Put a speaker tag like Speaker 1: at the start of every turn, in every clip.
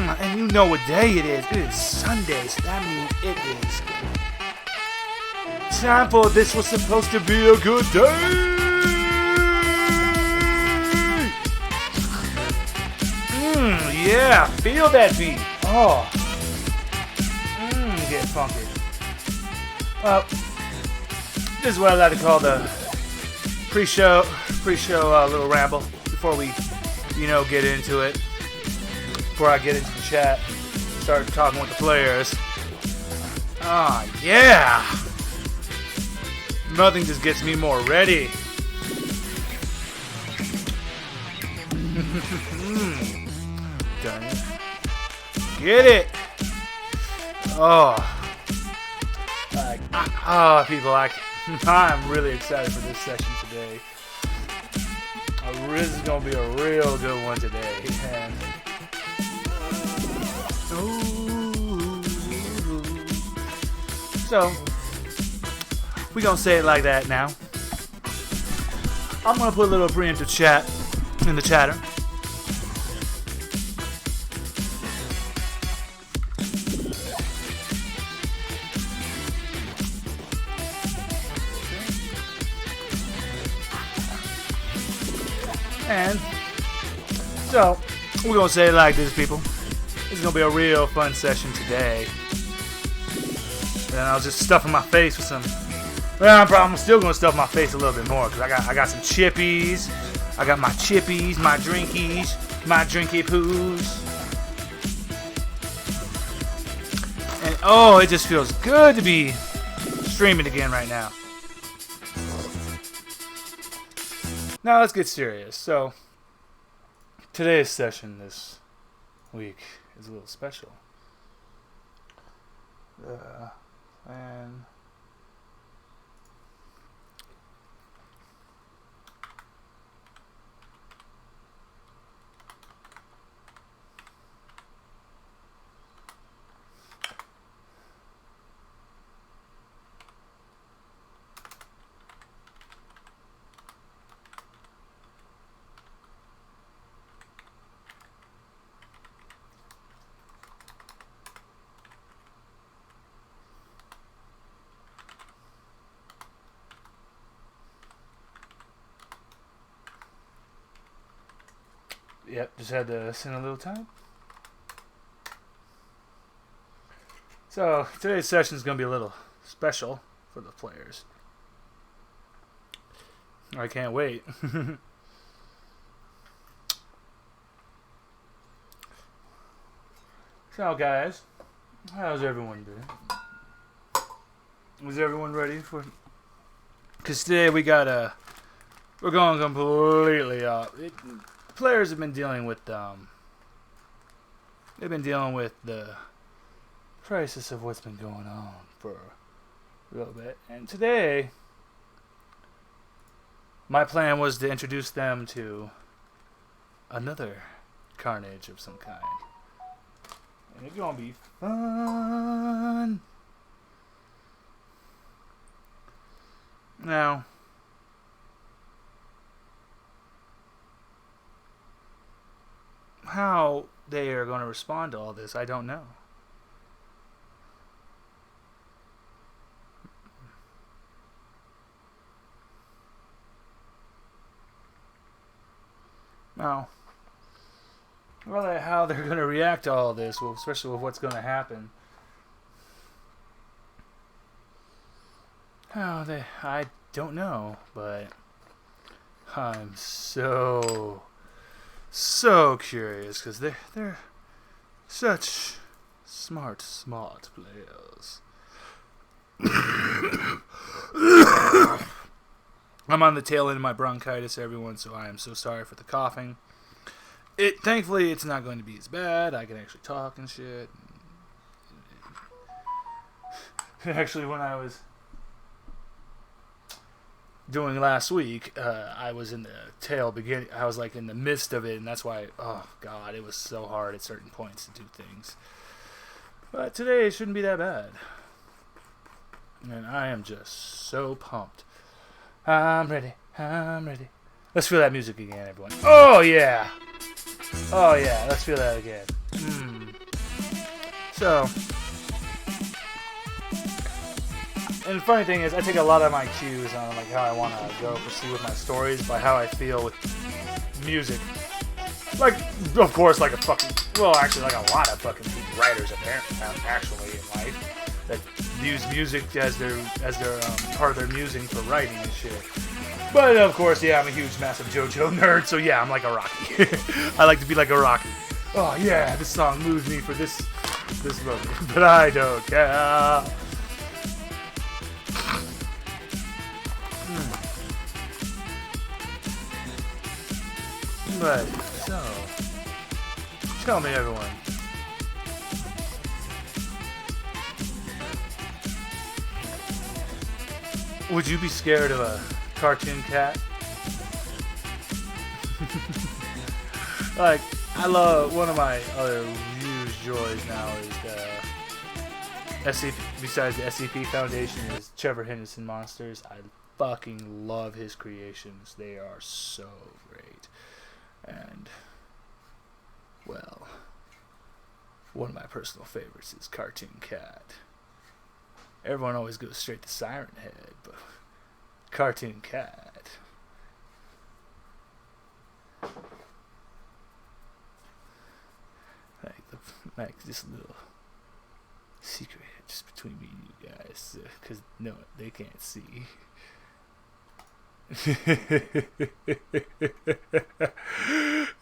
Speaker 1: And you know what day it is. It is Sunday, so that means it is time for This Was Supposed to Be a Good Day. Yeah, feel that beat. Oh. Get funky. This is what I like to call the pre-show little ramble before we, get into it. Before I get into the chat, start talking with the players. Yeah. Nothing just gets me more ready. Get it. People, I'm really excited for this session today. This is going to be a real good one today. And so, we're going to say it like that now. I'm going to put a little preemptive chat in the chatter. And so, we're going to say it like this, people. This is going to be a real fun session today. And I was just stuffing my face with some... Well, I'm still going to stuff my face a little bit more because I got some chippies. I got my chippies, my drinkies, my drinky poos. And it just feels good to be streaming again right now. Now let's get serious. So, today's session this week is a little special. And yep, just had to spend a little time. So, today's session is going to be a little special for the players. I can't wait. So, guys, how's everyone doing? Was everyone ready for... Because today we're going completely off. Players have been dealing with they've been dealing with the crisis of what's been going on for a little bit. And today, my plan was to introduce them to another carnage of some kind. And it's gonna be fun. Now, how they are going to respond to all this, I don't know. Now, how they're going to react to all this, well, especially with what's going to happen. I don't know, but I'm so curious because they're such smart players. I'm on the tail end of my bronchitis, everyone, so I am so sorry for the coughing. Thankfully, it's not going to be as bad. I can actually talk and shit. Actually, when I was doing last week, I was in the tail beginning. I was like in the midst of it, and that's why, oh god, it was so hard at certain points to do things. But today it shouldn't be that bad. And I am just so pumped. I'm ready. Let's feel that music again, everyone. Oh yeah! Let's feel that again. So, and the funny thing is, I take a lot of my cues on like how I want to go proceed with my stories by how I feel with music. Like, of course, like a fucking, well, actually, like a lot of fucking writers apparently, actually in life that use music as their part of their musing for writing and shit. But of course, yeah, I'm a huge, massive JoJo nerd, so yeah, I'm like a Rocky. I like to be like a Rocky. Oh yeah, this song moves me for this moment, but I don't care. But so, tell me, everyone. Would you be scared of a cartoon cat? Like, I love, one of my other huge joys now is SCP, besides the SCP Foundation, is Trevor Henderson Monsters. I fucking love his creations. They are so great. And, well, one of my personal favorites is Cartoon Cat. Everyone always goes straight to Siren Head, but Cartoon Cat. Like this little secret just between me and you guys, because no, they can't see.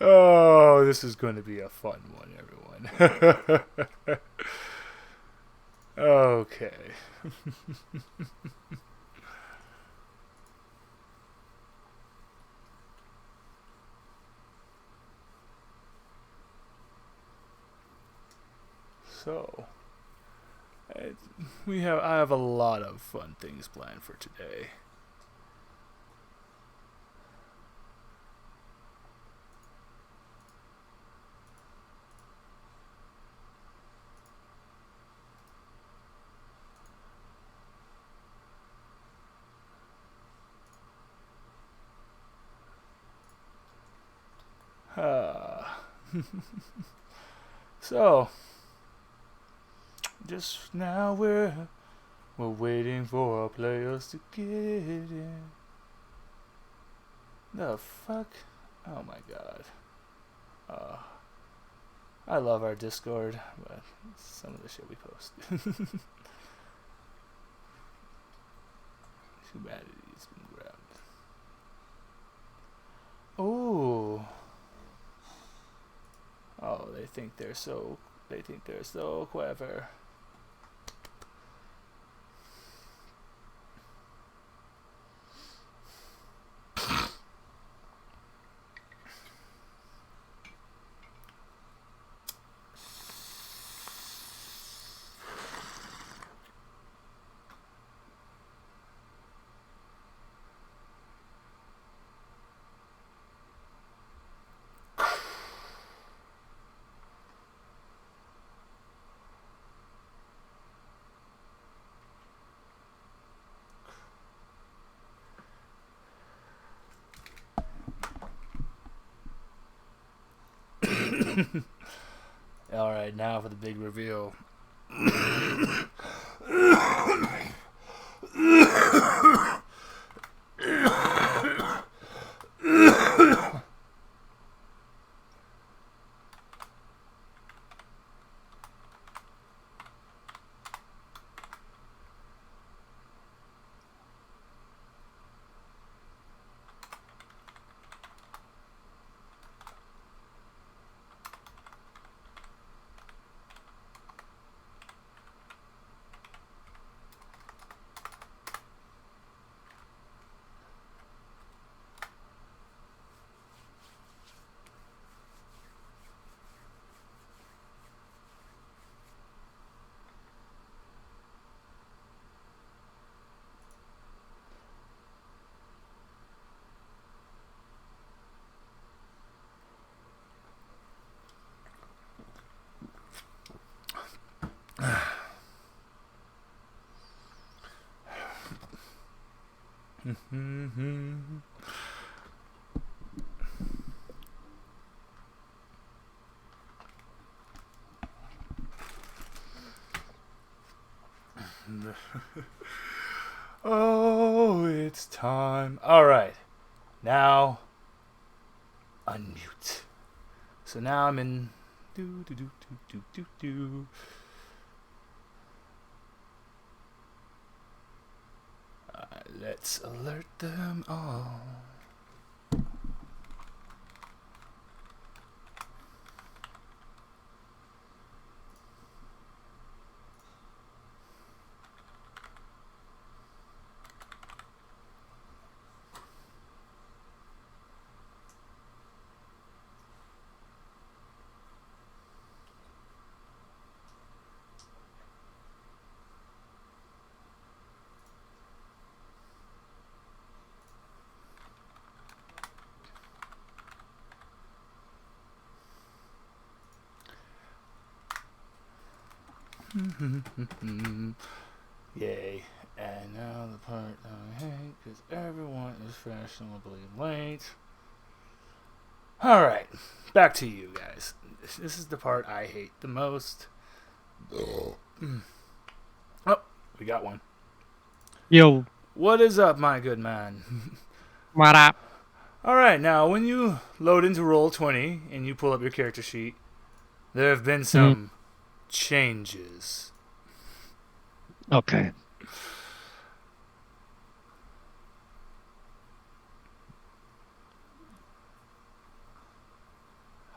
Speaker 1: Oh, this is going to be a fun one, everyone. Okay. So, I have a lot of fun things planned for today. So, just now we're waiting for our players to get in. The fuck? Oh my god. I love our Discord, but some of the shit we post. Humanity's been grabbed. Ooh. Oh, they think they're so clever. Alright, now for the big reveal. Oh, it's time. Alright. Now, unmute. So now I'm in... Let's alert them all. Yay. And now the part I hate, because everyone is fashionably late. Alright, back to you guys. This is the part I hate the most. Oh, we got one.
Speaker 2: Yo.
Speaker 1: What is up, my good man?
Speaker 2: What up?
Speaker 1: Alright, now when you load into Roll20 and you pull up your character sheet, there have been some changes.
Speaker 2: Okay.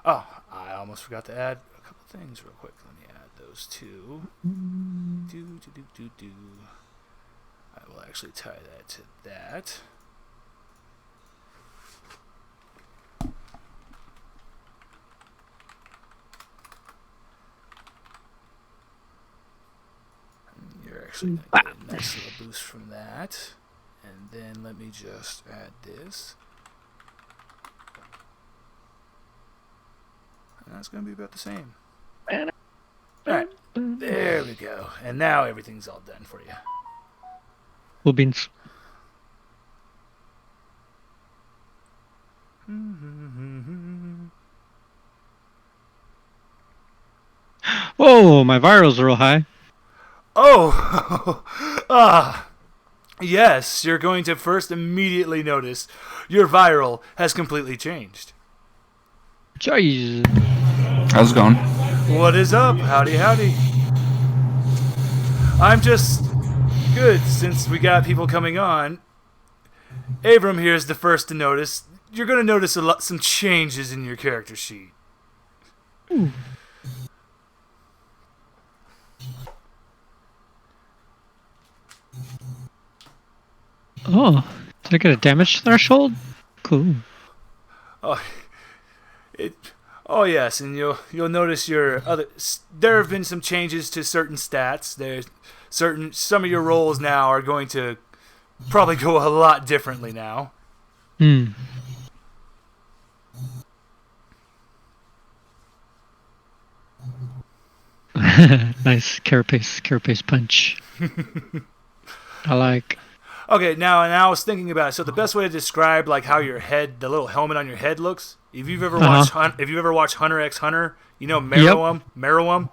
Speaker 1: Oh, I almost forgot to add a couple things real quick. Let me add those two. I will actually tie that to that. You're actually going to get a nice little boost from that. And then let me just add this. And that's going to be about the same. Alright, there we go. And now everything's all done for you.
Speaker 2: Cool beans. Whoa, my virals are real high.
Speaker 1: Oh! Yes, you're going to first immediately notice your viral has completely changed.
Speaker 2: Jeez.
Speaker 3: How's it going?
Speaker 1: What is up? Howdy, howdy. I'm just good since we got people coming on. Abram here is the first to notice. You're going to notice some changes in your character sheet.
Speaker 2: Ooh. Oh, did I get a damage threshold? Cool.
Speaker 1: Oh yes, and you'll notice your other. There have been some changes to certain stats. Some of your rolls now are going to probably go a lot differently now.
Speaker 2: Nice carapace punch. I like.
Speaker 1: Okay, now I was thinking about it. So the best way to describe like how your head, the little helmet on your head looks. If you've ever watched Hunter x Hunter, you know Meruem.
Speaker 2: Yep.
Speaker 1: Meruem.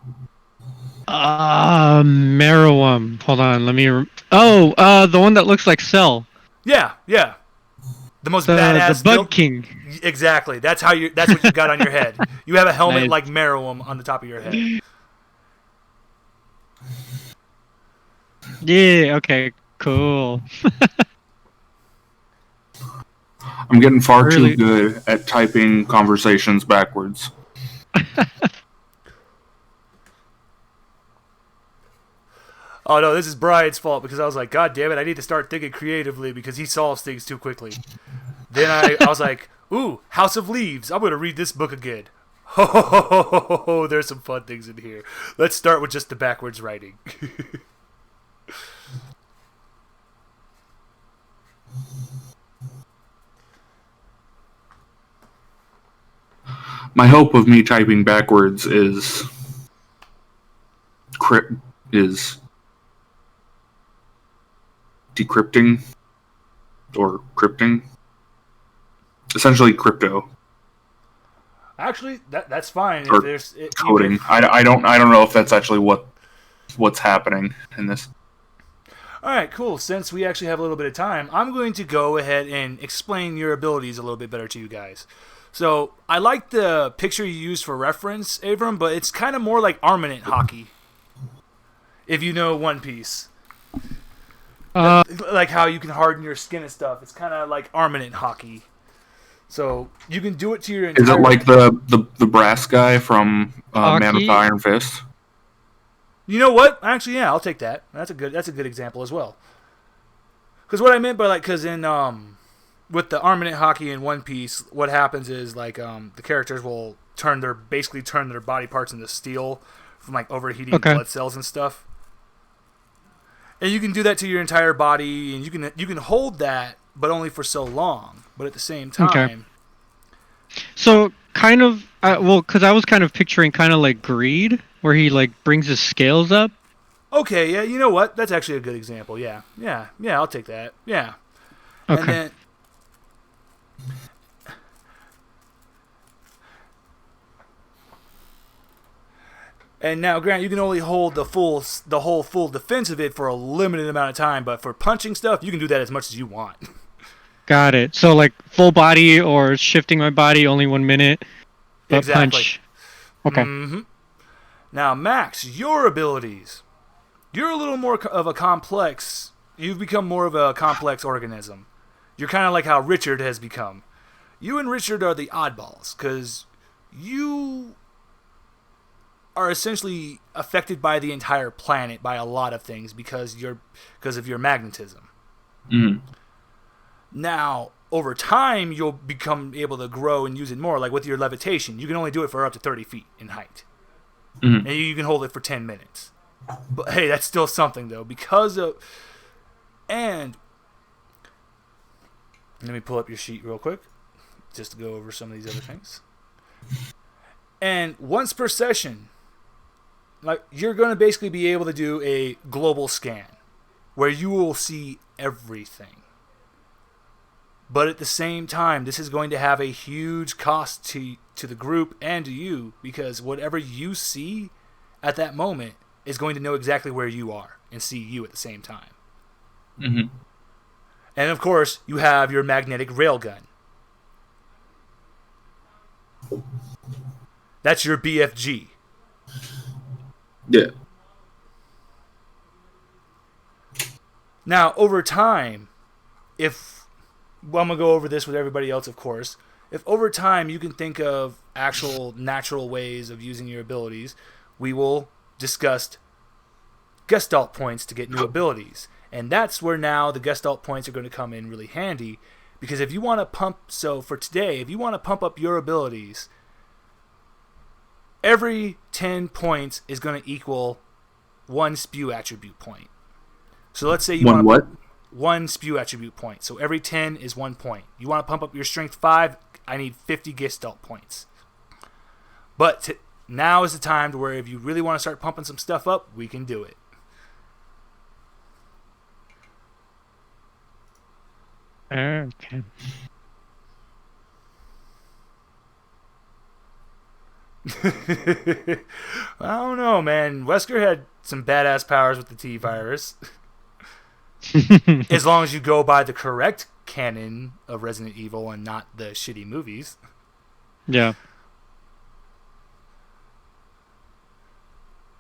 Speaker 2: Meruem. Hold on, let me. The one that looks like Cell.
Speaker 1: Yeah. The most badass.
Speaker 2: The Bug King.
Speaker 1: Exactly. That's what you got on your head. You have a helmet nice. Like Meruem on the top of your head.
Speaker 2: Yeah. Okay. Cool.
Speaker 3: I'm getting far too good at typing conversations backwards.
Speaker 1: Oh no, this is Brian's fault because I was like, God damn it, I need to start thinking creatively because he solves things too quickly. Then I was like, ooh, House of Leaves. I'm going to read this book again. Oh, there's some fun things in here. Let's start with just the backwards writing.
Speaker 3: My hope of me typing backwards is decrypting or crypting. Essentially crypto.
Speaker 1: Actually, that's fine.
Speaker 3: Or
Speaker 1: if there's
Speaker 3: coding. I don't know if that's actually what's happening in this.
Speaker 1: Alright, cool. Since we actually have a little bit of time, I'm going to go ahead and explain your abilities a little bit better to you guys. So, I like the picture you used for reference, Abram, but it's kind of more like armament hockey. If you know One Piece. Like how you can harden your skin and stuff. It's kind of like armament hockey. So, you can do it to your entire...
Speaker 3: Is it like the brass guy from Man with the Iron Fist?
Speaker 1: You know what? Actually, yeah, I'll take that. That's a good example as well. Because what I meant by because in with the armament hockey in One Piece, what happens is the characters will basically turn their body parts into steel from like overheating blood cells and stuff. And you can do that to your entire body, and you can hold that, but only for so long. But at the same time,
Speaker 2: okay. So kind of because I was kind of picturing kind of like Greed, where he like brings his scales up.
Speaker 1: Okay, yeah, you know what? That's actually a good example. Yeah, I'll take that. Yeah.
Speaker 2: Okay.
Speaker 1: And now, Grant, you can only hold the whole full defense of it for a limited amount of time, but for punching stuff, you can do that as much as you want.
Speaker 2: Got it. So like full body or shifting my body, only 1 minute. But
Speaker 1: exactly.
Speaker 2: Punch. Okay.
Speaker 1: Mm-hmm. Now, Max, your abilities. You're a little more of a complex... You've become more of a complex organism. You're kind of like how Richard has become. You and Richard are the oddballs, because you are essentially affected by the entire planet by a lot of things because of your magnetism.
Speaker 3: Mm.
Speaker 1: Now, over time, you'll become able to grow and use it more. Like with your levitation, you can only do it for up to 30 feet in height.
Speaker 3: Mm-hmm.
Speaker 1: And you can hold it for 10 minutes. But hey, that's still something, though. And let me pull up your sheet real quick, just to go over some of these other things. And once per session, like you're going to basically be able to do a global scan, where you will see everything. But at the same time, this is going to have a huge cost to the group and to you, because whatever you see at that moment is going to know exactly where you are and see you at the same time.
Speaker 3: Mm-hmm.
Speaker 1: And of course, you have your magnetic railgun. That's your BFG.
Speaker 3: Yeah.
Speaker 1: Now, over time, I'm going to go over this with everybody else, of course. If over time you can think of actual natural ways of using your abilities, we will discuss Gestalt points to get new abilities. And that's where now the Gestalt points are going to come in really handy. Because if you want to for today, if you want to pump up your abilities, every 10 points is going to equal 1 spew attribute point. So let's say you want
Speaker 3: what?
Speaker 1: 1 spew attribute point. So every 10 is 1 point. You want to pump up your strength 5, I need 50 Gestalt points. But now is the time to where if you really want to start pumping some stuff up, we can do it.
Speaker 2: Okay.
Speaker 1: I don't know, man. Wesker had some badass powers with the T-Virus. As long as you go by the correct canon of Resident Evil and not the shitty movies.
Speaker 2: Yeah.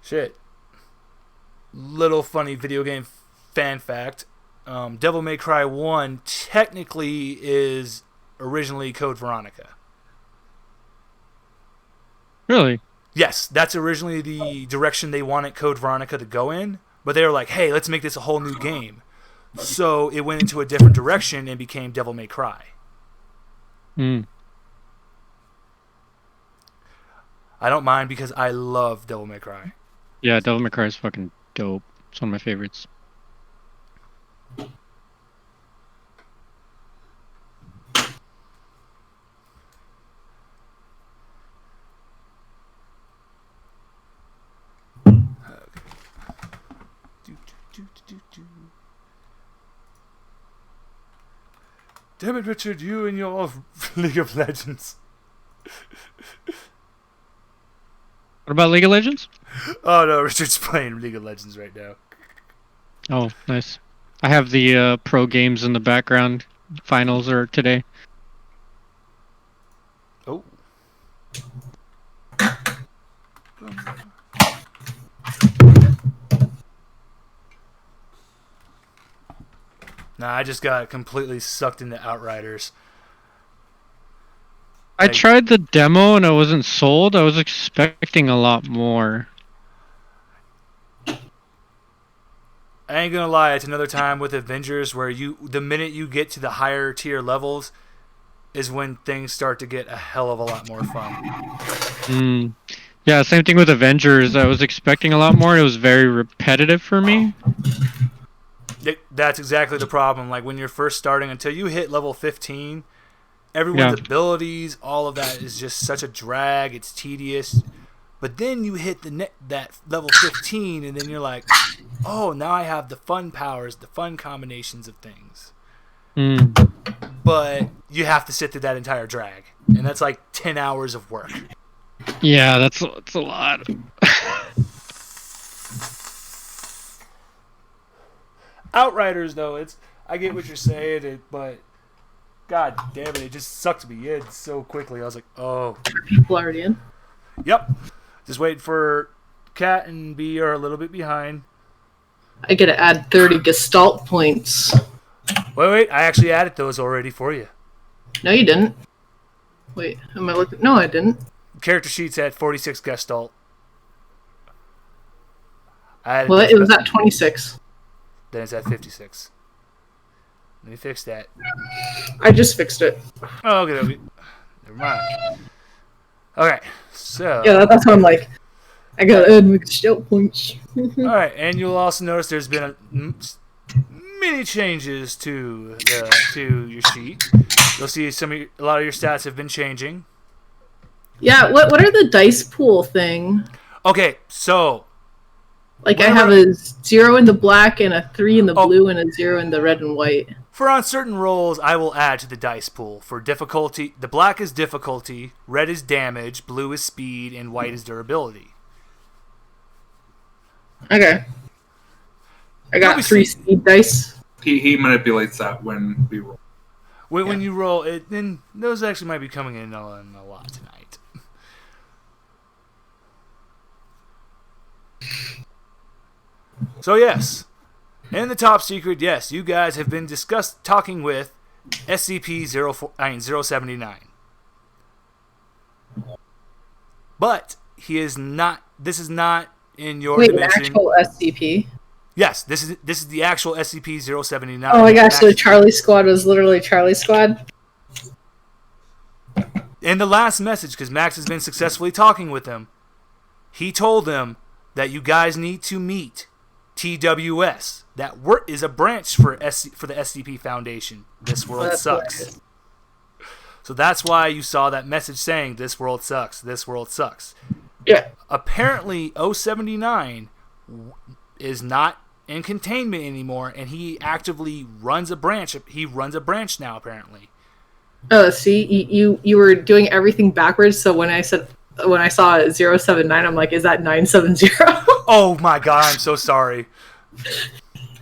Speaker 1: Shit. Little funny video game fan fact. Devil May Cry 1 technically is originally Code Veronica.
Speaker 2: Really?
Speaker 1: Yes, that's originally the direction they wanted Code Veronica to go in, but they were like, hey, let's make this a whole new game. So it went into a different direction and became Devil May Cry.
Speaker 2: Mm.
Speaker 1: I don't mind because I love Devil May Cry.
Speaker 2: Yeah, Devil May Cry is fucking dope. It's one of my favorites.
Speaker 1: Damn it, Richard, you and your League of Legends.
Speaker 2: What about League of Legends?
Speaker 1: Oh no, Richard's playing League of Legends right now.
Speaker 2: Oh, nice. I have the pro games in the background. Finals are today.
Speaker 1: Oh. Nah, I just got completely sucked into Outriders.
Speaker 2: I tried the demo and I wasn't sold. I was expecting a lot more.
Speaker 1: I ain't gonna lie, it's another time with Avengers where the minute you get to the higher tier levels is when things start to get a hell of a lot more fun.
Speaker 2: Yeah, same thing with Avengers. I was expecting a lot more. It was very repetitive for me.
Speaker 1: That's exactly the problem. Like when you're first starting, until you hit level 15, everyone's abilities, all of that is just such a drag. It's tedious. But then you hit that level 15, and then you're like, oh, now I have the fun powers, the fun combinations of things. But you have to sit through that entire drag. And that's like 10 hours of work.
Speaker 2: Yeah, that's a lot.
Speaker 1: Outriders, though, I get what you're saying, but god damn it just sucked me in so quickly. I was like, oh.
Speaker 4: People already in?
Speaker 1: Yep. Just waiting for Cat and B are a little bit behind.
Speaker 4: I gotta add 30 Gestalt points.
Speaker 1: Wait. I actually added those already for you.
Speaker 4: No, you didn't. Wait, am I looking? No, I didn't.
Speaker 1: Character sheets at 46 Gestalt.
Speaker 4: Well, it was at 26.
Speaker 1: Then it's at 56. Let me fix that.
Speaker 4: I just fixed it.
Speaker 1: Oh, okay. Never mind. Okay, so...
Speaker 4: Yeah, that's what I'm like. I gotta add my Gestalt points.
Speaker 1: Alright, and you'll also notice there's been many changes to your sheet. You'll see a lot of your stats have been changing.
Speaker 4: Yeah, what are the dice pool thing?
Speaker 1: Okay, so...
Speaker 4: Like, I have a 0 in the black and a 3 in the blue and a 0 in the red and white.
Speaker 1: For uncertain rolls, I will add to the dice pool. For difficulty, the black is difficulty, red is damage, blue is speed, and white is durability.
Speaker 4: Okay. I got 3 speed dice.
Speaker 3: He manipulates that when we roll.
Speaker 1: When you roll it, then those actually might be coming in a lot tonight. So yes, in the top secret, yes, you guys have been talking with SCP-079. But he is not. This is not in your dimension.
Speaker 4: Wait, actual SCP?
Speaker 1: Yes, this is the actual SCP-079.
Speaker 4: Oh my gosh, so Charlie Squad was literally Charlie Squad?
Speaker 1: In the last message, because Max has been successfully talking with him, he told them that you guys need to meet TWS. That is a branch for the SCP Foundation. This world sucks. Hilarious. So that's why you saw that message saying, this world sucks, this world sucks.
Speaker 4: Yeah.
Speaker 1: Apparently, 079 is not in containment anymore, and he actively runs a branch. He runs a branch now, apparently.
Speaker 4: Oh, see, you were doing everything backwards, so when I saw 079, I'm like, is that 970?
Speaker 1: Oh my god, I'm so sorry.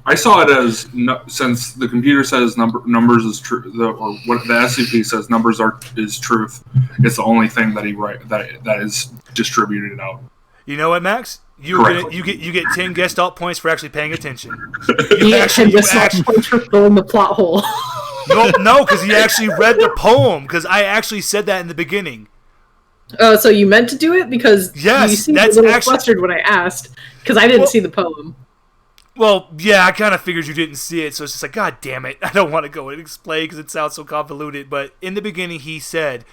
Speaker 3: I saw it as since the computer says numbers is true, or what the SCP says numbers is truth. It's the only thing that that is distributed out.
Speaker 1: You know what, Max? You get 10 Gestalt points for actually paying attention.
Speaker 4: You get 10 Gestalt points for filling the plot hole.
Speaker 1: No, because he actually read the poem. Because I actually said that in the beginning.
Speaker 4: Oh, so you meant to do it? Because
Speaker 1: yes,
Speaker 4: you seemed a little flustered when I asked. Because I didn't see the poem.
Speaker 1: Well, yeah, I kind of figured you didn't see it, so it's just like, god damn it, I don't want to go and explain because it sounds so convoluted, but in the beginning he said,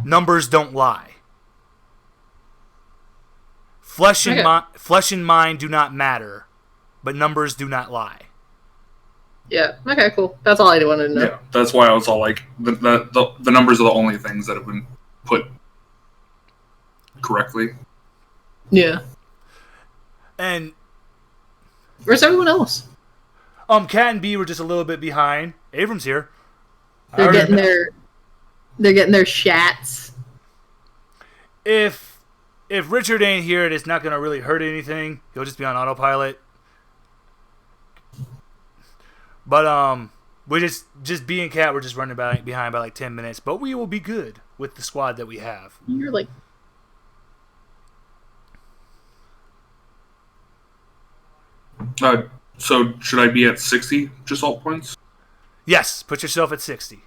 Speaker 1: numbers don't lie. Flesh and mind do not matter, but numbers do not lie.
Speaker 4: Yeah, okay, cool. That's all I wanted to know.
Speaker 3: Yeah, that's why I was all like, the numbers are the only things that have been put correctly.
Speaker 4: Yeah.
Speaker 1: And
Speaker 4: where's everyone else?
Speaker 1: Cat and B were just a little bit behind. Abram's here.
Speaker 4: They're getting their shats.
Speaker 1: If Richard ain't here, it's not gonna really hurt anything. He'll just be on autopilot. But we just B and Cat were just running behind by like 10 minutes, but we will be good with the squad that we have.
Speaker 4: You're like,
Speaker 3: So should I be at 60 just alt points?
Speaker 1: Yes, put yourself at 60.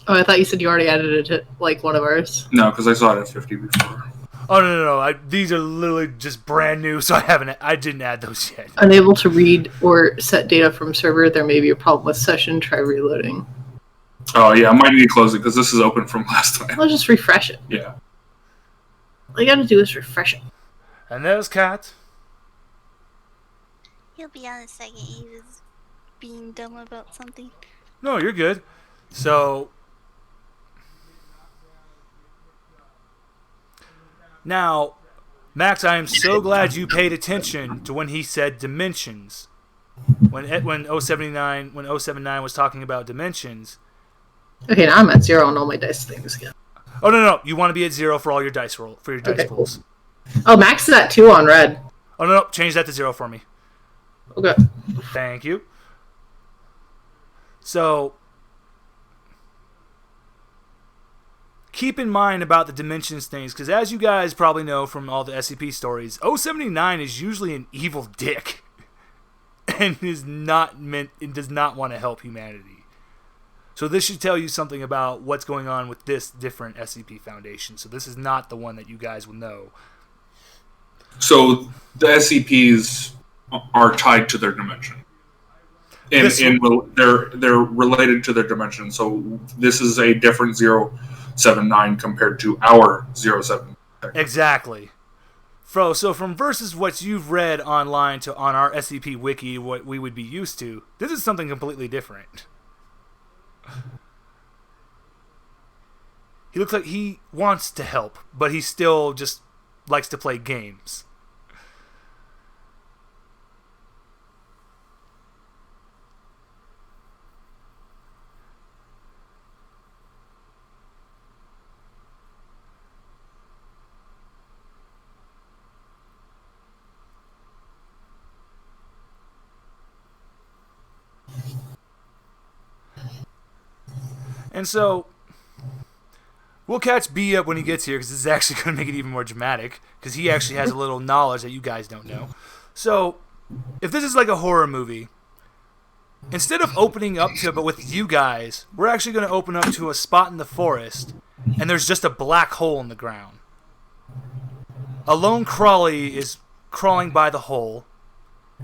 Speaker 4: oh, I thought you said you already added it to like one of ours.
Speaker 3: No, because I saw it at 50 before.
Speaker 1: Oh no! These are literally just brand new, so I didn't add those yet.
Speaker 4: Unable to read or set data from server. There may be a problem with session. Try reloading.
Speaker 3: Oh yeah, I might need to close it because this is open from last time.
Speaker 4: I'll just refresh it.
Speaker 3: Yeah.
Speaker 4: All you gotta do is refresh it.
Speaker 1: And there's Cat.
Speaker 5: He'll be on a second. He was being dumb about something.
Speaker 1: No, you're good. So now, Max, I am so glad you paid attention to when he said dimensions. When 079 was talking about dimensions.
Speaker 4: Okay, now I'm at 0 on all my dice things again.
Speaker 1: Oh no! You want to be at 0 for all your dice rolls.
Speaker 4: Cool. Oh, Max is at 2 on red.
Speaker 1: Oh no! Change that to 0 for me.
Speaker 4: Okay.
Speaker 1: Thank you. So, keep in mind about the dimensions things, because as you guys probably know from all the SCP stories, 079 is usually an evil dick, and does not want to help humanity. So this should tell you something about what's going on with this different SCP Foundation. So this is not the one that you guys will know.
Speaker 3: So the SCPs are tied to their dimension. And they're related to their dimension. So this is a different 079 compared to our 07.
Speaker 1: Exactly. So from versus what you've read online to on our SCP wiki, what we would be used to, this is something completely different. He looks like he wants to help, but he still just likes to play games. And so, we'll catch B up when he gets here, because this is actually going to make it even more dramatic, because he actually has a little knowledge that you guys don't know. So, if this is like a horror movie, instead of opening up to it, but with you guys, we're actually going to open up to a spot in the forest, and there's just a black hole in the ground. A lone crawly is crawling by the hole.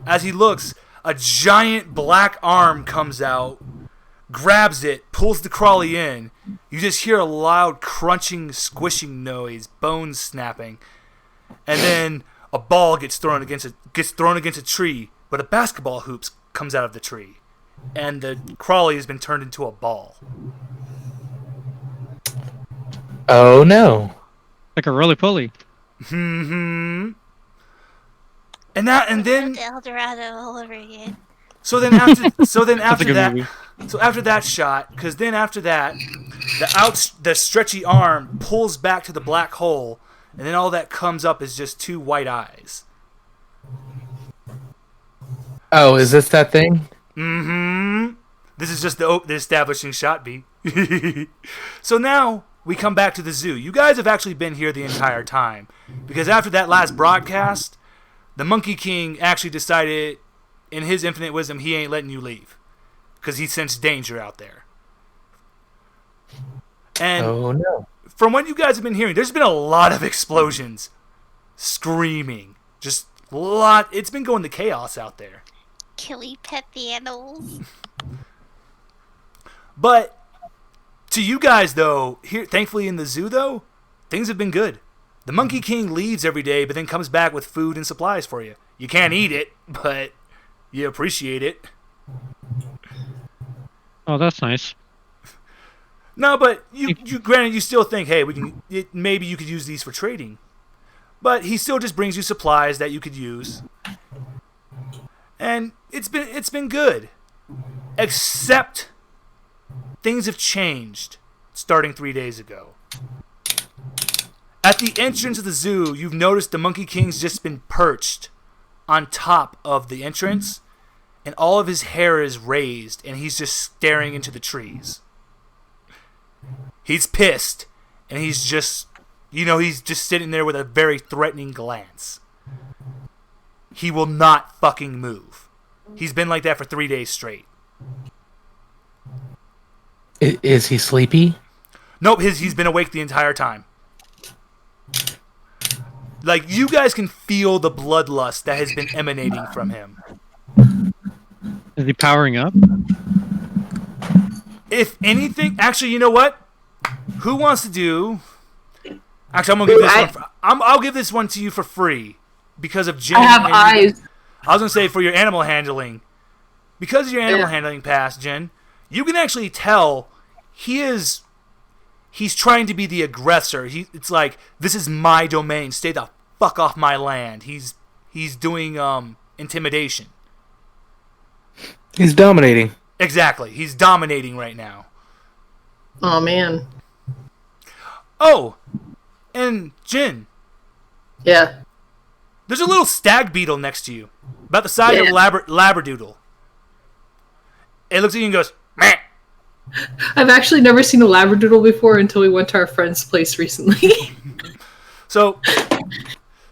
Speaker 1: As he looks, a giant black arm comes out, grabs it, pulls the crawly in. You just hear a loud crunching, squishing noise, bones snapping, and then a ball gets thrown against a tree, but a basketball hoop comes out of the tree, and the crawly has been turned into a ball.
Speaker 6: Oh no!
Speaker 2: Like a roly-poly.
Speaker 1: Mm-hmm. And then
Speaker 5: El Dorado all over again.
Speaker 1: So then after
Speaker 2: movie.
Speaker 1: So after that shot, because then after that, the stretchy arm pulls back to the black hole, and then all that comes up is just two white eyes.
Speaker 6: Oh, is this that thing?
Speaker 1: Mm-hmm. This is just the establishing shot, B. So now we come back to the zoo. You guys have actually been here the entire time, because after that last broadcast, the Monkey King actually decided, in his infinite wisdom, he ain't letting you leave, because he sensed danger out there. And
Speaker 6: Oh no!
Speaker 1: from what you guys have been hearing, there's been a lot of explosions, screaming, just a lot. It's been going to chaos out there.
Speaker 5: Killy pet the animals.
Speaker 1: But to you guys, though, here, thankfully in the zoo, though, things have been good. The Monkey King leaves every day, but then comes back with food and supplies for you. You can't eat it, but you appreciate it.
Speaker 2: Oh, that's nice.
Speaker 1: No, but you granted, you still think, hey, maybe you could use these for trading. But he still just brings you supplies that you could use. And it's been good. Except things have changed starting 3 days ago. At the entrance of the zoo, you've noticed the Monkey King's just been perched on top of the entrance, and all of his hair is raised, and he's just staring into the trees. He's pissed, and he's just, he's just sitting there with a very threatening glance. He will not fucking move. He's been like that for 3 days straight.
Speaker 6: Is he sleepy?
Speaker 1: Nope, he's been awake the entire time. Like, you guys can feel the bloodlust that has been emanating from him.
Speaker 2: Is he powering up?
Speaker 1: If anything, actually, you know what? Who wants to do? Actually, I'm gonna give this one. I'll give this one to you for free because of Jen.
Speaker 4: I have eyes.
Speaker 1: I was gonna say for your animal handling, because of your animal handling past, Jen, you can actually tell he's trying to be the aggressor. It's like, this is my domain. Stay the fuck off my land. He's doing intimidation.
Speaker 6: He's dominating.
Speaker 1: Exactly. He's dominating right now.
Speaker 4: Oh man.
Speaker 1: Oh, and Jin,
Speaker 4: Yeah.
Speaker 1: there's a little stag beetle next to you, about the size of a labradoodle. It looks at you and goes, meh.
Speaker 4: I've actually never seen a labradoodle before until we went to our friend's place recently.
Speaker 1: So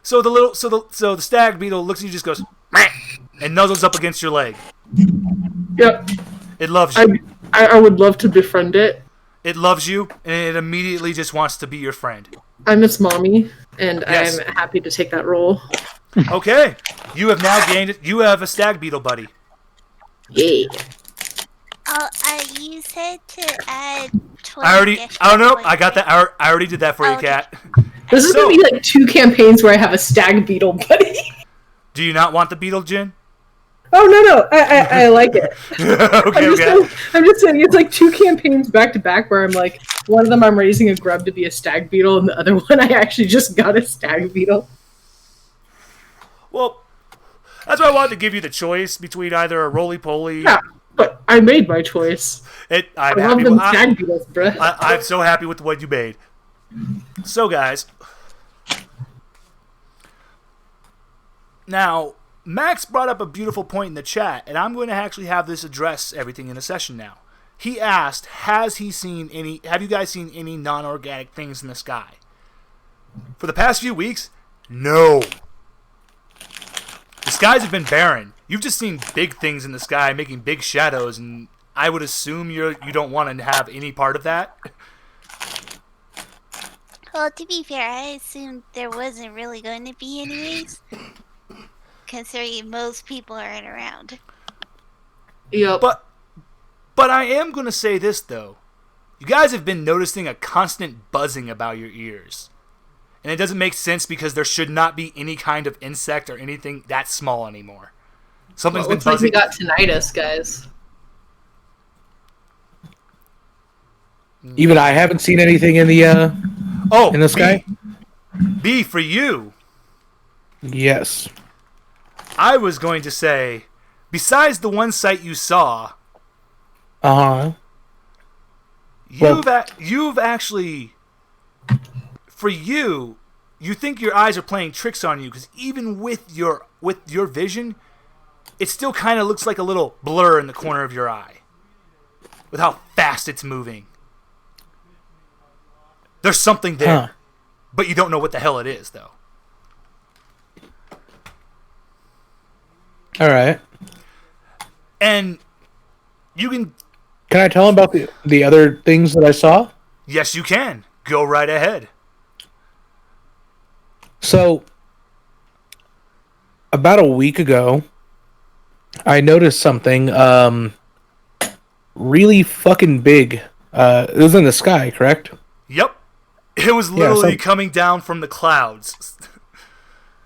Speaker 1: the stag beetle looks at you and just goes, meh, and nuzzles up against your leg.
Speaker 4: Yep.
Speaker 1: It loves you.
Speaker 4: I would love to befriend it.
Speaker 1: It loves you, and it immediately just wants to be your friend.
Speaker 4: I'm its mommy, and
Speaker 1: Yes.
Speaker 4: I'm happy to take that role.
Speaker 1: Okay, you have now gained it. You have a stag beetle buddy.
Speaker 4: Yay.
Speaker 5: Oh, you said to add 20
Speaker 1: I don't know. I got that. I already did that for you,
Speaker 5: Okay.
Speaker 1: Kat.
Speaker 4: This is gonna be like 2 campaigns where I have a stag beetle buddy.
Speaker 1: Do you not want the beetle, Jin?
Speaker 4: Oh no, I like it.
Speaker 1: Okay.
Speaker 4: I'm just saying it's like 2 campaigns back to back where I'm like, one of them I'm raising a grub to be a stag beetle, and the other one I actually just got a stag beetle.
Speaker 1: Well, that's why I wanted to give you the choice between either a roly-poly.
Speaker 4: Yeah, but I made my choice.
Speaker 1: I'm
Speaker 4: I love
Speaker 1: happy
Speaker 4: them
Speaker 1: with,
Speaker 4: stag beetles, bruh.
Speaker 1: I'm so happy with what you made. So, guys, now Max brought up a beautiful point in the chat, and I'm going to actually have this address everything in the session now. He asked, have you guys seen any non-organic things in the sky? For the past few weeks, no. The skies have been barren. You've just seen big things in the sky making big shadows, and I would assume you don't want to have any part of that.
Speaker 5: Well, to be fair, I assumed there wasn't really going to be anyways. Considering most people aren't around.
Speaker 4: Yep.
Speaker 1: But I am going to say this, though. You guys have been noticing a constant buzzing about your ears. And it doesn't make sense because there should not be any kind of insect or anything that small anymore. Something's been
Speaker 4: Looks like
Speaker 1: buzzing.
Speaker 4: we got tinnitus, guys.
Speaker 6: Even I haven't seen anything in the in the sky.
Speaker 1: B for you.
Speaker 6: Yes.
Speaker 1: I was going to say, besides the one site you saw, you've actually, for you think your eyes are playing tricks on you because even with your vision, it still kind of looks like a little blur in the corner of your eye with how fast it's moving. There's something there, but you don't know what the hell it is, though.
Speaker 6: All right.
Speaker 1: And you can...
Speaker 6: Can I tell him about the other things that I saw?
Speaker 1: Yes, you can. Go right ahead.
Speaker 6: So, about a week ago, I noticed something really fucking big. It was in the sky, correct?
Speaker 1: Yep. It was literally coming down from the clouds.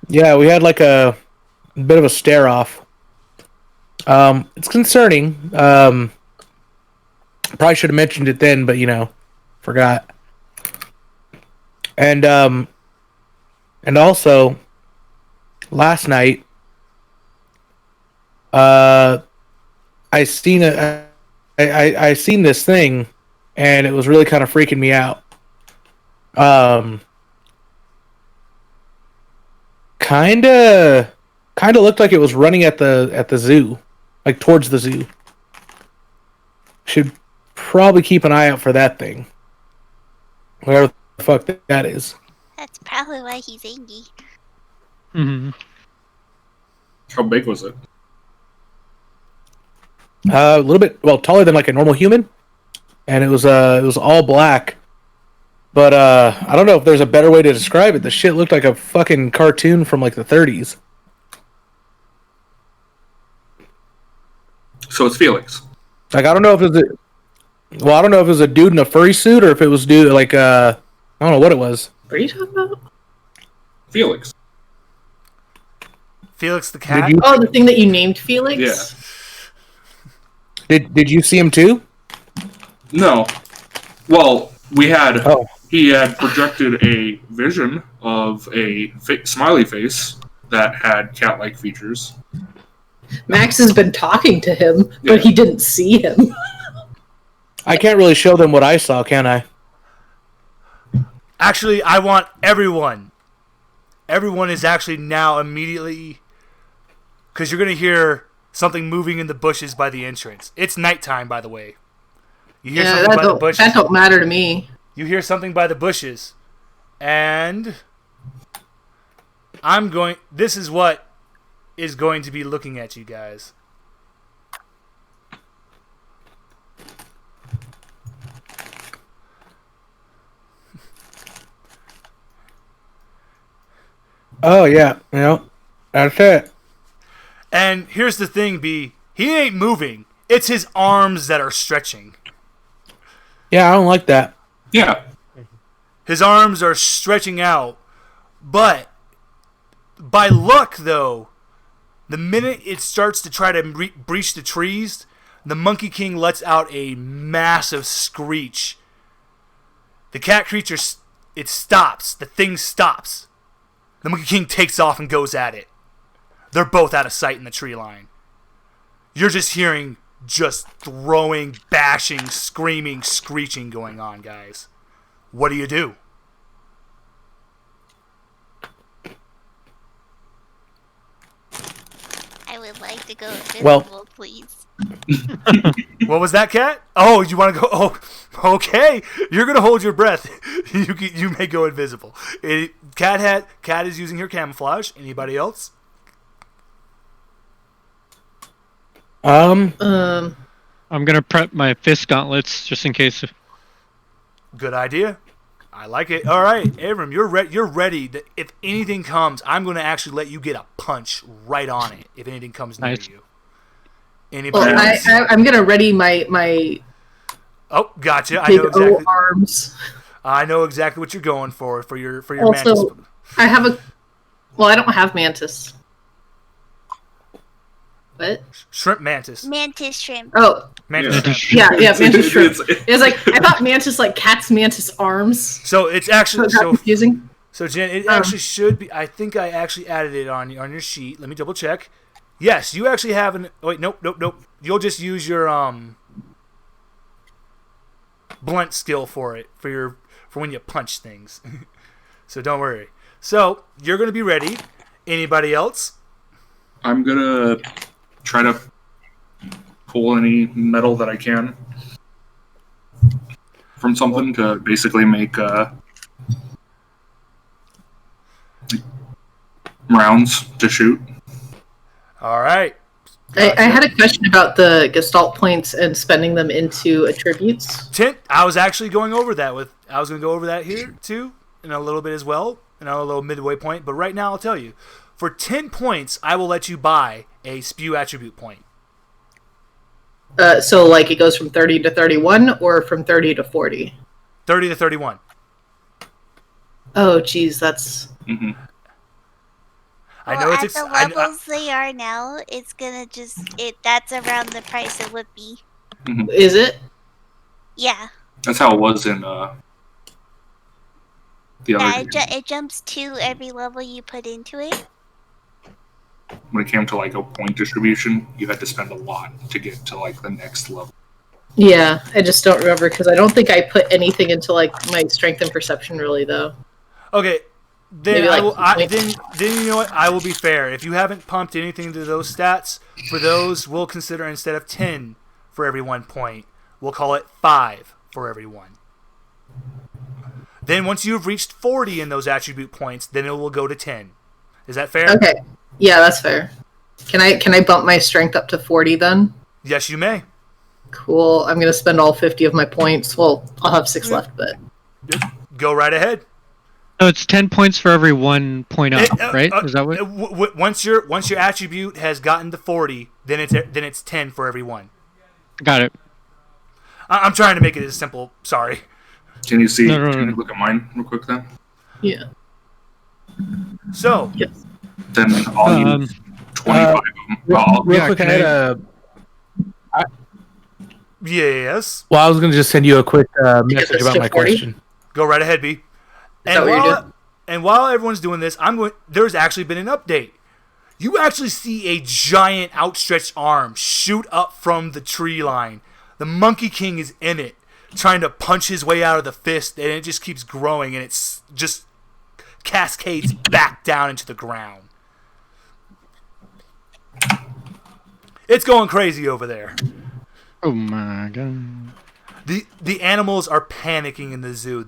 Speaker 6: Yeah, we had like a bit of a stare off. It's concerning. Probably should have mentioned it then, but forgot. And also last night, I seen this thing, and it was really kind of freaking me out. Kind of looked like it was running at the zoo. like towards the zoo. Should probably keep an eye out for that thing. Whatever the fuck that is.
Speaker 5: That's probably why he's angry.
Speaker 2: Hmm.
Speaker 3: How big was it?
Speaker 6: A little bit, well, taller than like a normal human, and it was all black. But I don't know if there's a better way to describe it. The shit looked like a fucking cartoon from like the 30s.
Speaker 3: So it's Felix.
Speaker 6: Like I don't know if it was I don't know if it was a dude in a furry suit or if it was dude like I don't know what it was.
Speaker 4: What are you talking about?
Speaker 3: Felix.
Speaker 1: Felix the cat.
Speaker 4: Oh, the thing that you named Felix?
Speaker 3: Yeah.
Speaker 6: Did you see him too?
Speaker 3: No. Well, we had.
Speaker 6: Oh.
Speaker 3: He had projected a vision of a smiley face that had cat-like features.
Speaker 4: Max has been talking to him, but he didn't see him.
Speaker 6: I can't really show them what I saw, can I?
Speaker 1: Actually, I want everyone. Everyone is actually now immediately... Because you're going to hear something moving in the bushes by the entrance. It's nighttime, by the way. You hear something by the bushes.
Speaker 4: That don't matter to me.
Speaker 1: You hear something by the bushes. And... I'm going... This is what is going to be looking at you guys.
Speaker 6: Oh yeah, that's it.
Speaker 1: And here's the thing, B. He ain't moving. It's his arms that are stretching.
Speaker 6: Yeah, I don't like that.
Speaker 3: Yeah.
Speaker 1: His arms are stretching out. But, by luck, though, the minute it starts to try to breach the trees, the Monkey King lets out a massive screech. The cat creature, it stops. The thing stops. The Monkey King takes off and goes at it. They're both out of sight in the tree line. You're just hearing just throwing, bashing, screaming, screeching going on, guys. What do you do?
Speaker 5: I would like to go invisible, please.
Speaker 1: What was that, Cat? Oh, you want to go? Oh, okay. You're gonna hold your breath. You may go invisible. Cat is using her camouflage. Anybody else?
Speaker 2: I'm gonna prep my fist gauntlets just in case.
Speaker 1: Good idea. I like it. All right, Abram, you're ready. If anything comes, I'm going to actually let you get a punch right on it. If anything comes near you. Anybody else?
Speaker 4: I'm gonna ready my
Speaker 1: Oh, gotcha. I
Speaker 4: big
Speaker 1: know exactly.
Speaker 4: O arms.
Speaker 1: I know exactly what you're going for your
Speaker 4: Also,
Speaker 1: mantis.
Speaker 4: I have a. Well, I don't have mantis. What?
Speaker 1: Shrimp mantis.
Speaker 5: Mantis shrimp.
Speaker 4: Oh,
Speaker 1: Mantis shrimp.
Speaker 4: yeah, mantis shrimp.
Speaker 3: It's-
Speaker 4: It was like I thought mantis like cat's mantis arms.
Speaker 1: So it's actually
Speaker 4: So confusing.
Speaker 1: So Jen, it actually should be. I think I actually added it on your sheet. Let me double check. Yes, you actually have an. Oh, wait, nope. You'll just use your blunt skill for it for when you punch things. So don't worry. So you're gonna be ready. Anybody else?
Speaker 3: I'm gonna try to pull any metal that I can from something to basically make rounds to shoot.
Speaker 1: All right.
Speaker 4: I had a question about the Gestalt points and spending them into attributes.
Speaker 1: I was actually going over that I was going to go over that here too in a little bit as well, in a little midway point. But right now I'll tell you, for 10 points, I will let you buy a spew attribute point.
Speaker 4: So like it goes from 30 to 31 or from 30 to 40?
Speaker 1: 30 to 31.
Speaker 4: Oh, geez, that's...
Speaker 3: Mm-hmm.
Speaker 1: I know
Speaker 5: at
Speaker 1: it's
Speaker 5: the levels they are now, it's gonna that's around the price it would be.
Speaker 3: Mm-hmm.
Speaker 4: Is it?
Speaker 5: Yeah.
Speaker 3: That's how it was in the
Speaker 5: Yeah,
Speaker 3: other game.
Speaker 5: it jumps 2 every level you put into it.
Speaker 3: When it came to like a point distribution, you had to spend a lot to get to like the next level.
Speaker 4: Yeah, I just don't remember because I don't think I put anything into like my strength and perception really though.
Speaker 1: Okay, Then
Speaker 4: Maybe
Speaker 1: I
Speaker 4: like
Speaker 1: will.
Speaker 4: 2 points.
Speaker 1: Then you know what? I will be fair. If you haven't pumped anything to those stats, for those we'll consider instead of 10 for every 1 point, we'll call it 5 for every 1. Then once you've reached 40 in those attribute points, then it will go to 10. Is that fair?
Speaker 4: Okay. Yeah, that's fair. Can I bump my strength up to 40 then?
Speaker 1: Yes, you may.
Speaker 4: Cool. I'm gonna spend all 50 of my points. Well, I'll have 6 left, but
Speaker 1: Go right ahead.
Speaker 2: So it's 10 points for every 1 point up, right? Is that what?
Speaker 1: Once your attribute has gotten to 40, then it's 10 for every 1.
Speaker 2: Got it.
Speaker 1: I'm trying to make it as simple. Sorry.
Speaker 3: Can you see?
Speaker 2: No.
Speaker 3: Can you look at mine real quick then?
Speaker 4: yeah.
Speaker 1: So
Speaker 4: Yes.
Speaker 3: Then I'll use 25 of them.
Speaker 6: Real
Speaker 2: Yeah,
Speaker 6: quick, I
Speaker 2: can
Speaker 6: had
Speaker 2: I-
Speaker 6: a.
Speaker 1: yes,
Speaker 6: Well, I was going to just send you a quick message
Speaker 4: this
Speaker 6: about
Speaker 4: to
Speaker 6: my
Speaker 4: 40?
Speaker 6: question.
Speaker 1: go right ahead, B.
Speaker 4: that what you're doing?
Speaker 1: And while everyone's doing this, there's actually been an update. You actually see a giant outstretched arm shoot up from the tree line. The Monkey King is in it, trying to punch his way out of the fist, and it just keeps growing, and it's just cascades back down into the ground. It's going crazy over there.
Speaker 2: Oh my god.
Speaker 1: The animals are panicking in the zoo.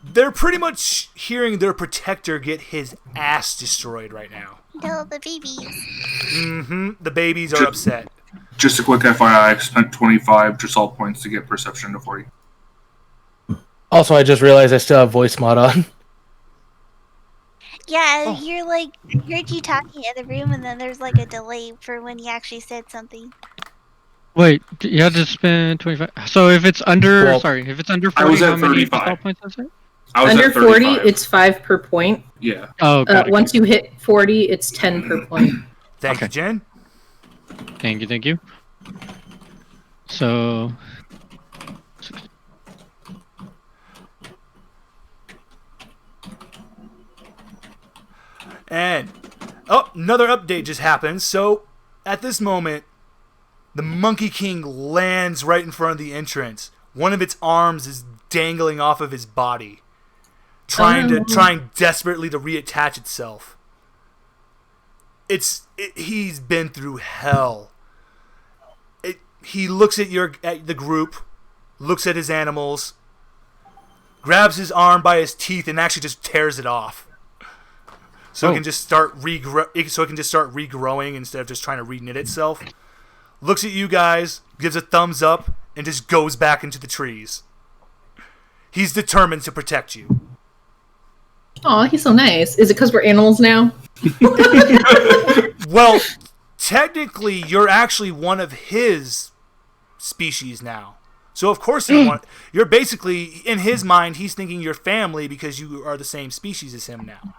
Speaker 1: They're pretty much hearing their protector get his ass destroyed right now.
Speaker 5: No, the babies.
Speaker 1: The babies are upset.
Speaker 3: Just a quick FYI, I spent 25 Dressel points to get perception to 40.
Speaker 6: Also, I just realized I still have voice mod on.
Speaker 5: Yeah, you're like, heard you talking in the room, and then there's like a delay for when you actually said something.
Speaker 2: Wait, you had to spend 25. So if it's under,
Speaker 6: Well,
Speaker 2: if it's under
Speaker 3: I
Speaker 2: 40,
Speaker 3: was at
Speaker 2: how many
Speaker 3: 35.
Speaker 2: spell points is it?
Speaker 3: I was
Speaker 4: Under
Speaker 3: at
Speaker 4: 40,
Speaker 3: 35.
Speaker 4: it's 5 per point.
Speaker 3: Yeah.
Speaker 2: Oh, got it.
Speaker 4: Once you hit 40, it's 10 per point.
Speaker 1: Thank you,
Speaker 2: Okay.
Speaker 1: Jen.
Speaker 2: Thank you. So,
Speaker 1: And another update just happened. So at this moment, the Monkey King lands right in front of the entrance. One of its arms is dangling off of his body, trying desperately to reattach itself. He's been through hell. He looks at the group, looks at his animals, grabs his arm by his teeth, and actually just tears it off. So it can just start regrowing instead of just trying to reknit itself. Looks at you guys, gives a thumbs up, and just goes back into the trees. He's determined to protect you.
Speaker 4: Oh, he's so nice. Is it because we're animals now?
Speaker 1: Well, technically, you're actually one of his species now. So of course you're basically, in his mind, he's thinking you're family because you are the same species as him now.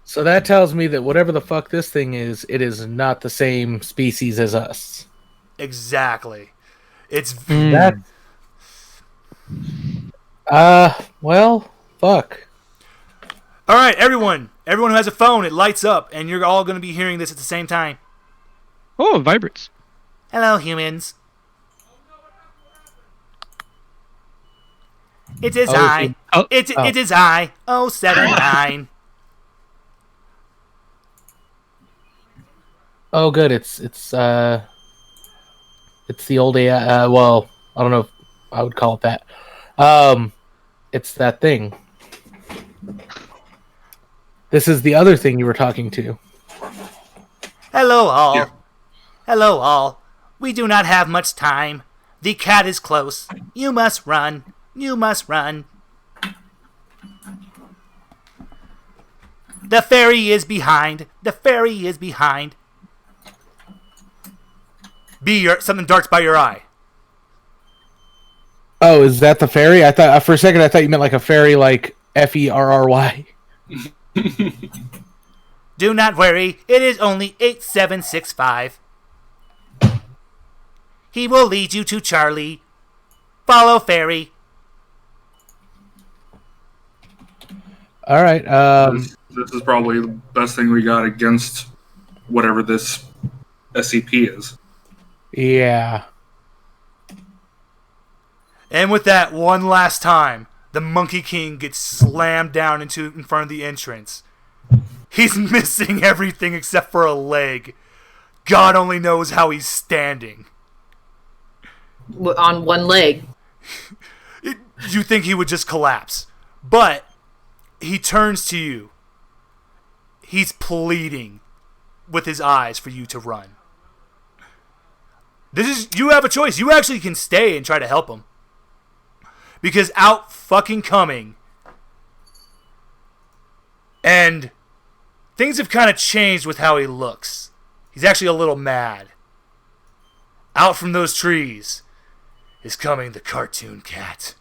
Speaker 6: So that tells me that whatever the fuck this thing is, it is not the same species as us.
Speaker 1: Exactly. It's
Speaker 6: That. Well, fuck.
Speaker 1: all right, everyone who has a phone, it lights up, and you're all going to be hearing this at the same time.
Speaker 2: oh, it vibrates.
Speaker 1: Hello, humans. It is I. It is I. 079.
Speaker 6: Oh, good. It's the old AI. Well, I don't know if I would call it that. It's that thing. This is the other thing you were talking to.
Speaker 1: Hello, all.
Speaker 3: Yeah.
Speaker 1: Hello, all. We do not have much time. The cat is close. You must run. You must run. The fairy is behind. The fairy is behind. Something darts by your eye.
Speaker 6: Oh, is that the fairy? I thought for a second I thought you meant like a fairy, like Ferry.
Speaker 1: Do not worry. It is only 8765. He will lead you to Charlie. Follow fairy.
Speaker 6: All right.
Speaker 3: This is probably the best thing we got against whatever this SCP is.
Speaker 6: Yeah.
Speaker 1: And with that, one last time, the Monkey King gets slammed down in front of the entrance. He's missing everything except for a leg. God only knows how he's standing.
Speaker 4: On one leg.
Speaker 1: You think he would just collapse. But he turns to you. He's pleading with his eyes for you to run. You have a choice. You actually can stay and try to help him. Because out fucking coming. And things have kind of changed with how he looks. He's actually a little mad. Out from those trees is coming the cartoon cat.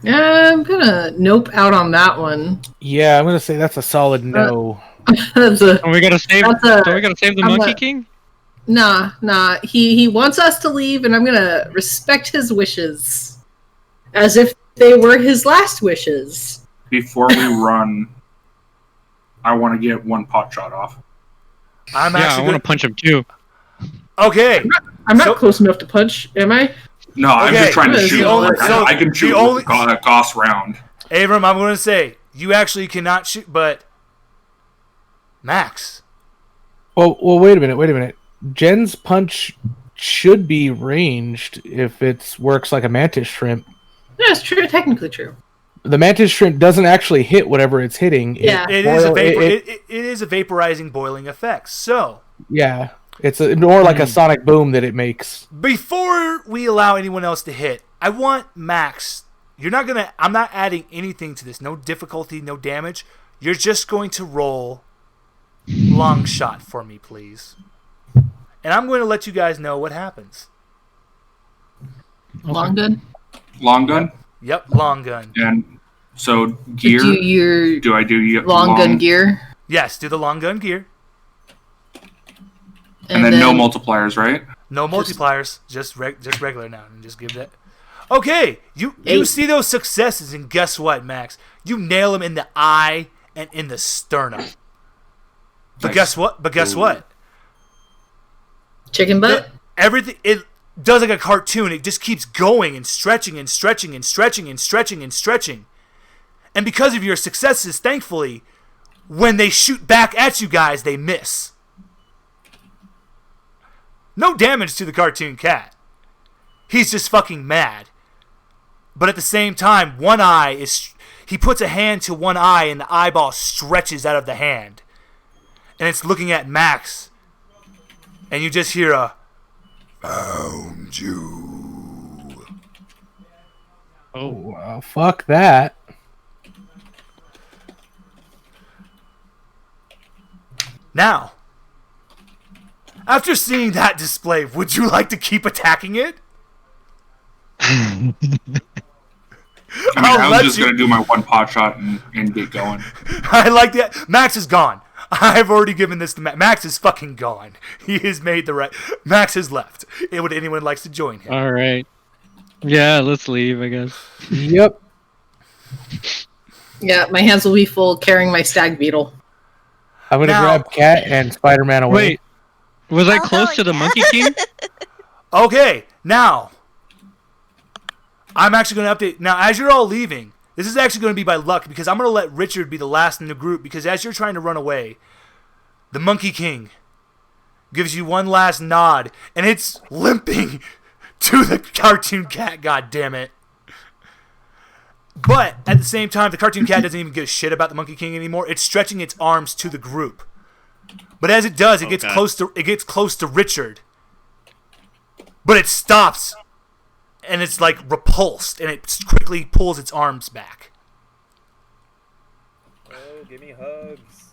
Speaker 4: Yeah, I'm gonna nope out on that one.
Speaker 6: Yeah, I'm gonna say that's a solid no.
Speaker 4: That's a,
Speaker 2: And we gotta save. Don't we gotta save the Monkey King?
Speaker 4: Nah. He wants us to leave, and I'm gonna respect his wishes, as if they were his last wishes.
Speaker 3: Before we run, I want to get one pot shot off.
Speaker 2: I want to punch him too.
Speaker 1: Okay.
Speaker 4: I'm not close enough to punch, am I?
Speaker 3: No, I'm just trying to shoot. I can shoot
Speaker 1: only
Speaker 3: a Goss round.
Speaker 1: Abram, I'm going to say, you actually cannot shoot, but Max.
Speaker 6: Well, wait a minute. Jen's punch should be ranged if it works like a mantis shrimp.
Speaker 4: Yeah, it's true. Technically true.
Speaker 6: The mantis shrimp doesn't actually hit whatever it's hitting.
Speaker 4: Yeah.
Speaker 1: It is a vaporizing, boiling effect. So
Speaker 6: yeah, it's more like a sonic boom that it makes.
Speaker 1: Before we allow anyone else to hit, I want Max. I'm not adding anything to this. No difficulty, no damage. You're just going to roll long shot for me, please. And I'm going to let you guys know what happens.
Speaker 4: Long gun?
Speaker 3: Long gun?
Speaker 1: Yep, long gun.
Speaker 3: And so gear? Do I do
Speaker 4: long gun gear?
Speaker 1: Yes, do the long gun gear.
Speaker 3: And then no multipliers, right?
Speaker 1: No multipliers, just regular now. And just give that. Okay, you see those successes, and guess what, Max? You nail him in the eye and in the sternum. But guess what?
Speaker 4: Chicken butt?
Speaker 1: Everything, it does like a cartoon. It just keeps going and stretching and stretching and stretching and stretching and stretching. And because of your successes, thankfully, when they shoot back at you guys, they miss. No damage to the cartoon cat. He's just fucking mad. But at the same time, one eye is... He puts a hand to one eye and the eyeball stretches out of the hand. And it's looking at Max. And you just hear a... Found you.
Speaker 6: Oh, well, fuck that.
Speaker 1: Now, after seeing that display, would you like to keep attacking it?
Speaker 3: I was just going to do my one pot shot and get going.
Speaker 1: I like that. Max is gone. I've already given this to Max. Max is fucking gone. He has made the right... Max has left. Would anyone likes to join him?
Speaker 2: All right. Yeah, let's leave, I guess.
Speaker 6: Yep.
Speaker 4: Yeah, my hands will be full carrying my stag beetle.
Speaker 6: I'm going to grab Cat and Spider-Man away.
Speaker 2: Wait. Was I close to the Monkey King?
Speaker 1: Okay, now... I'm actually going to update... Now, as you're all leaving, this is actually going to be by luck, because I'm going to let Richard be the last in the group, because as you're trying to run away, the Monkey King gives you one last nod, and it's limping to the cartoon cat, goddammit. But, at the same time, the cartoon cat doesn't even give a shit about the Monkey King anymore. It's stretching its arms to the group. But as it does, it gets close to Richard. But it stops. And it's like repulsed, and it quickly pulls its arms back.
Speaker 7: Oh, give me hugs.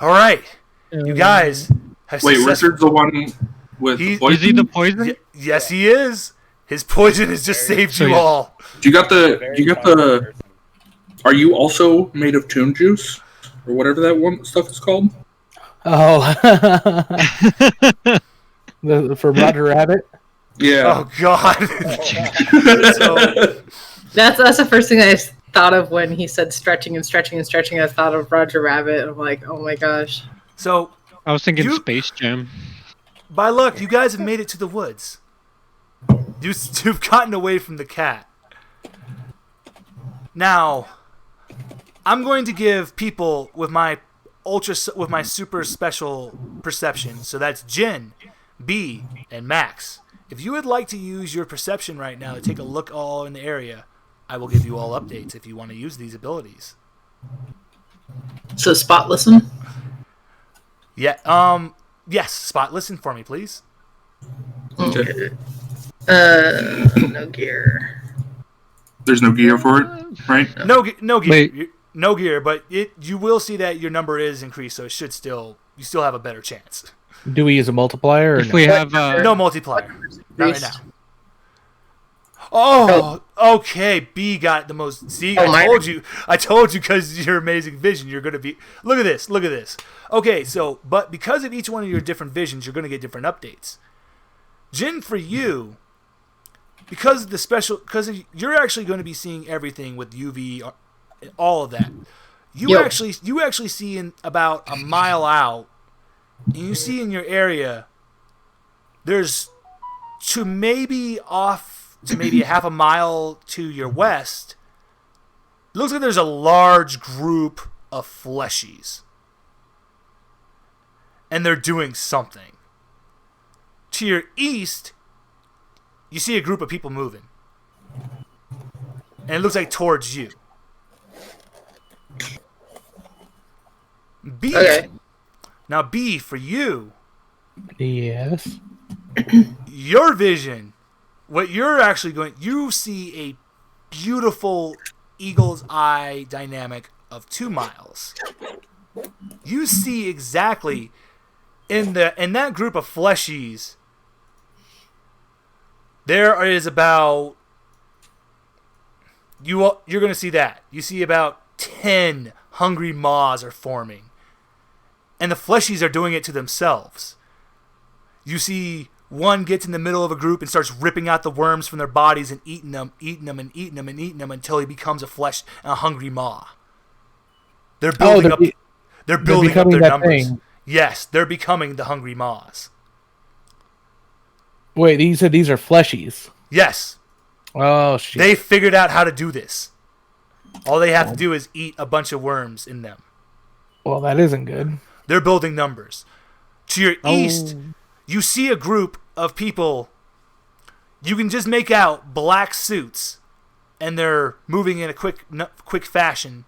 Speaker 1: All right, you guys have
Speaker 3: Wait, Richard's the one with the poison?
Speaker 2: Is he the poison?
Speaker 1: Yes, he is. His poison has just saved you all.
Speaker 3: Do you got the? Are you also made of toon juice or whatever that one stuff is called?
Speaker 6: Oh. For Roger Rabbit?
Speaker 3: Yeah.
Speaker 1: Oh God.
Speaker 4: That's the first thing I thought of when he said stretching and stretching and stretching. I thought of Roger Rabbit. And I'm like, oh my gosh.
Speaker 1: So
Speaker 2: I was thinking Space Jam.
Speaker 1: by luck, you guys have made it to the woods. You've gotten away from the cat. Now, I'm going to give people with my super special perception. So that's Jin, B, and Max. If you would like to use your perception right now to take a look all in the area, I will give you all updates if you want to use these abilities.
Speaker 4: So spot listen.
Speaker 1: Yeah. Yes. Spot listen for me, please.
Speaker 3: Okay.
Speaker 4: No gear.
Speaker 3: There's no gear for it, right?
Speaker 1: No gear.
Speaker 2: Wait.
Speaker 1: No gear, but you will see that your number is increased, so you still have a better chance.
Speaker 6: Do we use a multiplier? Or
Speaker 2: If we have
Speaker 1: No multiplier. Not right now. Oh, okay. B got the most. See, I told you because your amazing vision, you're gonna be. Look at this. Okay, so but because of each one of your different visions, you're gonna get different updates. Jin, for you, because you're actually going to be seeing everything with UV, all of that. You actually see in about a mile out, and you see in your area, there's to maybe a half a mile to your west. It looks like there's a large group of fleshies, and they're doing something. To your east, you see a group of people moving. And it looks like towards you. B.
Speaker 4: Okay.
Speaker 1: Now, B, for you,
Speaker 6: Yes.
Speaker 1: your vision, what you're actually going, you see a beautiful eagle's eye dynamic of 2 miles. You see exactly in that group of fleshies, there is about you're going to see that. You see about 10 hungry maws are forming. And the fleshies are doing it to themselves. You see one gets in the middle of a group and starts ripping out the worms from their bodies and eating them until he becomes a hungry maw. They're building up their numbers.
Speaker 6: Thing.
Speaker 1: Yes, they're becoming the hungry maws.
Speaker 6: Wait, you said these are fleshies.
Speaker 1: Yes.
Speaker 6: Oh, shit.
Speaker 1: They figured out how to do this. All they have to do is eat a bunch of worms in them.
Speaker 6: Well, that isn't good.
Speaker 1: They're building numbers. To your east, you see a group of people. You can just make out black suits, and they're moving in a quick fashion.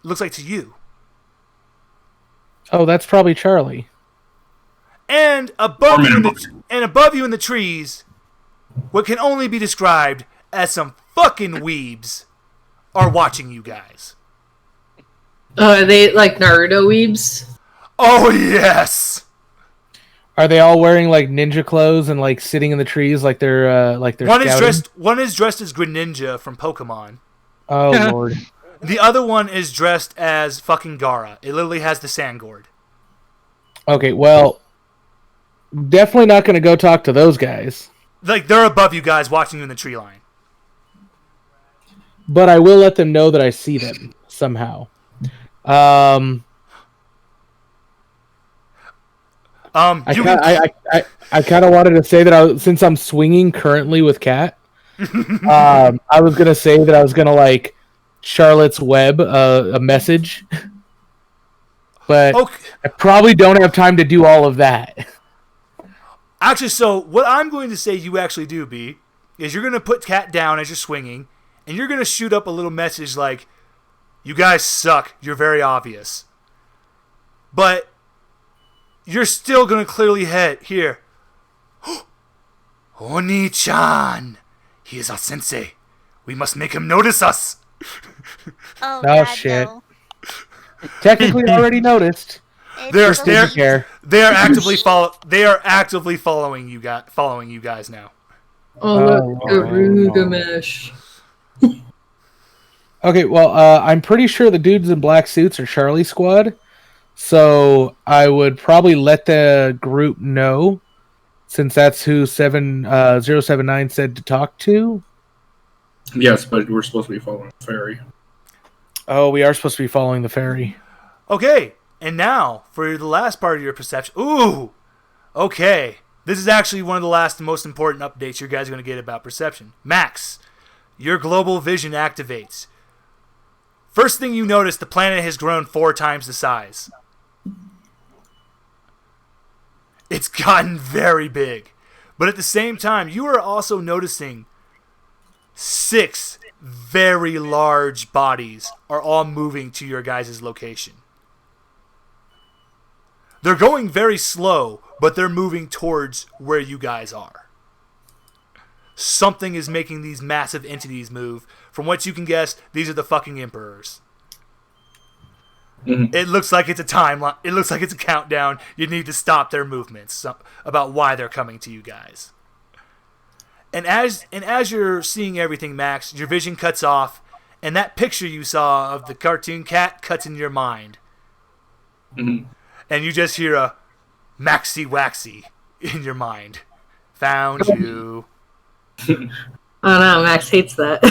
Speaker 1: Looks like to you.
Speaker 6: Oh, that's probably Charlie.
Speaker 1: And above you in the trees, what can only be described as some fucking weebs are watching you guys.
Speaker 4: Are they like Naruto weebs?
Speaker 1: Oh yes.
Speaker 6: Are they all wearing like ninja clothes and like sitting in the trees like they're scouting?
Speaker 1: One is dressed as Greninja from Pokemon.
Speaker 6: Oh Lord.
Speaker 1: The other one is dressed as fucking Gaara. It literally has the sand gourd.
Speaker 6: Okay, well, definitely not going to go talk to those guys.
Speaker 1: Like, they're above you guys watching you in the tree line.
Speaker 6: But I will let them know that I see them somehow. I kind of wanted to say that since I'm swinging currently with Kat, I was going to say that I was going to like Charlotte's Web a message. But okay. I probably don't have time to do all of that.
Speaker 1: Actually, so what I'm going to say you actually do, B, is you're going to put Kat down as you're swinging, and you're going to shoot up a little message like, you guys suck, you're very obvious. But you're still going to clearly hear, Oni-chan, he is our sensei. We must make him notice us.
Speaker 5: Oh,
Speaker 6: God,
Speaker 5: shit.
Speaker 6: No. Technically already noticed.
Speaker 1: They are actively following you guys now.
Speaker 4: Oh, Garugamesh.
Speaker 6: Okay, well, I'm pretty sure the dudes in black suits are Charlie Squad, so I would probably let the group know, since that's who 079 said to talk to.
Speaker 3: Yes, but we're supposed to be following the ferry.
Speaker 6: Oh, we are supposed to be following the ferry.
Speaker 1: Okay, and now for the last part of your perception. Ooh, okay. This is actually one of the last and most important updates you guys are going to get about perception. Max, your global vision activates. First thing you notice, the planet has grown 4 times the size. It's gotten very big. But at the same time, you are also noticing 6 very large bodies are all moving to your guys' location. They're going very slow, but they're moving towards where you guys are. Something is making these massive entities move. From what you can guess, these are the fucking emperors.
Speaker 3: Mhm.
Speaker 1: It looks like it's a timeline. It looks like it's a countdown. You need to stop their movements about why they're coming to you guys. And as you're seeing everything, Max, your vision cuts off, and that picture you saw of the cartoon cat cuts in your mind.
Speaker 3: Mhm.
Speaker 1: And you just hear a Maxi Waxy in your mind. Found you.
Speaker 4: Oh no, Max hates that.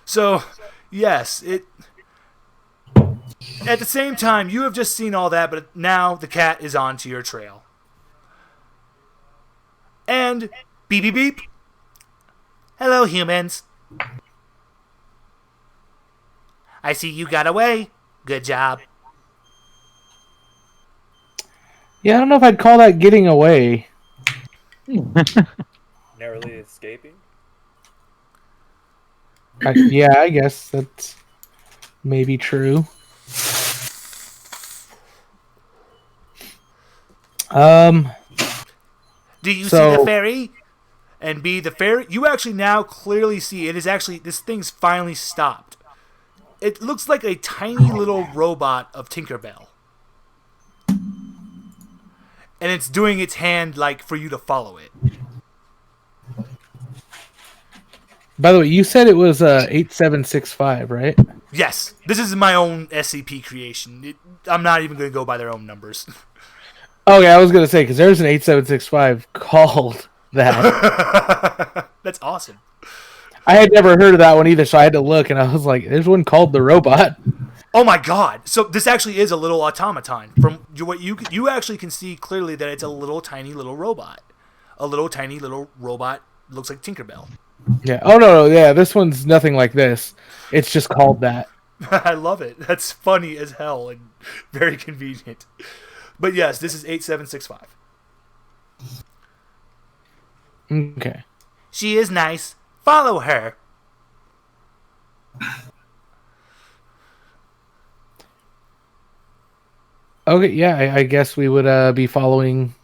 Speaker 1: So, yes, at the same time, you have just seen all that, but now the cat is onto your trail. And beep beep beep. Hello, humans. I see you got away. Good job.
Speaker 6: Yeah, I don't know if I'd call that getting away.
Speaker 7: Narrowly escaping.
Speaker 6: Yeah, I guess that's maybe true.
Speaker 1: Do you see
Speaker 6: So-
Speaker 1: the fairy? And B, the fairy, you actually now clearly see it is actually, this thing's finally stopped. It looks like a tiny little robot of Tinkerbell. And it's doing its hand like for you to follow it.
Speaker 6: By the way, you said it was 8765, right?
Speaker 1: Yes, this is my own SCP creation. I'm not even going to go by their own numbers.
Speaker 6: Okay, I was gonna say because there's an 8765 called that.
Speaker 1: That's awesome.
Speaker 6: I had never heard of that one either, so I had to look, and I was like, "There's one called the Robot."
Speaker 1: Oh my god! So this actually is a little automaton. From what you actually can see clearly that it's a little tiny little robot. A little tiny little robot looks like Tinkerbell.
Speaker 6: Yeah. Oh no, yeah. This one's nothing like this. It's just called that.
Speaker 1: I love it. That's funny as hell and very convenient. But yes, this is 8765.
Speaker 6: Okay.
Speaker 1: She is nice. Follow her.
Speaker 6: Okay. Yeah. I guess we would be following.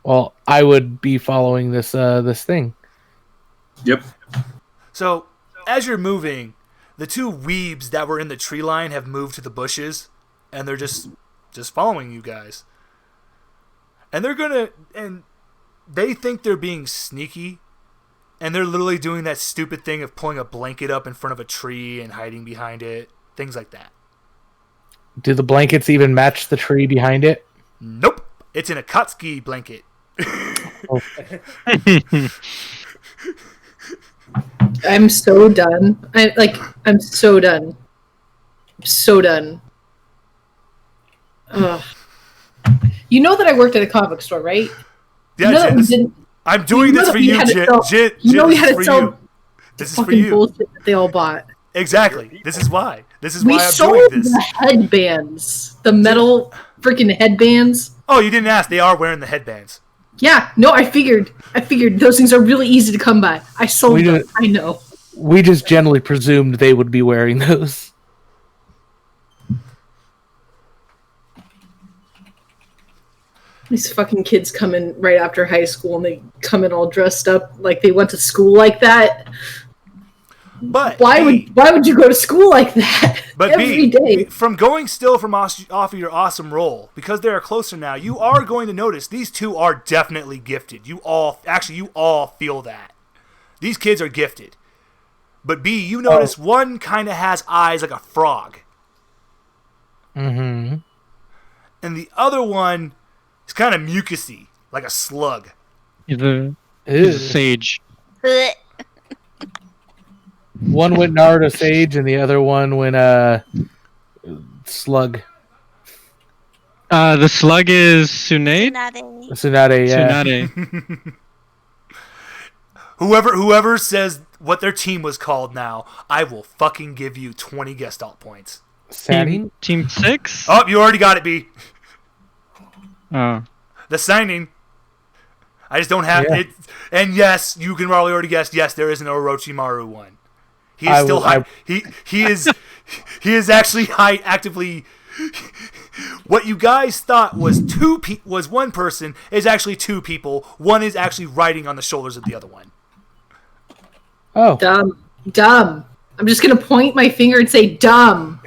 Speaker 6: Well, I would be following this this thing.
Speaker 3: Yep.
Speaker 1: So, as you're moving, the 2 weebs that were in the tree line have moved to the bushes, and they're just following you guys. And they think they're being sneaky, and they're literally doing that stupid thing of pulling a blanket up in front of a tree and hiding behind it, things like that.
Speaker 6: Do the blankets even match the tree behind it?
Speaker 1: Nope, it's in a Kotsky blanket.
Speaker 4: I'm so done. I'm so done. So done. Ugh. You know that I worked at a comic book store, right?
Speaker 1: Yeah,
Speaker 4: You know that we
Speaker 1: Jin,
Speaker 4: didn't.
Speaker 1: I'm doing
Speaker 4: you know
Speaker 1: this
Speaker 4: that
Speaker 1: for
Speaker 4: we
Speaker 1: you,
Speaker 4: had to
Speaker 1: Jin.
Speaker 4: sell-
Speaker 1: Jin,
Speaker 4: you know we
Speaker 1: this
Speaker 4: had
Speaker 1: is
Speaker 4: to
Speaker 1: for
Speaker 4: sell
Speaker 1: you. This is for
Speaker 4: Fucking
Speaker 1: you.
Speaker 4: bullshit that they all bought.
Speaker 1: Exactly. This is why. This is
Speaker 4: We
Speaker 1: why I'm
Speaker 4: sold
Speaker 1: doing this.
Speaker 4: the headbands, the metal freaking headbands.
Speaker 1: Oh, you didn't ask. They are wearing the headbands.
Speaker 4: Yeah, no, I figured those things are really easy to come by. I sold
Speaker 6: We
Speaker 4: them.
Speaker 6: do-
Speaker 4: I know.
Speaker 6: We just generally presumed they would be wearing those.
Speaker 4: These fucking kids come in right after high school and they come in all dressed up like they went to school like that.
Speaker 1: But
Speaker 4: Why
Speaker 1: B,
Speaker 4: would you go to school like that
Speaker 1: but
Speaker 4: every
Speaker 1: B,
Speaker 4: day?
Speaker 1: from going still from off of your awesome roll, because they are closer now, you are going to notice these 2 are definitely gifted. You all feel that. These kids are gifted. But B, you notice one kind of has eyes like a frog.
Speaker 6: Mm-hmm.
Speaker 1: And the other one is kind of mucusy, like a slug.
Speaker 2: He's a
Speaker 6: Ew.
Speaker 2: sage.
Speaker 5: Blech.
Speaker 6: One went Naruto Sage, and the other one went Slug.
Speaker 2: The slug is Tsunade?
Speaker 5: Tsunade.
Speaker 6: Tsunade, yeah.
Speaker 2: Tsunade.
Speaker 1: Whoever says what their team was called now, I will fucking give you 20 Gestalt points.
Speaker 2: Team 6?
Speaker 1: Oh, you already got it, B.
Speaker 2: Oh.
Speaker 1: The signing. I just don't have it. And yes, you can probably already guess. Yes, there is an Orochimaru one. He is still high. He is actually actively. What you guys thought was was one person is actually two people. One is actually riding on the shoulders of the other one.
Speaker 6: Oh.
Speaker 4: Dumb. I'm just gonna point my finger and say dumb.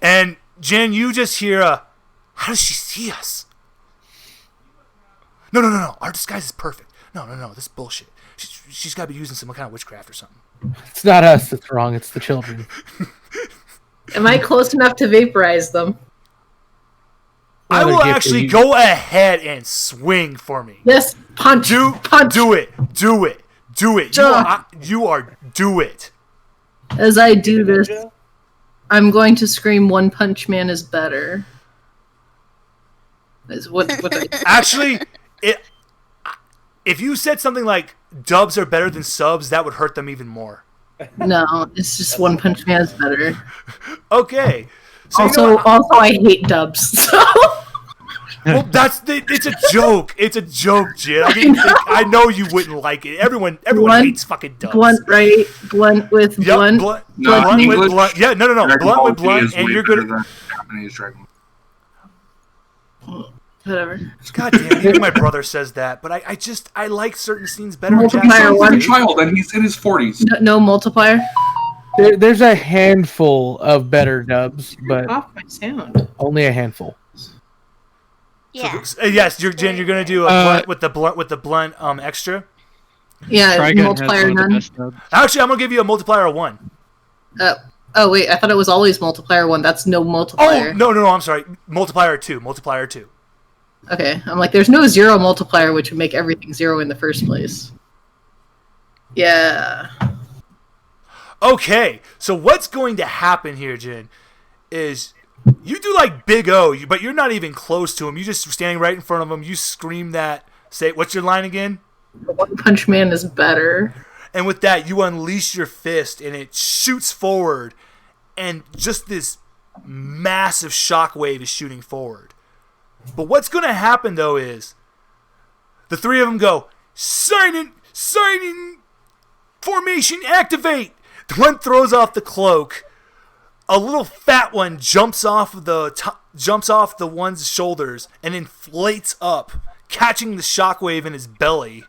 Speaker 1: And Jen, you just hear how does she see us? No. Our disguise is perfect. No. This is bullshit. She's got to be using some kind of witchcraft or something.
Speaker 6: It's not us that's wrong. It's the children.
Speaker 4: Am I close enough to vaporize them?
Speaker 1: I will actually go ahead and swing for me.
Speaker 4: Yes, punch. Punch.
Speaker 1: Do it. Do it. Do it. Do it.
Speaker 4: As I do this, I'm going to scream One Punch Man is better.
Speaker 1: Actually, if you said something like dubs are better than subs, that would hurt them even more.
Speaker 4: No, it's just One Punch Man is better.
Speaker 1: Okay. So
Speaker 4: also, I hate dubs. So.
Speaker 1: Well, it's a joke. It's a joke, Jin. I know you wouldn't like it. Everyone hates fucking dubs.
Speaker 4: Blunt, right? Blunt with blunt.
Speaker 1: Blunt with blunt. Yeah, no. Blunt with blunt, and you're good at
Speaker 3: Japanese Dragon.
Speaker 4: Whatever.
Speaker 1: God damn, even my brother says that, but I like certain scenes better.
Speaker 4: Multiplier
Speaker 3: He's a child, and he's in his 40s.
Speaker 4: No multiplier.
Speaker 6: There's a handful of better dubs, but
Speaker 4: Off my sound.
Speaker 6: only a handful.
Speaker 5: Yeah.
Speaker 1: Yes, Jen, you're gonna do a blunt with the blunt extra.
Speaker 4: Yeah,
Speaker 2: Trigun
Speaker 4: multiplier none.
Speaker 1: Actually, I'm gonna give you a multiplier of 1.
Speaker 4: Oh wait, I thought it was always multiplier 1. That's no multiplier.
Speaker 1: Oh no, I'm sorry. Multiplier 2. Multiplier 2.
Speaker 4: Okay, I'm like, there's no 0 multiplier, which would make everything 0 in the first place. Yeah.
Speaker 1: Okay, so what's going to happen here, Jen, is you do like Big O, but you're not even close to him. You just standing right in front of him. You scream that. Say, what's your line again?
Speaker 4: One Punch Man is better.
Speaker 1: And with that, you unleash your fist, and it shoots forward, and just this massive shockwave is shooting forward. But what's going to happen, though, is the three of them go, sign in, formation, activate. The one throws off the cloak. A little fat one jumps off the one's shoulders and inflates up, catching the shockwave in his belly.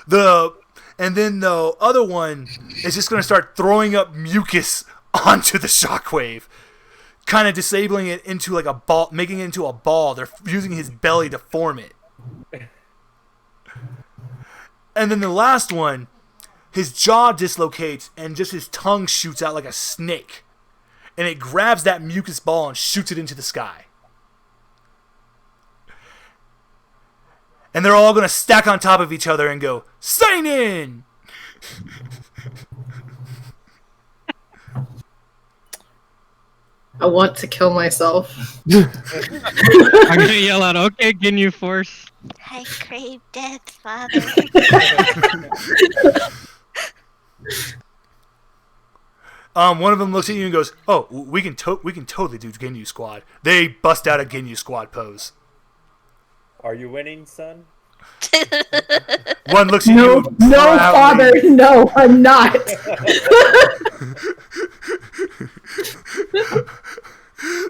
Speaker 1: And then the other one is just going to start throwing up mucus onto the shockwave, kind of disabling it into like a ball, making it into a ball. They're using his belly to form it. And then the last one, his jaw dislocates and just his tongue shoots out like a snake. And it grabs that mucus ball and shoots it into the sky. And they're all going to stack on top of each other and go, sign in!
Speaker 4: I want to kill myself.
Speaker 2: I'm gonna yell out, okay, Ginyu Force.
Speaker 5: I crave death, Father.
Speaker 1: One of them looks at you and goes, "Oh, we can totally do Ginyu Squad." They bust out a Ginyu Squad pose.
Speaker 7: Are you winning, son?
Speaker 1: One looks at
Speaker 4: No,
Speaker 1: you.
Speaker 4: no,
Speaker 1: proudly.
Speaker 4: Father, no, I'm not.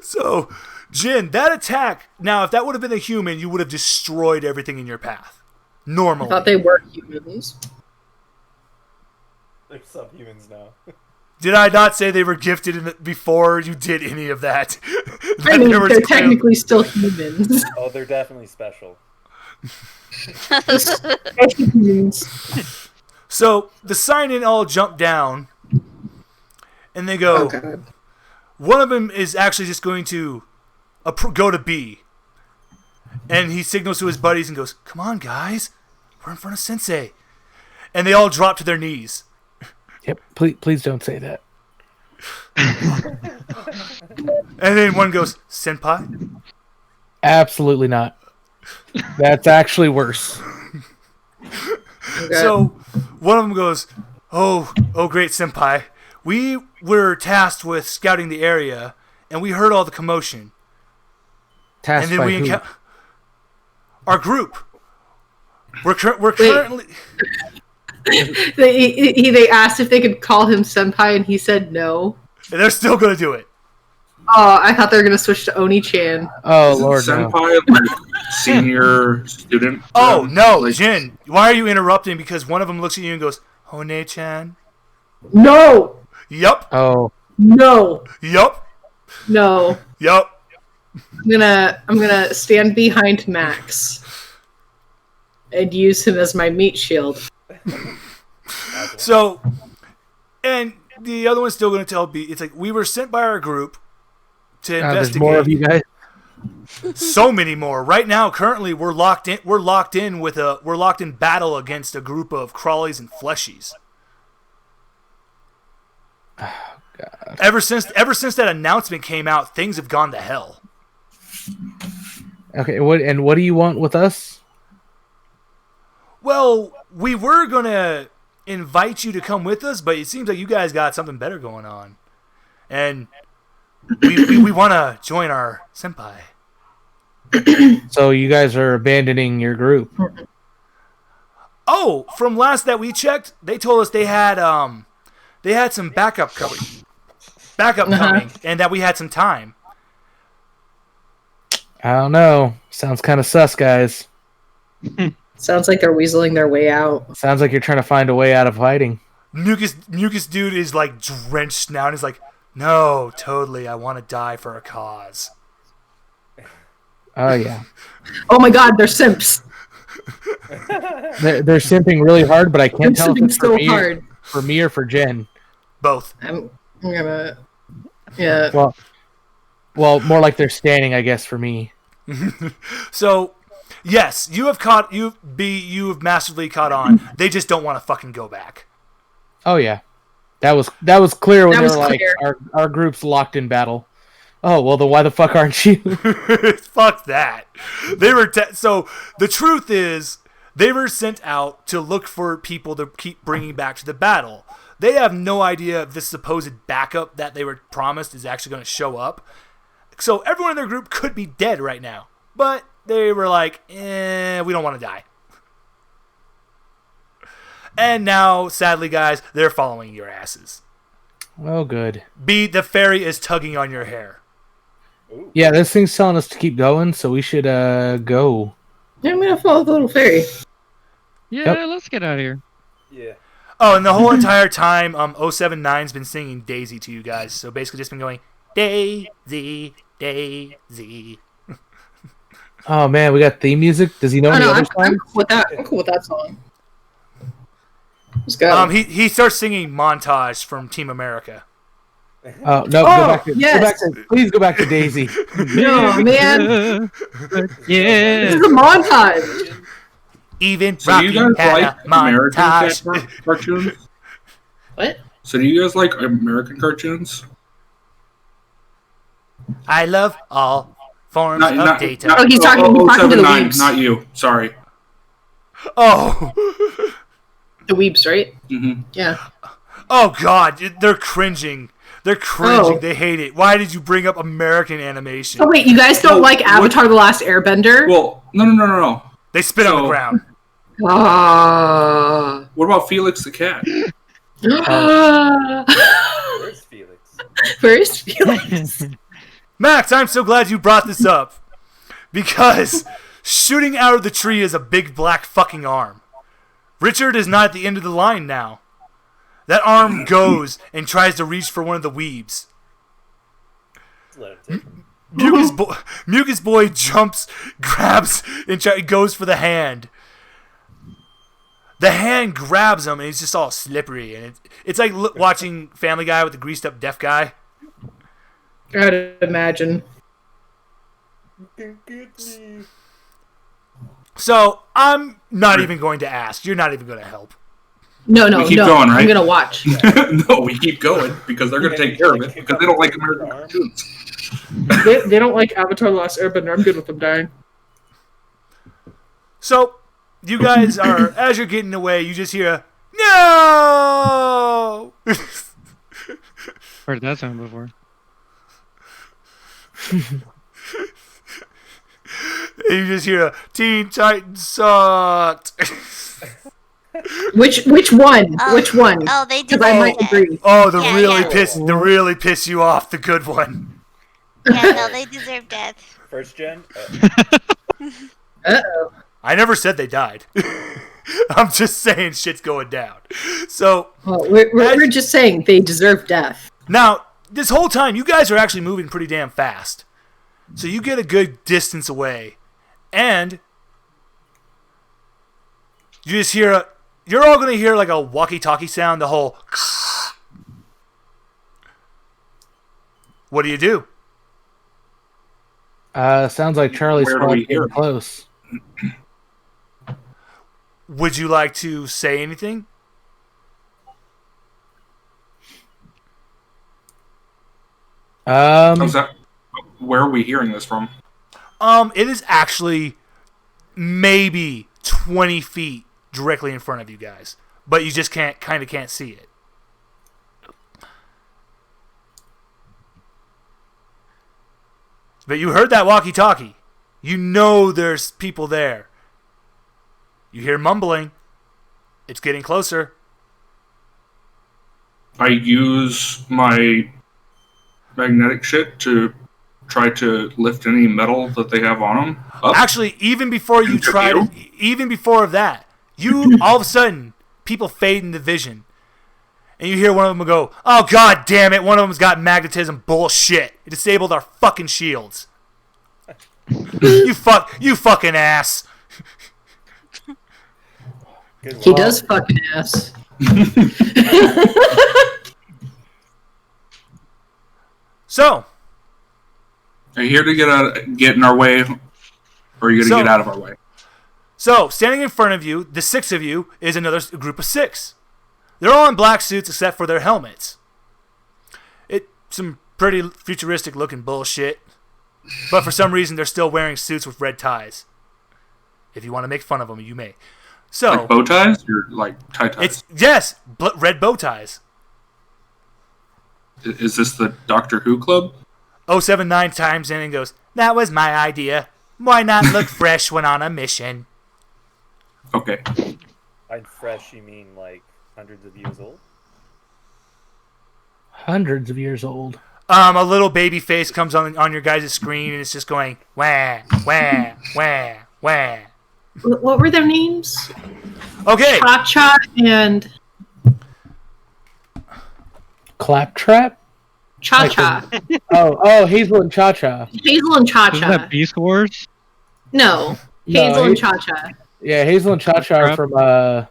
Speaker 1: So, Jin, that attack. Now, if that would have been a human, you would have destroyed everything in your path.
Speaker 4: I
Speaker 1: Normally.
Speaker 4: thought they were humans.
Speaker 7: They're subhumans now.
Speaker 1: Did I not say they were gifted before you did any of that?
Speaker 4: I mean, they're technically still humans.
Speaker 7: Oh, they're definitely special.
Speaker 4: Humans.
Speaker 1: So the sign-in all jump down, and they go.
Speaker 4: Oh, God.
Speaker 1: One of them is actually just going to go to B, and he signals to his buddies and goes, "Come on, guys, we're in front of Sensei," and they all drop to their knees.
Speaker 6: Yep. Please don't say that.
Speaker 1: And then one goes, senpai?
Speaker 6: Absolutely not. That's actually worse.
Speaker 4: Okay.
Speaker 1: So one of them goes, oh, great, senpai. We were tasked with scouting the area, and we heard all the commotion.
Speaker 6: Tasked
Speaker 1: And then
Speaker 6: by
Speaker 1: we
Speaker 6: who?
Speaker 1: our group. We're currently.
Speaker 4: They asked if they could call him senpai, and he said no.
Speaker 1: And they're still gonna do it.
Speaker 4: Oh, I thought they were gonna switch to Oni-chan.
Speaker 6: Oh
Speaker 3: Isn't
Speaker 6: Lord, no.
Speaker 3: senpai like senior student?
Speaker 1: Oh no,
Speaker 3: Like,
Speaker 1: Jin! Why are you interrupting? Because one of them looks at you and goes, "Hone-chan."
Speaker 4: No,
Speaker 1: Yup.
Speaker 6: Oh,
Speaker 4: no,
Speaker 1: Yup.
Speaker 4: no.
Speaker 1: Yup.
Speaker 4: I'm gonna stand behind Max and use him as my meat shield.
Speaker 1: So, and the other one's still gonna tell B. It's like we were sent by our group to
Speaker 6: there's
Speaker 1: investigate.
Speaker 6: more of you guys.
Speaker 1: So many more. Right now, currently, we're locked in battle against a group of crawlies and fleshies.
Speaker 6: Oh, God.
Speaker 1: Ever since that announcement came out, things have gone to hell.
Speaker 6: Okay, what do you want with us?
Speaker 1: Well, we were gonna invite you to come with us, but it seems like you guys got something better going on, and we want to join our senpai.
Speaker 6: So you guys are abandoning your group.
Speaker 1: Oh, from last that we checked, they told us they had some backup coming, and that we had some time.
Speaker 6: I don't know. Sounds kind of sus, guys.
Speaker 4: Sounds like they're weaseling their way out.
Speaker 6: Sounds like you're trying to find a way out of hiding.
Speaker 1: Mucus dude is like drenched now, and he's like, "No, totally, I want to die for a cause."
Speaker 6: Oh yeah,
Speaker 4: Oh my God, they're simps.
Speaker 6: they're simping really hard, but I can't
Speaker 4: They're
Speaker 6: tell if
Speaker 4: simping
Speaker 6: it's
Speaker 4: so hard.
Speaker 6: for me or for Jen.
Speaker 1: Both.
Speaker 4: I'm gonna. Yeah.
Speaker 6: Well, more like they're standing, I guess, for me.
Speaker 1: So, yes, you've massively caught on. They just don't want to fucking go back.
Speaker 6: Oh yeah, that was clear when
Speaker 4: That
Speaker 6: they
Speaker 4: was
Speaker 6: were like,
Speaker 4: clear.
Speaker 6: our group's locked in battle. Oh well, then why the fuck aren't you?
Speaker 1: Fuck that. They were so the truth is they were sent out to look for people to keep bringing back to the battle. They have no idea if this supposed backup that they were promised is actually going to show up. So everyone in their group could be dead right now. But they were like, we don't want to die. And now, sadly, guys, they're following your asses.
Speaker 6: Oh good.
Speaker 1: B, the fairy is tugging on your hair.
Speaker 6: Yeah, this thing's telling us to keep going, so we should go.
Speaker 4: Yeah, I'm gonna follow the little fairy.
Speaker 2: Yeah,
Speaker 6: Yep.
Speaker 2: let's get out of here.
Speaker 7: Yeah.
Speaker 1: Oh, and the whole entire time, 079's been singing Daisy to you guys. So basically just been going, Daisy, Daisy.
Speaker 6: Oh man, we got theme music. Does he know
Speaker 4: Oh,
Speaker 6: any
Speaker 4: no,
Speaker 6: other
Speaker 4: I'm
Speaker 6: songs?
Speaker 4: cool with that. I'm cool with that song. Let's go.
Speaker 1: He starts singing Montage from Team America.
Speaker 6: Oh no,
Speaker 4: Oh, yes.
Speaker 6: please go back to Daisy.
Speaker 4: No, man.
Speaker 2: Yeah.
Speaker 4: This is a montage.
Speaker 1: Even
Speaker 3: So do
Speaker 1: Rocky
Speaker 3: you guys
Speaker 1: had
Speaker 3: like
Speaker 1: a
Speaker 3: American
Speaker 1: montage.
Speaker 3: cartoons?
Speaker 4: What?
Speaker 3: So do you guys like American cartoons?
Speaker 1: I love all forms of data.
Speaker 4: Oh, he's talking to the
Speaker 3: 079,
Speaker 4: weebs.
Speaker 3: not you. Sorry.
Speaker 1: Oh.
Speaker 4: The weebs, right?
Speaker 3: Mm-hmm.
Speaker 4: Yeah.
Speaker 1: Oh, God. They're cringing. They're cringing.
Speaker 4: Oh.
Speaker 1: They hate it. Why did you bring up American animation?
Speaker 4: Oh wait, you guys don't
Speaker 3: Well,
Speaker 4: like Avatar: The Last Airbender?
Speaker 3: Well, no.
Speaker 1: They spit on the
Speaker 3: So-
Speaker 1: ground.
Speaker 4: Ah.
Speaker 3: What about Felix the cat?
Speaker 7: Where's Felix?
Speaker 4: Where's Felix?
Speaker 1: Max, I'm so glad you brought this up. Because shooting out of the tree is a big black fucking arm. Richard is not at the end of the line now. That arm goes and tries to reach for one of the weebs.
Speaker 7: Let him take it.
Speaker 1: Mucus Boy jumps, grabs, and goes for the hand. The hand grabs him, and he's just all slippery. And it's like watching Family Guy with the greased up deaf guy.
Speaker 4: I'd imagine.
Speaker 7: You can get me.
Speaker 1: So I'm not even going to ask. You're not even going to help.
Speaker 4: No,
Speaker 3: We keep going, right?
Speaker 4: I'm gonna watch.
Speaker 3: No, we keep going because they're going to take care of it because they don't like American cartoons.
Speaker 4: They don't like Avatar: The Last Airbender. I'm good with them dying.
Speaker 1: So, you guys are, as you're getting away, you just hear a, no!
Speaker 2: Heard that sound before.
Speaker 1: And you just hear a, Teen Titans sucked.
Speaker 4: Which one? Which one?
Speaker 5: Oh, they
Speaker 4: Because
Speaker 5: did.
Speaker 4: I might agree.
Speaker 1: Oh, the
Speaker 5: Yeah,
Speaker 1: really piss you off, the good one.
Speaker 5: Yeah, no, they deserve death.
Speaker 7: First gen?
Speaker 4: Uh-oh.
Speaker 1: I never said they died. I'm just saying shit's going down. So,
Speaker 4: Well, we're just saying they deserve death.
Speaker 1: now, this whole time, you guys are actually moving pretty damn fast. So you get a good distance away. And you just hear you're all going to hear like a walkie-talkie sound, the whole... What do you do?
Speaker 6: Sounds like Charlie's
Speaker 3: Where do we hear
Speaker 6: getting
Speaker 3: it?
Speaker 6: close.
Speaker 1: Would you like to say anything?
Speaker 3: How's that? Where are we hearing this from?
Speaker 1: It is actually maybe 20 feet directly in front of you guys, but you just can't see it. But you heard that walkie-talkie. You know there's people there. You hear mumbling. It's getting closer.
Speaker 3: I use my magnetic shit to try to lift any metal that they have on them up.
Speaker 1: Actually, even before you tried, even before that, you all of a sudden people fade into vision, and you hear one of them go, "Oh god damn it! One of them's got magnetism bullshit. It disabled our fucking shields. you fucking ass."
Speaker 4: He does fucking ass.
Speaker 1: So,
Speaker 3: Are you here to get in our way, or are you going to get out of our way?
Speaker 1: So, standing in front of you, the six of you, is another group of six. They're all in black suits except for their helmets. It's some pretty futuristic looking bullshit. But for some reason, they're still wearing suits with red ties. If you want to make fun of them, you may. So,
Speaker 3: Like bow ties or like tie ties?
Speaker 1: yes, red bow ties.
Speaker 3: Is this the Doctor Who club?
Speaker 1: 079 chimes in and goes, "That was my idea. Why not look fresh when on a mission?"
Speaker 3: Okay.
Speaker 7: I'm fresh, you mean like hundreds of years old?
Speaker 6: Hundreds of years old.
Speaker 1: A little baby face comes on your guys' screen and it's just going, wah, wah, wah, wah.
Speaker 4: What were their names?
Speaker 1: Okay.
Speaker 4: Cha-Cha and
Speaker 6: Claptrap?
Speaker 4: Cha-Cha.
Speaker 6: Oh, Hazel and Cha-Cha.
Speaker 4: Hazel and
Speaker 2: Isn't that
Speaker 4: Cha-Cha.
Speaker 2: Beast Wars?
Speaker 4: No, Hazel and Cha-Cha.
Speaker 6: Yeah, Hazel and Cha-Cha are from
Speaker 2: No,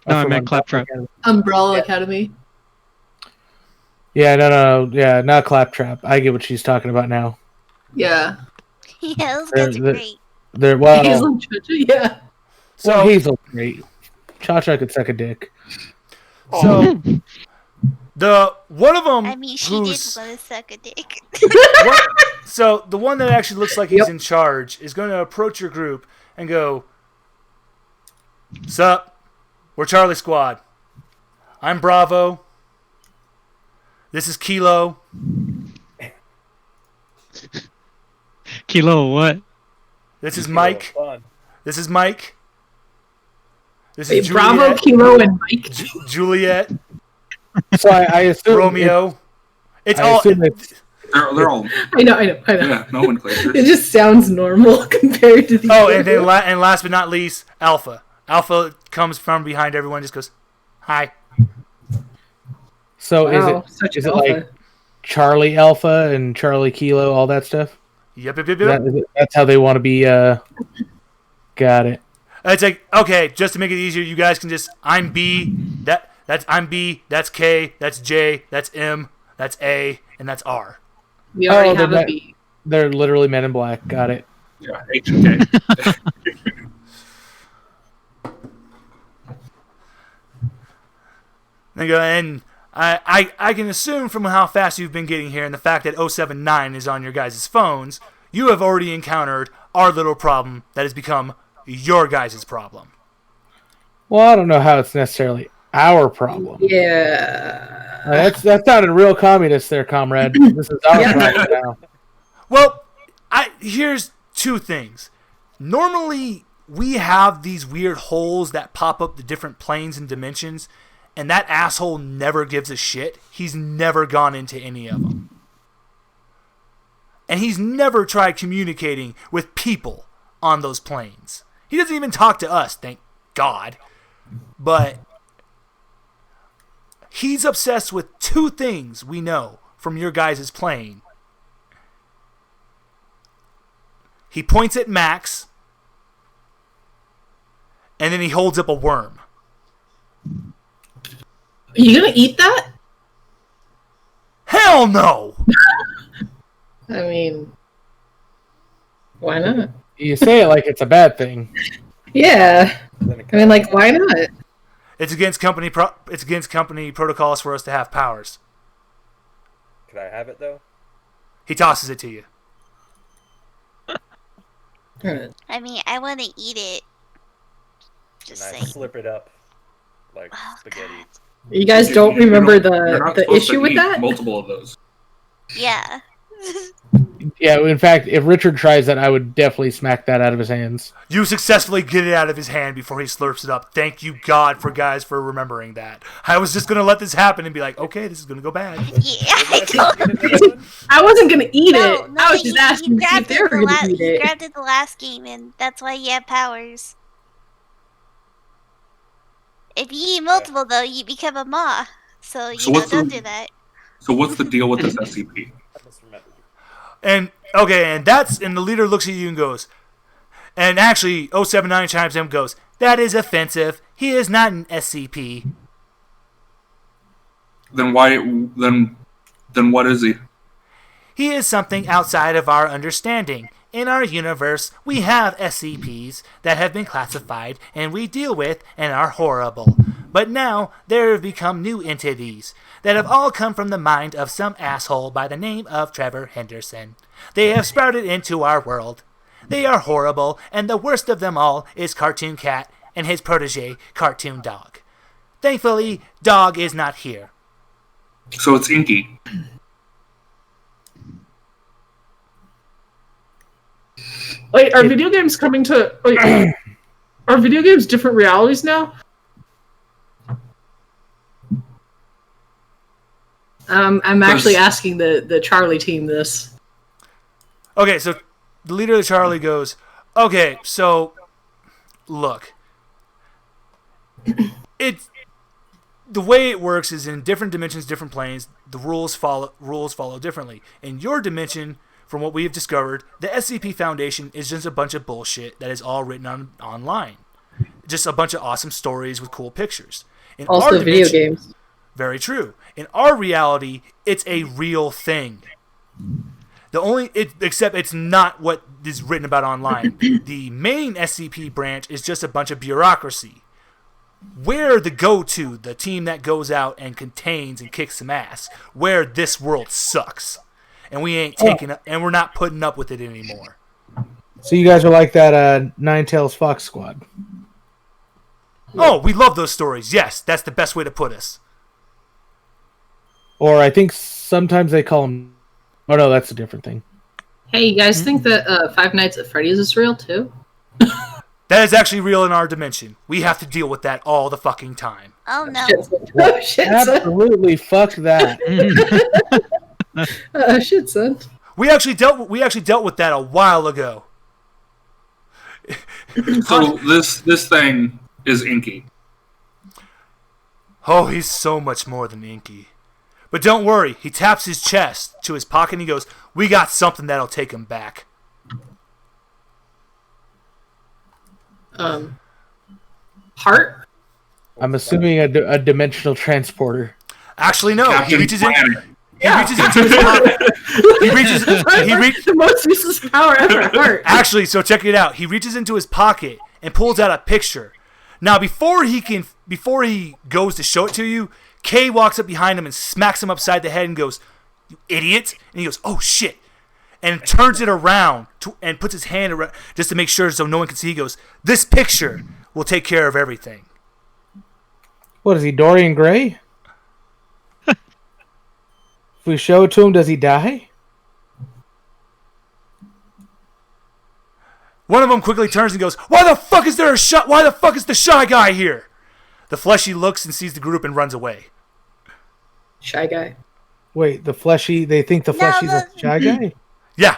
Speaker 2: I
Speaker 6: from
Speaker 2: meant Claptrap.
Speaker 4: Umbrella Academy.
Speaker 6: Yeah, no, yeah, not Claptrap. I get what she's talking about now.
Speaker 4: Yeah.
Speaker 5: Yeah, those guys are great.
Speaker 6: They're
Speaker 4: Hazel and Cha-Cha, yeah.
Speaker 6: So Hazel's great. Cha-Cha could suck a dick.
Speaker 1: So the one of them
Speaker 5: I mean, she did want
Speaker 1: who's
Speaker 5: to suck a dick.
Speaker 1: so the one that actually looks like he's in charge is going to approach your group and go, "Sup? We're Charlie Squad. I'm Bravo. This is Kilo.
Speaker 2: Kilo what?
Speaker 1: This is Mike.
Speaker 7: Fun.
Speaker 1: This is Mike. This
Speaker 4: Wait,
Speaker 1: is
Speaker 4: Bravo,
Speaker 1: Juliet.
Speaker 4: Kilo, and Mike.
Speaker 1: Juliet.
Speaker 6: So I assume
Speaker 1: Romeo. It's
Speaker 6: I
Speaker 1: all.
Speaker 6: assume it's
Speaker 3: They're all
Speaker 4: I know.
Speaker 3: yeah, nomenclature.
Speaker 4: It just sounds normal compared to the
Speaker 1: Oh,
Speaker 4: other
Speaker 1: and then
Speaker 4: one.
Speaker 1: and last but not least, Alpha. Alpha comes from behind everyone, just goes, "Hi."
Speaker 6: so
Speaker 4: Wow, such
Speaker 6: is
Speaker 4: an
Speaker 6: it like
Speaker 4: alpha.
Speaker 6: Charlie Alpha and Charlie Kilo, all that stuff?
Speaker 1: Yep.
Speaker 6: That's how they want to be. Got it.
Speaker 1: It's like, okay, just to make it easier, you guys can just, I'm B, I'm B, that's K, that's J, that's M, that's A, and that's R.
Speaker 4: We already have
Speaker 6: they're
Speaker 4: a B.
Speaker 6: They're literally Men in Black. Got it.
Speaker 3: Yeah, H and K.
Speaker 1: And I can assume from how fast you've been getting here and the fact that 079 is on your guys' phones, you have already encountered our little problem that has become your guys' problem.
Speaker 6: Well, I don't know how it's necessarily our problem.
Speaker 4: Yeah.
Speaker 6: That sounded real communist there, comrade. This is our problem now.
Speaker 1: Well, here's two things. Normally, we have these weird holes that pop up the different planes and dimensions, and that asshole never gives a shit. He's never gone into any of them. And he's never tried communicating with people on those planes. He doesn't even talk to us, thank God. But he's obsessed with two things we know from your guys' plane. He points at Max, and then he holds up a worm.
Speaker 4: Are you gonna eat that?
Speaker 1: Hell no!
Speaker 4: I mean, why not?
Speaker 6: You say it like it's a bad thing.
Speaker 4: Yeah. I mean, like, why not?
Speaker 1: It's against company protocols for us to have powers.
Speaker 7: Could I have it though?
Speaker 1: He tosses it to you.
Speaker 5: I mean, I want to eat it. Just
Speaker 7: And I
Speaker 5: saying.
Speaker 7: slip it up like
Speaker 5: Oh,
Speaker 7: spaghetti.
Speaker 5: God.
Speaker 4: You guys don't remember
Speaker 3: You're not
Speaker 4: the
Speaker 3: supposed to
Speaker 4: issue with
Speaker 3: eat
Speaker 4: that?
Speaker 3: multiple of those.
Speaker 5: Yeah.
Speaker 6: Yeah, in fact, if Richard tries that, I would definitely smack that out of his hands.
Speaker 1: You successfully get it out of his hand before he slurps it up. Thank you, God, for remembering that. I was just going to let this happen and be like, okay, this is going to go bad.
Speaker 5: Yeah, I don't.
Speaker 4: I wasn't gonna eat
Speaker 5: No,
Speaker 4: it.
Speaker 5: no,
Speaker 4: I was just asking to see if they were gonna eat
Speaker 5: You
Speaker 4: it.
Speaker 5: grabbed it the last game, and that's why you have powers. If you eat multiple, though, you become a maw. So,
Speaker 3: So what's
Speaker 5: don't
Speaker 3: the-
Speaker 5: do that.
Speaker 3: So what's the deal with this SCP?
Speaker 7: I misremembered.
Speaker 1: And the leader looks at you and goes, and actually 079 chimes in and goes, that is offensive. He is not an SCP.
Speaker 3: Then why? Then what is he?
Speaker 1: He is something outside of our understanding. In our universe, we have SCPs that have been classified and we deal with and are horrible. But now, there have become new entities that have all come from the mind of some asshole by the name of Trevor Henderson. They have sprouted into our world. They are horrible, and the worst of them all is Cartoon Cat and his protege, Cartoon Dog. Thankfully, Dog is not here.
Speaker 3: So it's Inky.
Speaker 8: Wait, are video games coming to? Wait, are video games different realities now?
Speaker 4: I'm actually asking the Charlie team this.
Speaker 1: Okay, so the leader of Charlie goes, okay, so look. The way it works is in different dimensions, different planes, the rules follow differently. In your dimension, from what we have discovered, the SCP Foundation is just a bunch of bullshit that is all written online. Just a bunch of awesome stories with cool pictures. In
Speaker 4: Also,
Speaker 1: our
Speaker 4: video
Speaker 1: dimension-
Speaker 4: games.
Speaker 1: Very true. In our reality, it's a real thing. Except it's not what is written about online. The main SCP branch is just a bunch of bureaucracy. We're the go-to, the team that goes out and contains and kicks some ass. Where this world sucks, and we ain't and we're not putting up with it anymore.
Speaker 6: So you guys are like that Nine-Tails Fox Squad.
Speaker 1: Oh, we love those stories. Yes, that's the best way to put us.
Speaker 6: Or I think sometimes they call them... Oh, no, that's a different thing.
Speaker 4: Hey, you guys think that Five Nights at Freddy's is real too?
Speaker 1: That is actually real in our dimension. We have to deal with that all the fucking time.
Speaker 5: Oh, no.
Speaker 4: Oh shit, son.
Speaker 6: Absolutely, fuck that.
Speaker 4: Shit, son.
Speaker 1: We actually dealt with that a while ago.
Speaker 3: So this thing is Inky.
Speaker 1: Oh, he's so much more than Inky. But don't worry, he taps his chest to his pocket and he goes, we got something that'll take him back.
Speaker 4: Heart?
Speaker 6: I'm assuming a dimensional transporter.
Speaker 1: Actually, no.
Speaker 3: Captain
Speaker 1: He reaches in.
Speaker 3: Planet.
Speaker 1: He reaches into his pocket.
Speaker 4: The most useless power ever. Heart.
Speaker 1: Actually, so check it out. He reaches into his pocket and pulls out a picture. Now, before he goes to show it to you, Kay walks up behind him and smacks him upside the head and goes, "You idiot!" And he goes, "Oh shit!" And turns it around and puts his hand around just to make sure so no one can see. He goes, "This picture will take care of everything."
Speaker 6: What is he, Dorian Gray? If we show it to him, does he die?
Speaker 1: One of them quickly turns and goes, "Why the fuck is there a shot? Why the fuck is the shy guy here?" The fleshy looks and sees the group and runs away.
Speaker 4: Shy guy.
Speaker 6: Wait, they think the fleshy's a shy guy?
Speaker 1: Yeah.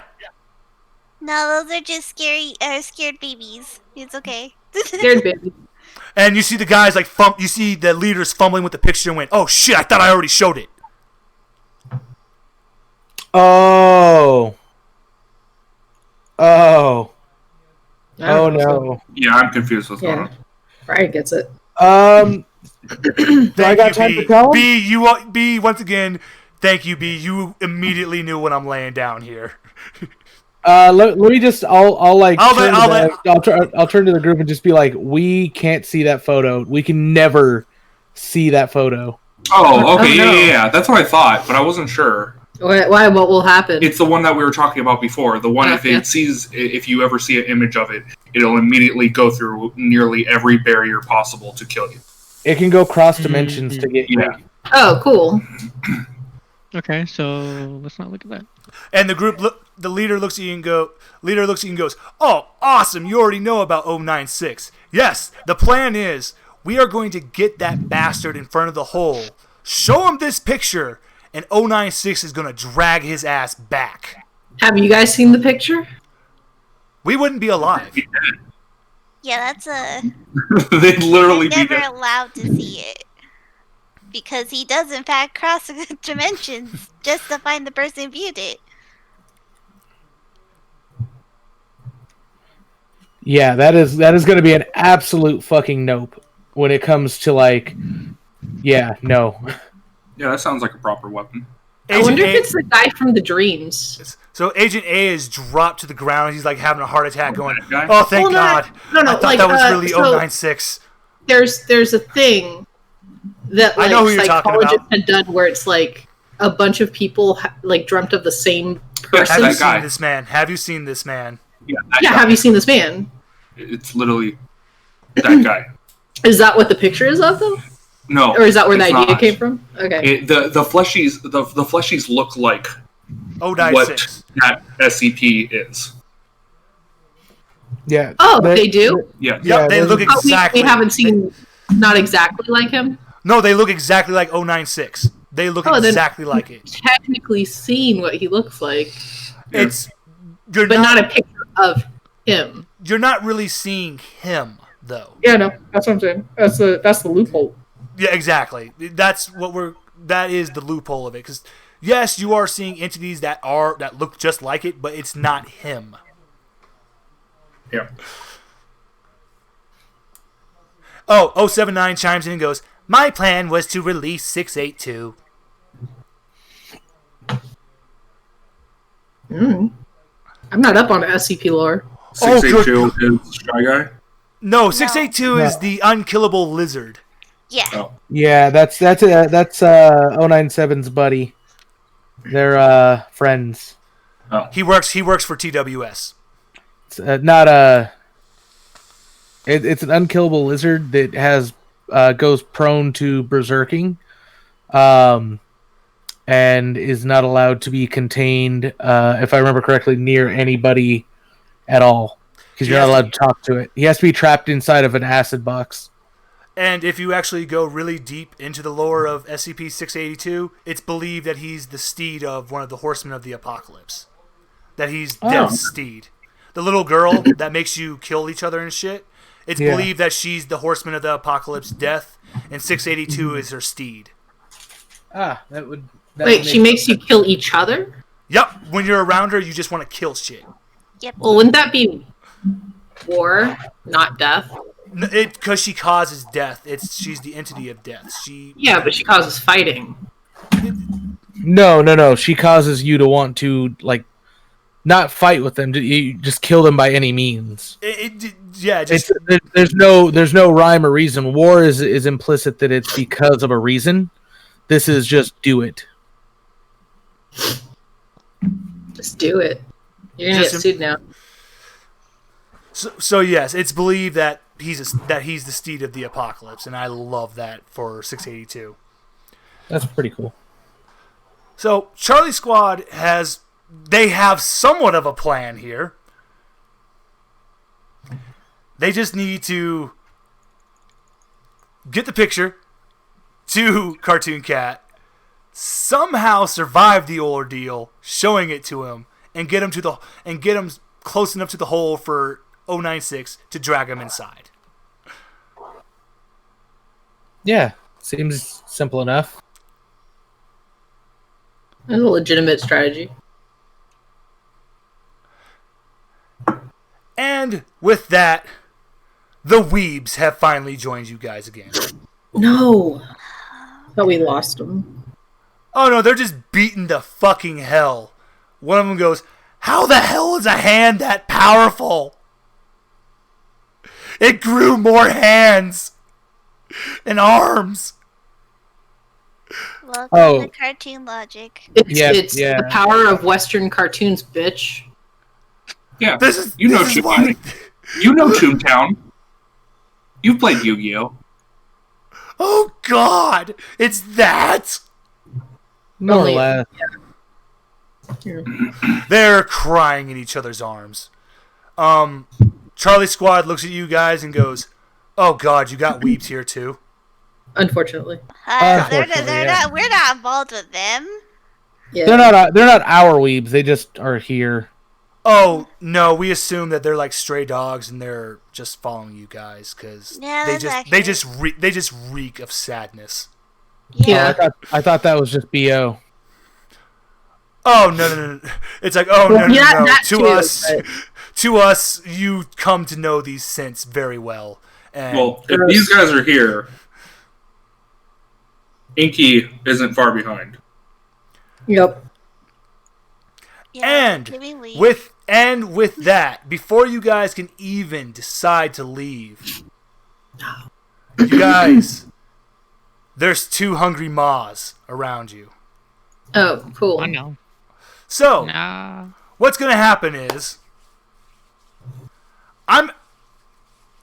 Speaker 5: No, those are just scared babies. It's okay.
Speaker 4: Scared baby.
Speaker 1: And you see the guys you see the leaders fumbling with the picture and went, "Oh shit, I thought I already showed it."
Speaker 6: Oh. Oh no.
Speaker 3: Yeah, I'm confused what's going on.
Speaker 4: Brian gets it.
Speaker 6: Do I got time to tell him?
Speaker 1: B, once again, thank you, B. You immediately knew what I'm laying down here.
Speaker 6: Let me just. I'll turn to the group and just be like, we can't see that photo. We can never see that photo.
Speaker 3: Oh, okay,
Speaker 4: Oh, no.
Speaker 3: yeah. That's what I thought, but I wasn't sure.
Speaker 4: Why? What will happen?
Speaker 3: It's the one that we were talking about before. The one if you ever see an image of it, it'll immediately go through nearly every barrier possible to kill you.
Speaker 6: It can go cross dimensions to get you.
Speaker 3: Yeah.
Speaker 4: Oh, cool.
Speaker 2: Okay, so let's not look at that.
Speaker 1: And the leader looks at you and goes, "Oh, awesome! You already know about 096. Yes, the plan is we are going to get that bastard in front of the hole, show him this picture, and 096 is going to drag his ass back.
Speaker 4: Have you guys seen the picture?
Speaker 1: We wouldn't be alive."
Speaker 5: Yeah, that's
Speaker 3: They'd literally
Speaker 5: you're
Speaker 3: be
Speaker 5: never
Speaker 3: dead.
Speaker 5: allowed to see it. Because he does in fact cross dimensions just to find the person who viewed it.
Speaker 6: Yeah, that is going to be an absolute fucking nope when it comes to no.
Speaker 3: Yeah, that sounds like a proper weapon.
Speaker 4: I wonder if
Speaker 1: A-
Speaker 4: it's the guy from the dreams.
Speaker 1: So Agent A is dropped to the ground. He's like having a heart attack, going,
Speaker 3: That guy?
Speaker 1: "Oh, thank
Speaker 4: Well, no,
Speaker 1: God!
Speaker 4: no,
Speaker 1: I thought
Speaker 4: like,
Speaker 1: that was really
Speaker 4: so-
Speaker 1: 096."
Speaker 4: There's a thing that
Speaker 1: I know who you're talking
Speaker 4: psychologists
Speaker 1: about.
Speaker 4: had done where it's like a bunch of people dreamt of the same
Speaker 3: Yeah,
Speaker 4: person.
Speaker 1: Have you
Speaker 3: that guy.
Speaker 1: seen this man? Have you seen this man?
Speaker 3: Yeah, that
Speaker 4: Yeah,
Speaker 3: guy.
Speaker 4: have you seen this man?
Speaker 3: It's literally that guy.
Speaker 4: Is that what the picture is of, though?
Speaker 3: No.
Speaker 4: Or is that where the
Speaker 3: it's
Speaker 4: idea
Speaker 3: not.
Speaker 4: came from? Okay.
Speaker 3: The fleshies look like what
Speaker 1: 096.
Speaker 3: that SCP is.
Speaker 6: Yeah.
Speaker 4: Oh, they do?
Speaker 3: Yeah.
Speaker 1: Yeah, they look
Speaker 4: Oh,
Speaker 1: exactly.
Speaker 4: we haven't seen not exactly like him.
Speaker 1: No, they look exactly like 096. They look
Speaker 4: Oh, then-
Speaker 1: exactly like it.
Speaker 4: Technically seen what he looks like,
Speaker 1: It's
Speaker 4: but not a picture of him.
Speaker 1: you're not really seeing him though.
Speaker 8: Yeah, no, that's what I'm saying. That's the loophole.
Speaker 1: Yeah, exactly. That is the loophole of it, because yes, you are seeing entities that look just like it, but it's not him.
Speaker 3: Yeah.
Speaker 1: Oh, 079 chimes in and goes, "My plan was to release 682.
Speaker 4: I'm not up on SCP lore.
Speaker 3: 682 is Shy Guy.
Speaker 1: No, 682 is
Speaker 6: No.
Speaker 1: the unkillable lizard.
Speaker 5: Yeah.
Speaker 3: Oh.
Speaker 6: Yeah, that's 097's buddy. They're friends.
Speaker 1: He works for TWS.
Speaker 6: It's not a. It's an unkillable lizard that has goes prone to berserking, and is not allowed to be contained, if I remember correctly, near anybody at all, because you're not allowed to talk to it. He has to be trapped inside of an acid box.
Speaker 1: And if you actually go really deep into the lore of SCP-682, it's believed that he's the steed of one of the horsemen of the apocalypse. That he's Death's steed. The little girl that makes you kill each other and shit, it's believed that she's the horseman of the apocalypse, Death, and 682 is her steed.
Speaker 6: That would
Speaker 4: Wait, she makes you kill each other?
Speaker 1: Yep, when you're around her, you just want to kill shit.
Speaker 5: Yep.
Speaker 4: Well, wouldn't that be war, not death?
Speaker 1: Because she causes death. She's the entity of death.
Speaker 4: Yeah, but she causes fighting.
Speaker 6: No. She causes you to want to not fight with them. You just kill them by any means. There's no rhyme or reason. War is implicit that it's because of a reason. This is just do it.
Speaker 4: Just do it. You're gonna get sued now.
Speaker 1: So yes, it's believed that he's the steed of the apocalypse, and I love that for 682.
Speaker 6: That's pretty cool.
Speaker 1: So Charlie Squad have somewhat of a plan here. They just need to get the picture to Cartoon Cat, somehow survive the ordeal, showing it to him, and get him close enough to the hole for 096 to drag him inside.
Speaker 6: Yeah, seems simple enough.
Speaker 4: That's a legitimate strategy.
Speaker 1: And with that, the Weebs have finally joined you guys again.
Speaker 4: No. But we lost them.
Speaker 1: Oh no, they're just beating the fucking hell. One of them goes, "How the hell is a hand that powerful? It grew more hands and arms."
Speaker 5: Welcome to cartoon logic.
Speaker 4: It's the power of Western cartoons, bitch.
Speaker 3: Yeah, you know Toontown. You've played Yu-Gi-Oh!
Speaker 1: Oh God, it's that.
Speaker 6: More or less.
Speaker 4: Yeah.
Speaker 1: They're crying in each other's arms. Charlie Squad looks at you guys and goes, "Oh God, you got Weebs here too."
Speaker 4: Unfortunately.
Speaker 5: We're not involved with them.
Speaker 4: Yeah.
Speaker 6: They're not our Weebs. They just are here.
Speaker 1: Oh no, we assume that they're like stray dogs and they're just following you guys because they just reek of sadness.
Speaker 4: Yeah.
Speaker 6: Oh, I thought that was just BO.
Speaker 1: Oh no! It's like To us, you come to know these scents very well. And
Speaker 3: well, if these guys are here, Inky isn't far behind.
Speaker 4: Yep.
Speaker 5: Yeah,
Speaker 1: and with that, before you guys can even decide to leave, you guys, there's 2 hungry maws around you.
Speaker 4: Oh, cool.
Speaker 2: I know.
Speaker 1: So, what's going to happen is,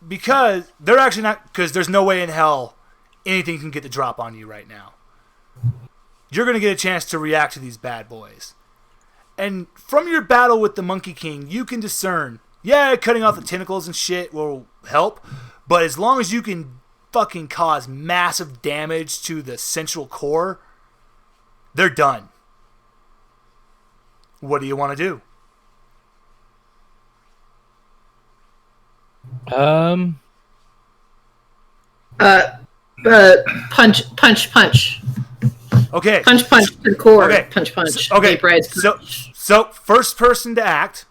Speaker 1: because they're actually not, because there's no way in hell anything can get the drop on you right now. You're going to get a chance to react to these bad boys. And from your battle with the Monkey King, you can discern, cutting off the tentacles and shit will help, but as long as you can fucking cause massive damage to the central core, they're done. What do you want to do?
Speaker 4: Punch.
Speaker 1: Okay.
Speaker 4: Punch to the core.
Speaker 1: Okay.
Speaker 4: Punch.
Speaker 1: Okay.
Speaker 4: Punch.
Speaker 1: So first person to act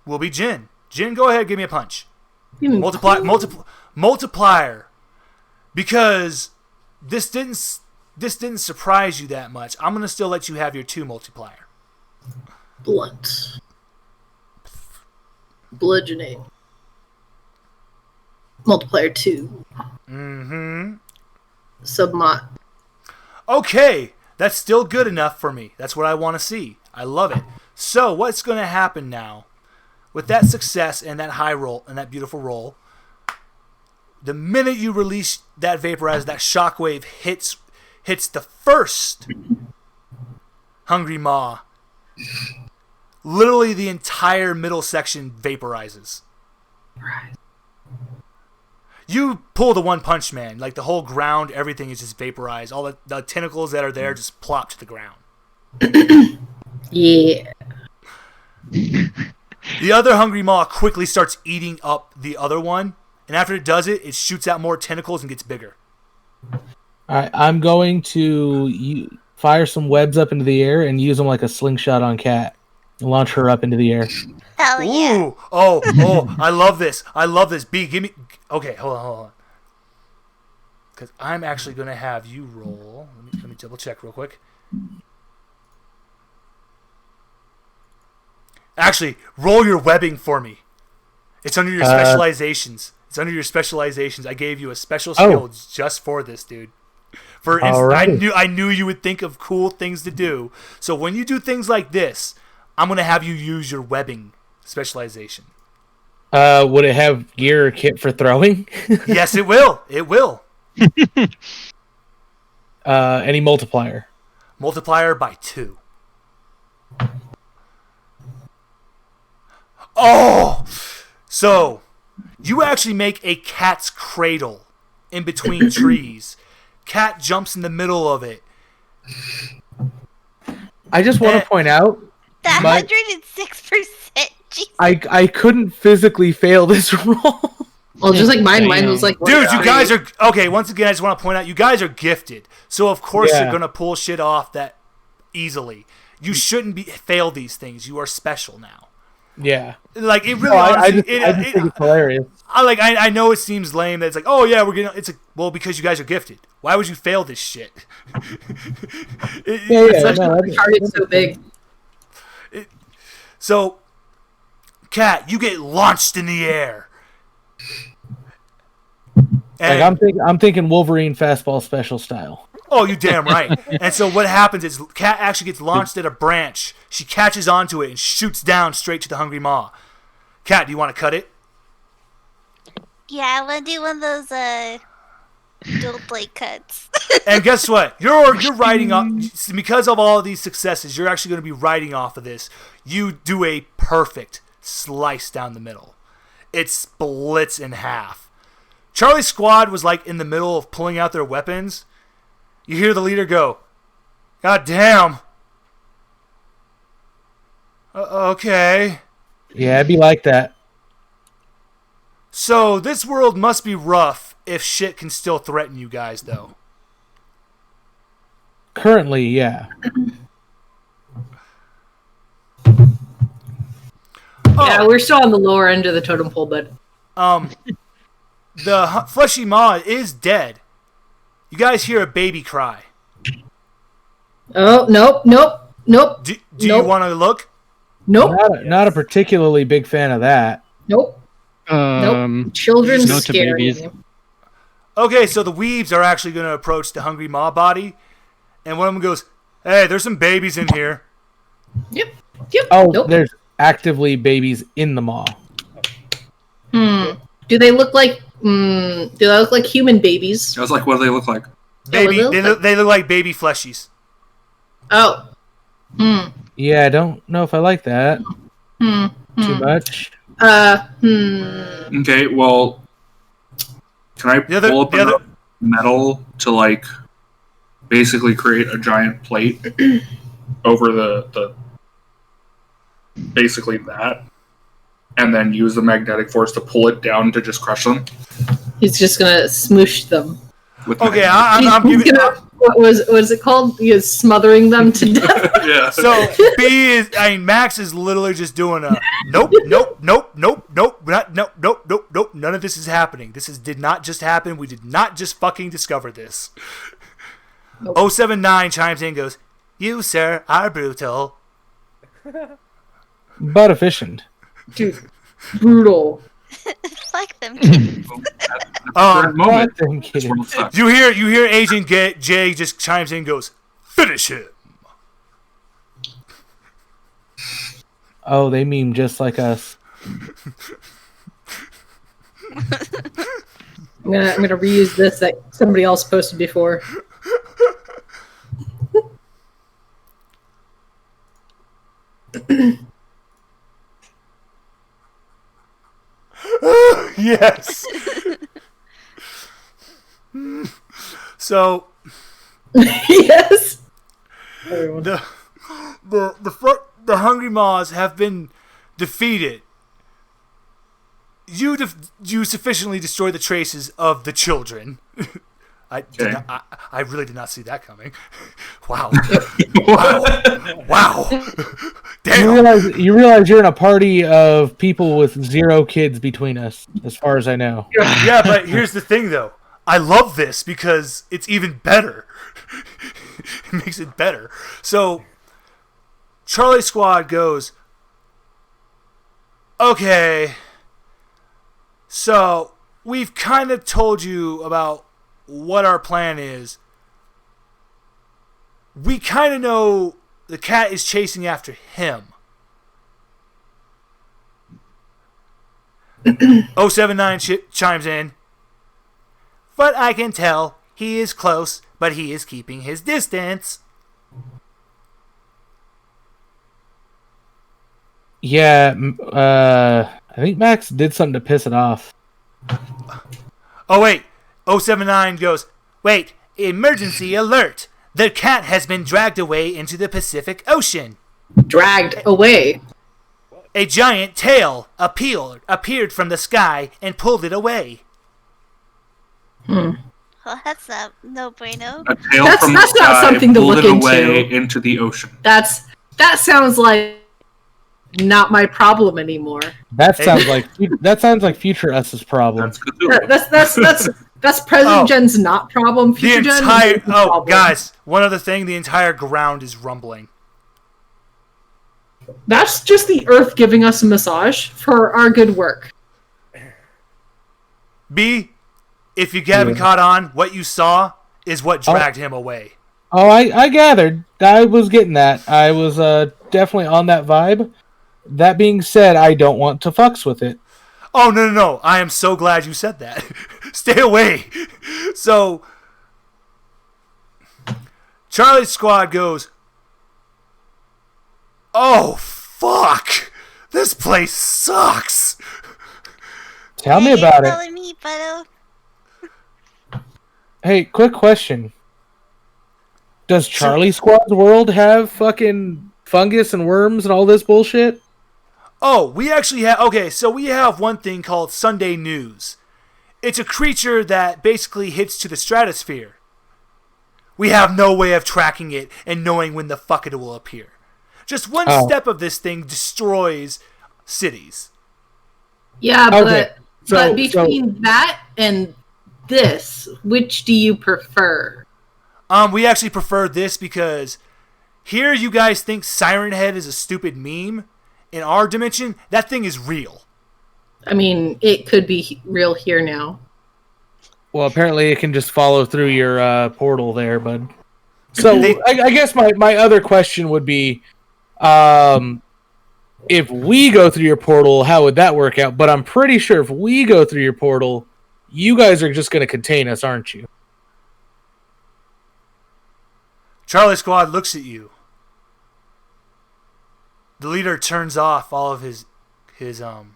Speaker 1: will be Jin. Jin, go ahead, give me a punch. Multiplier. Because this didn't surprise you that much. I'm gonna still let you have your 2 multiplier.
Speaker 4: Blunt. Bludgeoning. Multiplier 2.
Speaker 1: Mm-hmm.
Speaker 4: Submot.
Speaker 1: Okay, that's still good enough for me. That's what I want to see. I love it. So what's going to happen now? With that success and that high roll and that beautiful roll, the minute you release that vaporizer, that shockwave hits the first Hungry Maw, literally the entire middle section vaporizes.
Speaker 4: Right.
Speaker 1: You pull the One Punch Man, like the whole ground, everything is just vaporized. All the tentacles that are there just plop to the ground.
Speaker 4: Yeah.
Speaker 1: The other Hungry Maw quickly starts eating up the other one, and after it does it, it shoots out more tentacles and gets bigger.
Speaker 6: Alright, I'm going to fire some webs up into the air and use them like a slingshot on Cat. And launch her up into the air.
Speaker 5: Hell yeah.
Speaker 1: Ooh. Oh, I love this. B, give me... Okay, hold on. Because I'm actually going to have you roll. Let me double check real quick. Actually, roll your webbing for me. It's under your specializations. It's under your specializations. I gave you a special skill just for this, dude. For instance, I knew you would think of cool things to do. So when you do things like this, I'm gonna have you use your webbing specialization.
Speaker 6: Would it have gear or kit for throwing?
Speaker 1: Yes, it will. It will.
Speaker 6: Any multiplier?
Speaker 1: Multiplier by 2. Oh! So, you actually make a cat's cradle in between trees. Cat jumps in the middle of it.
Speaker 6: I just want to point out
Speaker 5: That 106%.
Speaker 6: I couldn't physically fail this roll.
Speaker 4: Well, just like mine was like...
Speaker 1: Dude, you guys are... Okay, once again, I just want to point out, you guys are gifted. So, of course, you're going to pull shit off that easily. You shouldn't fail these things. You are special now.
Speaker 6: Yeah.
Speaker 1: Like, it really... honestly,
Speaker 6: I just think it's hilarious.
Speaker 1: I know it seems lame that it's like, oh, yeah, we're going to... It's like, well, because you guys are gifted. Why would you fail this shit?
Speaker 4: It's so big.
Speaker 1: So, Cat, you get launched in the air.
Speaker 6: And, I'm thinking Wolverine fastball special style.
Speaker 1: Oh, you damn right. And so what happens is Cat actually gets launched at a branch. She catches onto it and shoots down straight to the hungry maw. Cat, do you want to cut it?
Speaker 5: Yeah, I want to do one of those dual blade cuts.
Speaker 1: And guess what? You're riding off because of all of these successes. You're actually going to be riding off of this. You do a perfect slice down the middle. It splits in half. Charlie's squad was like in the middle of pulling out their weapons. You hear the leader go, "God damn." Okay.
Speaker 6: Yeah, it'd be like that.
Speaker 1: So this world must be rough if shit can still threaten you guys, though.
Speaker 6: Currently, yeah.
Speaker 4: Yeah, we're still on the lower end of the totem pole, but...
Speaker 1: The fleshy maw is dead. You guys hear a baby cry.
Speaker 4: Oh, nope.
Speaker 1: Do you want to look?
Speaker 4: Nope.
Speaker 6: Not a particularly big fan of that.
Speaker 4: Nope. Children
Speaker 2: no to
Speaker 4: scare
Speaker 2: babies.
Speaker 4: me.
Speaker 1: Okay, so the weebs are actually going to approach the hungry maw body, and one of them goes, "Hey, there's some babies in here."
Speaker 4: Yep.
Speaker 6: Oh,
Speaker 4: Nope.
Speaker 6: there's actively babies in the maw.
Speaker 4: Do they look like human babies?
Speaker 3: I was like, what do they look like?
Speaker 1: Baby,
Speaker 4: Oh,
Speaker 1: they look like baby fleshies.
Speaker 4: Oh.
Speaker 6: Yeah, I don't know if I like that. Too much.
Speaker 3: Okay, well, can I pull up enough metal to like basically create a giant plate over the basically that, and then use the magnetic force to pull it down to just crush them?
Speaker 4: He's just gonna smoosh them.
Speaker 1: Okay, I'm
Speaker 4: He's
Speaker 1: giving.
Speaker 4: gonna, what was it called? He is smothering them to death.
Speaker 3: Yeah.
Speaker 1: So Max is literally just doing a nope. None of this is happening. Did not just happen. We did not just fucking discover this.
Speaker 4: Nope.
Speaker 1: 079 chimes in and goes, "You, sir, are brutal."
Speaker 6: But efficient.
Speaker 4: Dude, brutal.
Speaker 5: Fuck them kids.
Speaker 3: Moment.
Speaker 6: Them kids.
Speaker 1: You hear Agent J just chimes in and goes, "Finish him."
Speaker 6: Oh, they meme just like us.
Speaker 4: I'm gonna reuse this that somebody else posted before.
Speaker 1: Yes. So
Speaker 4: Yes.
Speaker 1: the hungry maws have been defeated. You sufficiently destroyed the traces of the children. I really did not see that coming. Wow. Wow. Damn.
Speaker 6: You realize you're in a party of people with 0 kids between us, as far as I know.
Speaker 1: Yeah, but here's the thing, though. I love this because it's even better. It makes it better. So, Charlie Squad goes, Okay. So, we've kind of told you about what our plan is. We kind of know the cat is chasing after him. 079 chimes in. But I can tell he is close, but he is keeping his distance.
Speaker 6: Yeah, I think Max did something to piss it off.
Speaker 1: Oh, wait. 079 goes, wait, emergency alert. The cat has been dragged away into the Pacific Ocean.
Speaker 4: Dragged away.
Speaker 1: A giant tail appeared from the sky and pulled it away.
Speaker 5: Well, that's a no-brainer.
Speaker 3: A tail
Speaker 4: That's
Speaker 3: from
Speaker 4: not
Speaker 3: the sky
Speaker 4: something to
Speaker 3: pulled
Speaker 4: look
Speaker 3: it away
Speaker 4: into.
Speaker 3: into the ocean.
Speaker 4: That sounds like not my problem anymore.
Speaker 6: That sounds like future us's problem.
Speaker 3: That's Cthulhu.
Speaker 4: That's present
Speaker 1: Oh.
Speaker 4: gen's not problem. Future gen is the problem.
Speaker 1: Guys, one other thing, the entire ground is rumbling.
Speaker 8: That's just the Earth giving us a massage for our good work.
Speaker 1: B, if you haven't caught on, what you saw is what dragged him away.
Speaker 6: Oh, I gathered. I was getting that. I was definitely on that vibe. That being said, I don't want to fucks with it.
Speaker 1: Oh, no. I am so glad you said that. Stay away. So, Charlie's squad goes, oh, fuck. This place sucks.
Speaker 6: Tell me about it.
Speaker 5: Telling me, but
Speaker 6: Hey, quick question. Does Charlie Squad's world have fucking fungus and worms and all this bullshit?
Speaker 1: Oh, we actually have... Okay, so we have one thing called Sunday News. It's a creature that basically hits to the stratosphere. We have no way of tracking it and knowing when the fuck it will appear. Just one step of this thing destroys cities.
Speaker 4: Yeah,
Speaker 6: Okay,
Speaker 4: but between that and this, which do you prefer?
Speaker 1: We actually prefer this because here you guys think Siren Head is a stupid meme. In our dimension, that thing is real.
Speaker 4: I mean, it could be real here now.
Speaker 6: Well, apparently it can just follow through your portal there, bud. So I guess my other question would be, if we go through your portal, how would that work out? But I'm pretty sure if we go through your portal, you guys are just going to contain us, aren't you?
Speaker 1: Charlie Squad looks at you. The leader turns off all of his comm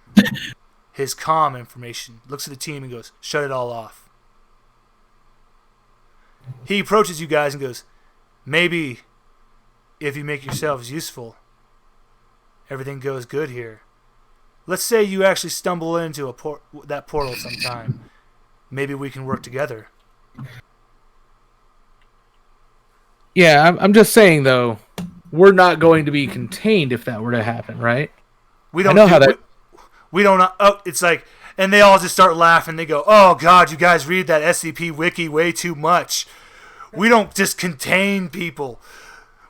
Speaker 1: information, looks at the team and goes, shut it all off. He approaches you guys and goes, maybe if you make yourselves useful, everything goes good here. Let's say you actually stumble into that portal sometime. Maybe we can work together.
Speaker 6: Yeah, I'm just saying, though, we're not going to be contained if that were to happen, right?
Speaker 1: We don't
Speaker 6: know how that...
Speaker 1: We don't know. Oh, it's like, and they all just start laughing. They go, oh, God, you guys read that SCP wiki way too much. We don't just contain people.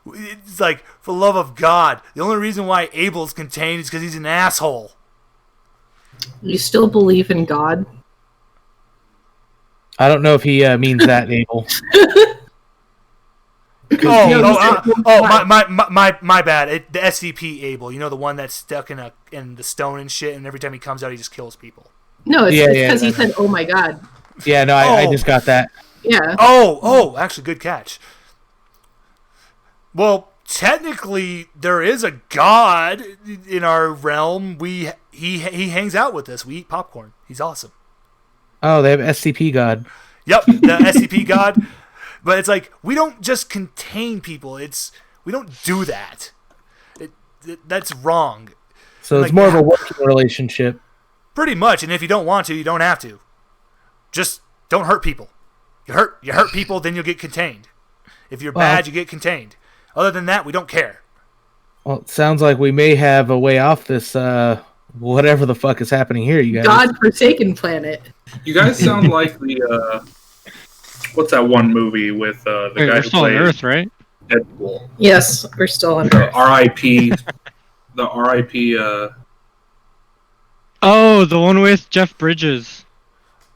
Speaker 1: It's like, for the love of God, the only reason why Abel's contained is because he's an asshole.
Speaker 4: You still believe in God?
Speaker 6: I don't know if he means that, Abel.
Speaker 1: My bad. The SCP Abel, you know, the one that's stuck in the stone and shit, and every time he comes out, he just kills people.
Speaker 4: No, it's because he said, "Oh my God."
Speaker 6: Yeah, no, I just got that.
Speaker 4: Yeah.
Speaker 1: Oh, actually, good catch. Well, technically, there is a god in our realm. He hangs out with us. We eat popcorn. He's awesome.
Speaker 6: Oh, they have SCP God.
Speaker 1: Yep, the SCP god. But it's like, we don't just contain people. We don't do that. That's wrong.
Speaker 6: So it's more of a working relationship.
Speaker 1: Pretty much, and if you don't want to, you don't have to. Just don't hurt people. You hurt people, then you'll get contained. If you're bad, you get contained. Other than that, we don't care.
Speaker 6: Well, it sounds like we may have a way off this, whatever the fuck is happening here, you guys.
Speaker 4: God-forsaken planet.
Speaker 3: You guys sound like the, what's that one movie with the guy
Speaker 2: we're
Speaker 3: who
Speaker 2: still on
Speaker 3: played
Speaker 2: Earth, right?
Speaker 3: Deadpool?
Speaker 4: Yes, we're still on
Speaker 3: The
Speaker 4: Earth.
Speaker 3: R.I.P. The R.I.P.
Speaker 2: Oh, the one with Jeff Bridges.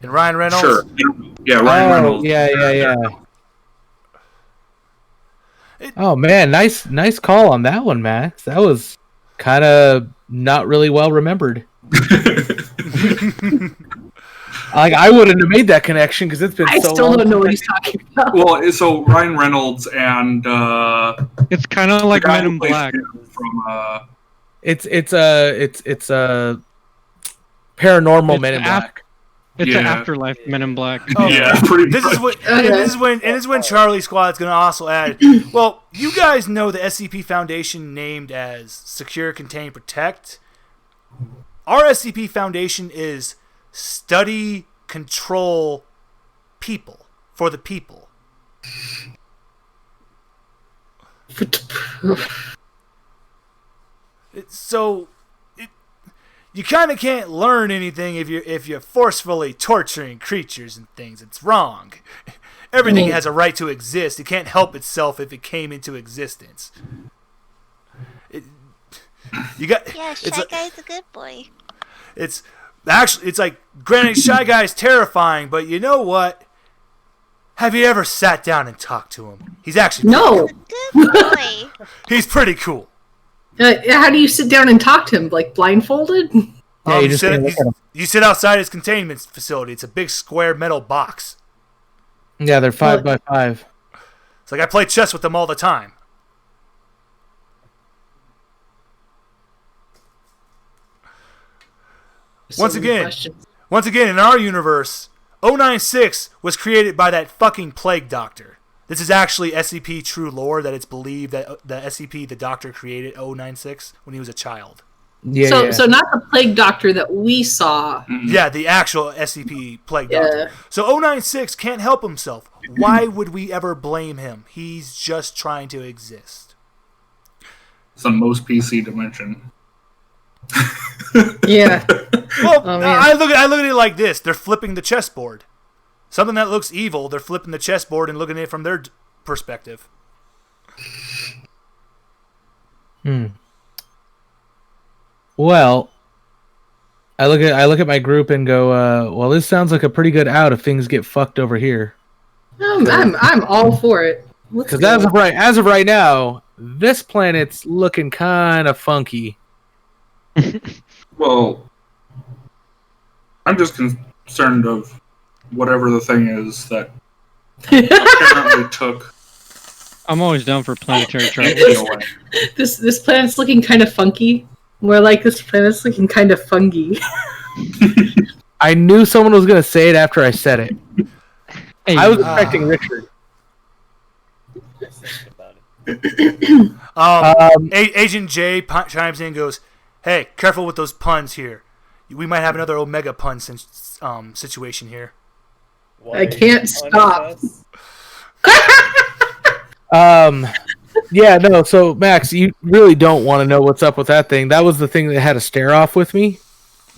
Speaker 1: And Ryan Reynolds.
Speaker 3: Sure. Yeah, Ryan Reynolds.
Speaker 6: Yeah. Oh man, nice call on that one, Max. That was kind of not really well remembered. Like I wouldn't have made that connection because it's been
Speaker 4: I
Speaker 6: so
Speaker 4: still
Speaker 6: long.
Speaker 4: don't know what he's talking about.
Speaker 3: Well, so Ryan Reynolds and
Speaker 2: It's kind of like
Speaker 3: the guy
Speaker 2: Men
Speaker 3: who
Speaker 2: in
Speaker 3: plays
Speaker 2: Black.
Speaker 3: him from
Speaker 6: It's a paranormal
Speaker 2: It's
Speaker 6: Men in
Speaker 2: ap-
Speaker 6: Black.
Speaker 2: It's an
Speaker 3: Yeah.
Speaker 2: Afterlife Men in Black.
Speaker 1: Oh,
Speaker 3: yeah, pretty
Speaker 1: This
Speaker 3: much.
Speaker 1: is what, and this is when Charlie Squad's gonna also add. Well, you guys know the SCP Foundation named as Secure, Contain, Protect. Our SCP Foundation is Study, Control, People for the people. You kind of can't learn anything if you're forcefully torturing creatures and things. It's wrong. Everything has a right to exist. It can't help itself if it came into existence.
Speaker 5: Yeah, Shy Guy's a good boy.
Speaker 1: It's like, granted, Shy Guy's terrifying, but you know what? Have you ever sat down and talked to him? He's actually
Speaker 4: No.
Speaker 5: Good boy.
Speaker 1: He's pretty cool.
Speaker 4: How do you sit down and talk to him? Like blindfolded?
Speaker 6: Yeah, you just can't look at him.
Speaker 1: You sit outside his containment facility. It's a big square metal box.
Speaker 6: Yeah, they're 5x5.
Speaker 1: It's like I play chess with them all the time. Once again, in our universe, 096 was created by that fucking plague doctor. This is actually SCP true lore that it's believed that the SCP the doctor created 096 when he was a child.
Speaker 6: Yeah.
Speaker 4: So not the plague doctor that we saw.
Speaker 1: Yeah, the actual SCP plague doctor. So 096 can't help himself. Why would we ever blame him? He's just trying to exist.
Speaker 3: It's the most PC dimension.
Speaker 4: Yeah.
Speaker 1: Well,
Speaker 4: Oh, man.
Speaker 1: I look at it like this: they're flipping the chessboard. Something that looks evil, they're flipping the chessboard and looking at it from their perspective.
Speaker 6: Well, I look at my group and go, well, this sounds like a pretty good out if things get fucked over here.
Speaker 4: I'm all for it.
Speaker 6: Because as of right now, this planet's looking kind of funky.
Speaker 3: Well, I'm just concerned of whatever the thing is that apparently took
Speaker 2: I'm always down for planetary travel.
Speaker 3: Anthony away.
Speaker 4: This planet's looking kind of funky. More like this planet's looking kind of funky.
Speaker 6: I knew someone was going to say it after I said it.
Speaker 2: Hey,
Speaker 6: I was expecting Richard.
Speaker 7: Think about it.
Speaker 1: Agent J chimes in and goes, "Hey, careful with those puns here. We might have another Omega pun situation here."
Speaker 7: Why
Speaker 4: I can't stop.
Speaker 6: Yeah, no, so Max, you really don't want to know what's up with that thing. That was the thing that had a stare off with me.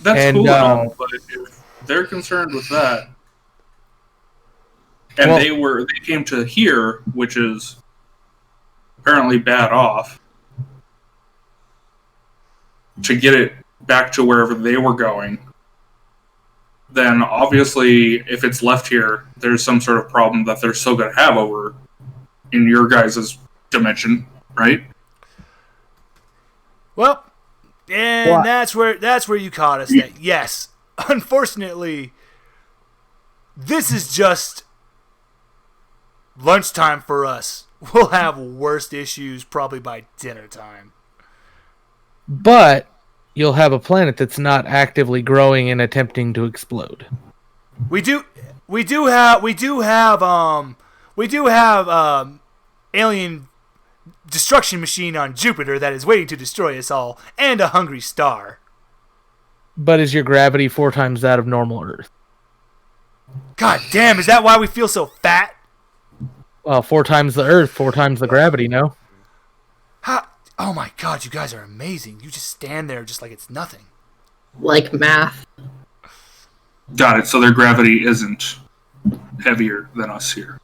Speaker 3: That's
Speaker 6: And,
Speaker 3: cool and all, but if they're concerned with that, and
Speaker 6: Well-
Speaker 3: they came to here, which is apparently bad off, to get it back to wherever they were going, then obviously if it's left here, there's some sort of problem that they're still going to have over in your guys' dimension, right?
Speaker 1: Well, and
Speaker 6: What?
Speaker 1: that's where you caught us. That yes, unfortunately, this is just lunchtime for us. We'll have worst issues probably by dinner time.
Speaker 6: But you'll have a planet that's not actively growing and attempting to explode.
Speaker 1: We do have alien destruction machine on Jupiter that is waiting to destroy us all, and a hungry star.
Speaker 6: But is your gravity 4 times that of normal Earth?
Speaker 1: God damn, is that why we feel so fat?
Speaker 6: Well, 4 times the Earth, 4 times the gravity, no?
Speaker 1: Oh my god, you guys are amazing. You just stand there just like it's nothing.
Speaker 4: Like math.
Speaker 3: Got it. So their gravity isn't heavier than us here.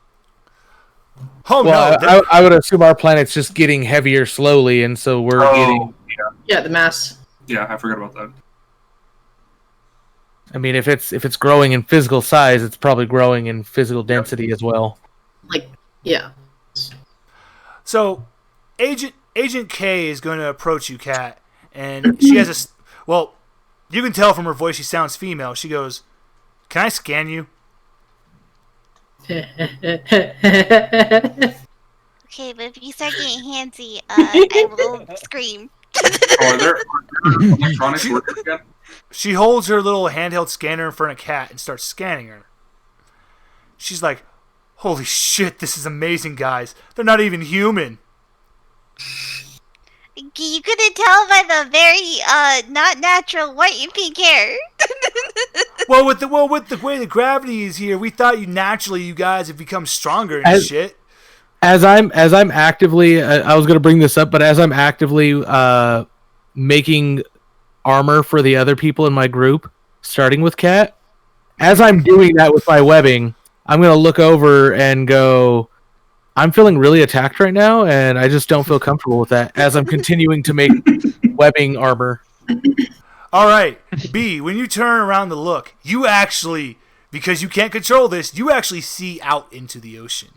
Speaker 1: Oh
Speaker 6: Well,
Speaker 1: no.
Speaker 6: I would assume our planet's just getting heavier slowly, and so we're getting...
Speaker 3: yeah.
Speaker 4: Yeah, the mass.
Speaker 3: Yeah, I forgot about that.
Speaker 6: I mean, if it's growing in physical size, it's probably growing in physical density as well.
Speaker 4: Like, yeah.
Speaker 1: So, Agent K is going to approach you, Kat, and she has a. Well, you can tell from her voice she sounds female. She goes, "Can I scan you?"
Speaker 5: Okay, but if you start getting handsy, I will scream.
Speaker 3: Oh, are there electronics working again?
Speaker 1: She holds her little handheld scanner in front of Kat and starts scanning her. She's like, "Holy shit, this is amazing, guys. They're not even human."
Speaker 5: You couldn't tell by the very not natural white and pink hair.
Speaker 1: Well, with the way the gravity is here, we thought you guys have become stronger and shit.
Speaker 6: As I'm actively, I was going to bring this up, but as I'm actively making armor for the other people in my group, starting with Kat, as I'm doing that with my webbing, I'm going to look over and go, I'm feeling really attacked right now, and I just don't feel comfortable with that as I'm continuing to make webbing armor.
Speaker 1: All right, B, when you turn around to look, you actually, because you can't control this, you actually see out into the ocean.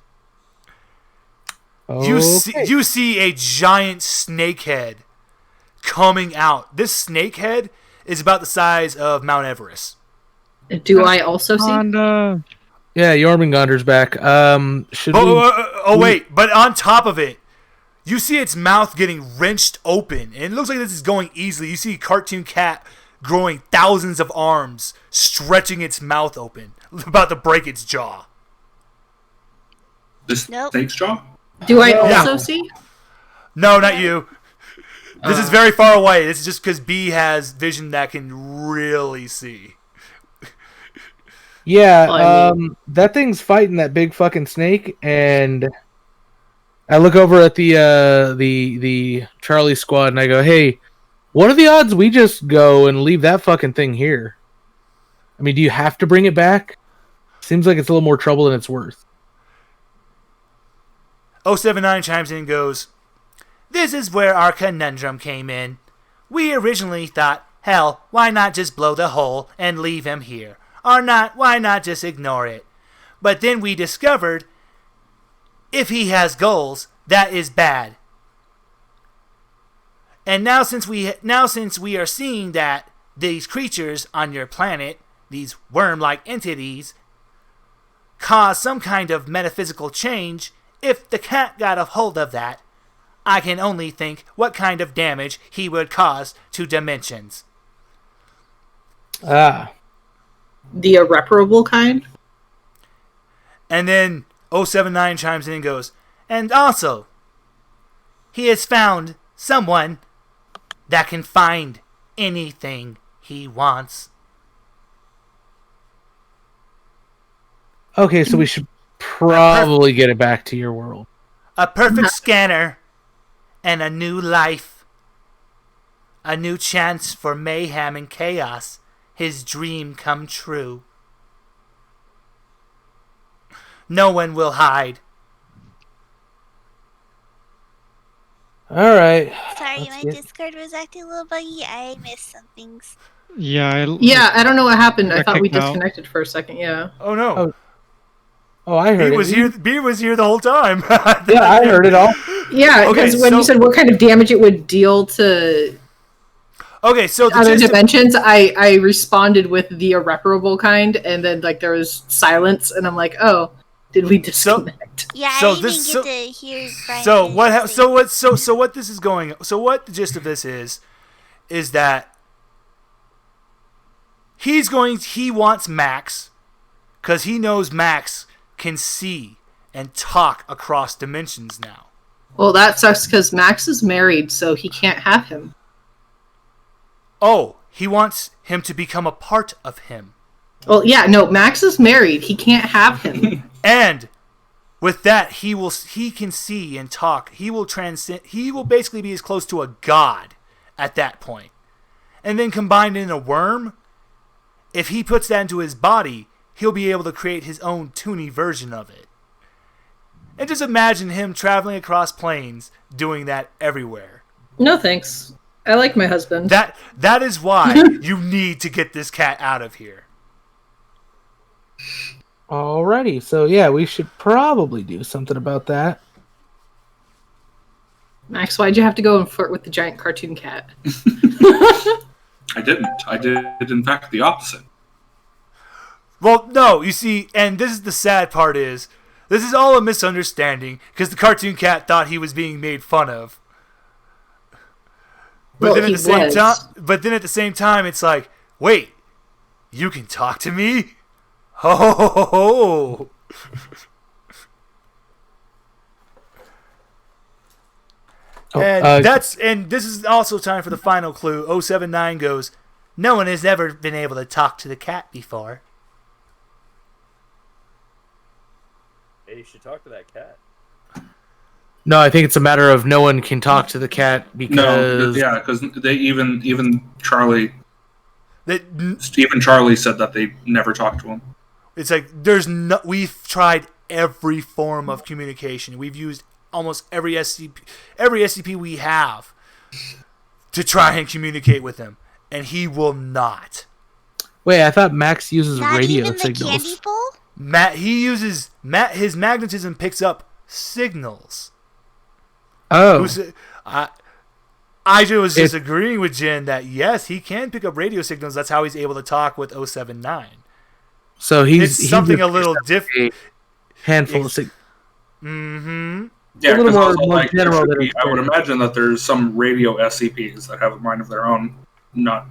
Speaker 1: You see a giant snake head coming out. This snake head is about the size of Mount Everest.
Speaker 4: Do I also see?
Speaker 6: Yeah, Jormungandr's back.
Speaker 1: Wait, but on top of it, you see its mouth getting wrenched open, and it looks like this is going easily. You see Cartoon Cat growing thousands of arms, stretching its mouth open, about to break its jaw.
Speaker 3: This
Speaker 5: Nope.
Speaker 3: snake's jaw?
Speaker 4: Do I also see?
Speaker 1: No, not you. This is very far away. This is just because B has vision that can really see.
Speaker 6: Yeah, that thing's fighting that big fucking snake, and I look over at the Charlie squad and I go, "Hey, what are the odds we just go and leave that fucking thing here? I mean, do you have to bring it back? Seems like it's a little more trouble than it's worth."
Speaker 1: 079 chimes in and goes, "This is where our conundrum came in. We originally thought, hell, why not just blow the hole and leave him here? Or not, why not just ignore it? But then we discovered, if he has goals, that is bad. And now since we are seeing that these creatures on your planet, these worm-like entities, cause some kind of metaphysical change, if the cat got a hold of that, I can only think what kind of damage he would cause to dimensions."
Speaker 6: Ah.
Speaker 4: The irreparable kind?
Speaker 1: And then 079 chimes in and goes, "And also, he has found someone that can find anything he wants."
Speaker 6: Okay, so we should probably get it back to your world.
Speaker 1: A perfect scanner and a new life. A new chance for mayhem and chaos. His dream come true. No one will hide.
Speaker 6: All right.
Speaker 5: Sorry,
Speaker 6: That's
Speaker 5: my
Speaker 6: good.
Speaker 5: Discord was acting a little buggy. I missed some things.
Speaker 2: Yeah.
Speaker 4: Yeah, I don't know what happened. I
Speaker 2: Got
Speaker 4: thought we
Speaker 2: kicked out.
Speaker 4: disconnected for a second, yeah.
Speaker 1: Oh no.
Speaker 6: Oh, I heard it.
Speaker 1: B was here the whole time.
Speaker 6: Yeah, I heard it all.
Speaker 4: Yeah,
Speaker 1: Okay,
Speaker 4: because when
Speaker 1: so-
Speaker 4: you said what kind of damage it would deal to
Speaker 1: Okay, so the
Speaker 4: other
Speaker 1: gist of-
Speaker 4: dimensions, I responded with the irreparable kind, and then like there was silence, and I'm like, oh, did we disconnect?
Speaker 5: Yeah,
Speaker 1: So
Speaker 5: I didn't
Speaker 1: this-
Speaker 5: get to hear Brian.
Speaker 1: So what?
Speaker 5: finish
Speaker 1: So what? So what? This is going. So what? The gist of this is that he wants Max, because he knows Max can see and talk across dimensions now.
Speaker 4: Well, that sucks because Max is married, so he can't have him.
Speaker 1: Oh, he wants him to become a part of him,
Speaker 4: Well, yeah, no, Max is married. He can't have him.
Speaker 1: and with that, he can see and talk. He will transcend. He will basically be as close to a god at that point. And then combined in a worm, if he puts that into his body, he'll be able to create his own toony version of it. And just imagine him traveling across planes, doing that everywhere.
Speaker 4: No thanks. I like my husband.
Speaker 1: That is why you need to get this cat out of here.
Speaker 6: Alrighty, so yeah, we should probably do something about that.
Speaker 4: Max, why'd you have to go and flirt with the giant cartoon cat?
Speaker 3: I didn't. I did, in fact, the opposite.
Speaker 1: Well, no, you see, and this is the sad part is, this is all a misunderstanding because the cartoon cat thought he was being made fun of. But then at the same time, it's like, wait, you can talk to me? Ho ho ho ho ho! And this is also time for the final clue. 079 goes, no one has ever been able to talk to the cat before.
Speaker 7: Hey, you should talk to that cat.
Speaker 6: No, I think it's a matter of no one can talk to the cat because
Speaker 3: because they even Charlie
Speaker 1: That
Speaker 3: said that they never talked to him.
Speaker 1: it's like we've tried every form of communication. We've used almost every SCP we have to try and communicate with him, and he will not.
Speaker 6: Wait, I thought Max uses
Speaker 5: Not
Speaker 6: radio
Speaker 5: even the
Speaker 6: signals.
Speaker 5: candy bowl?
Speaker 1: His magnetism picks up signals.
Speaker 6: Oh,
Speaker 1: I was just agreeing with Jen that yes, he can pick up radio signals. That's how he's able to talk with 079.
Speaker 6: so
Speaker 1: It's something a little different.
Speaker 6: Handful of signals.
Speaker 1: Mm-hmm.
Speaker 3: Yeah,
Speaker 6: A little
Speaker 3: because
Speaker 6: more
Speaker 3: like,
Speaker 6: general than
Speaker 3: I would imagine that there's some radio SCPs that have a mind of their own, not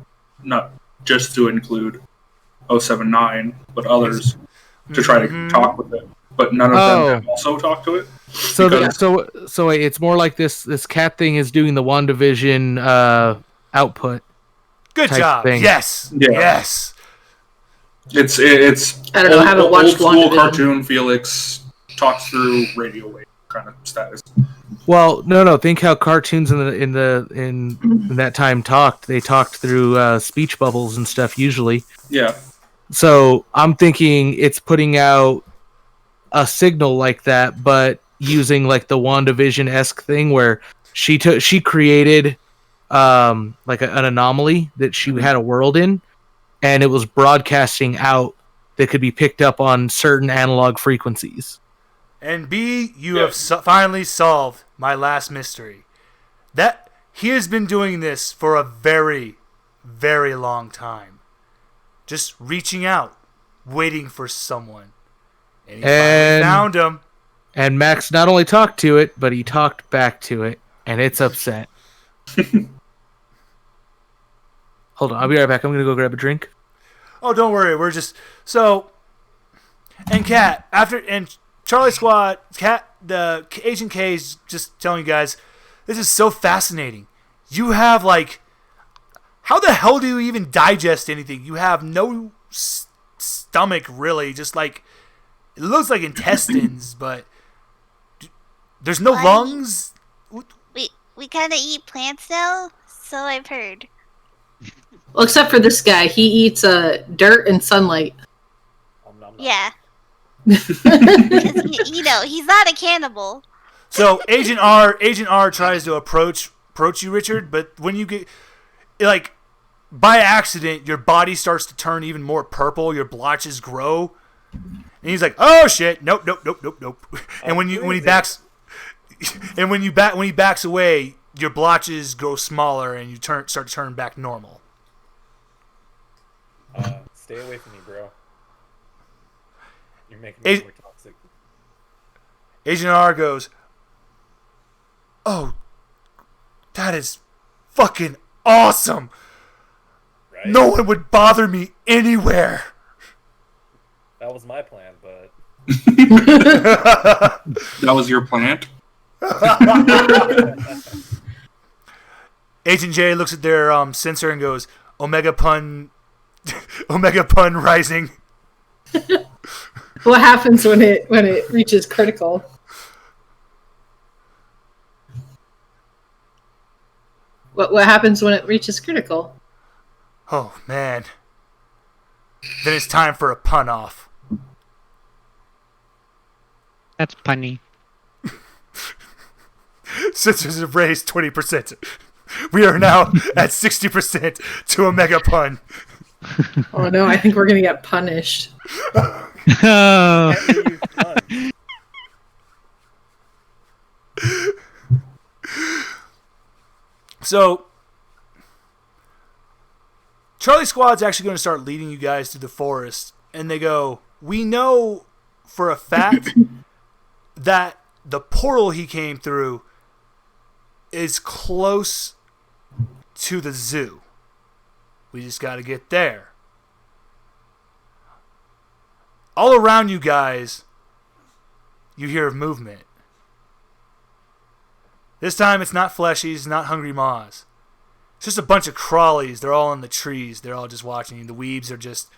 Speaker 3: just to include 079, but others to try to talk with it. But none of them have also talked to it.
Speaker 6: So it's more like this cat thing is doing the WandaVision output.
Speaker 1: Good
Speaker 6: type
Speaker 1: job.
Speaker 6: thing.
Speaker 1: Yes.
Speaker 3: Yeah.
Speaker 1: Yes.
Speaker 3: It's
Speaker 4: I don't know, I haven't watched
Speaker 3: old school
Speaker 4: WandaVision.
Speaker 3: cartoon Felix talks through radio wave kind of status.
Speaker 6: Well, no. Think how cartoons in that time talked. They talked through speech bubbles and stuff usually.
Speaker 3: Yeah.
Speaker 6: So I'm thinking it's putting out a signal like that, but using like the WandaVision-esque thing where she created like an anomaly that she had a world in, and it was broadcasting out that could be picked up on certain analog frequencies.
Speaker 1: And B, you have finally solved my last mystery. That he has been doing this for a very, very long time. Just reaching out, waiting for someone. And he finally found him.
Speaker 6: And Max not only talked to it, but he talked back to it, and it's upset. Hold on, I'll be right back. I'm gonna go grab a drink.
Speaker 1: Oh, don't worry. We're just and Cat and Charlie Squad. The Agent K is just telling you guys, this is so fascinating. You have how the hell do you even digest anything? You have no stomach really. Just it looks like intestines, but there's no lungs.
Speaker 5: We kind of eat plants now, so I've heard.
Speaker 4: Well, except for this guy. He eats dirt and sunlight.
Speaker 5: Yeah. 'Cause, he's not a cannibal.
Speaker 1: So Agent R tries to approach you, Richard, but when you get by accident, your body starts to turn even more purple. Your blotches grow, and he's like, "Oh shit! Nope." And when he backs away, your blotches grow smaller, and you start to turn back normal.
Speaker 7: Stay away from me, bro. You're making me more toxic.
Speaker 1: Agent R goes, "Oh, that is fucking awesome.
Speaker 7: Right?
Speaker 1: No one would bother me anywhere."
Speaker 7: That was my plan, but
Speaker 3: That was your plant?
Speaker 1: Agent J looks at their sensor and goes, Omega pun rising.
Speaker 4: What happens when it reaches critical? What happens when it reaches critical?
Speaker 1: Oh man. Then it's time for a pun off.
Speaker 2: That's punny.
Speaker 1: Sensors have raised 20%. We are now at 60% to a mega pun.
Speaker 4: Oh no, I think we're gonna get punished.
Speaker 2: Oh.
Speaker 7: Can't be used puns.
Speaker 1: So, Charlie Squad's actually going to start leading you guys through the forest, and they go, we know for a fact that the portal he came through is close to the zoo. We just got to get there. All around you guys, you hear movement. This time it's not fleshies, not hungry maws. It's just a bunch of crawlies. They're all in the trees. They're all just watching you. The weebs are just...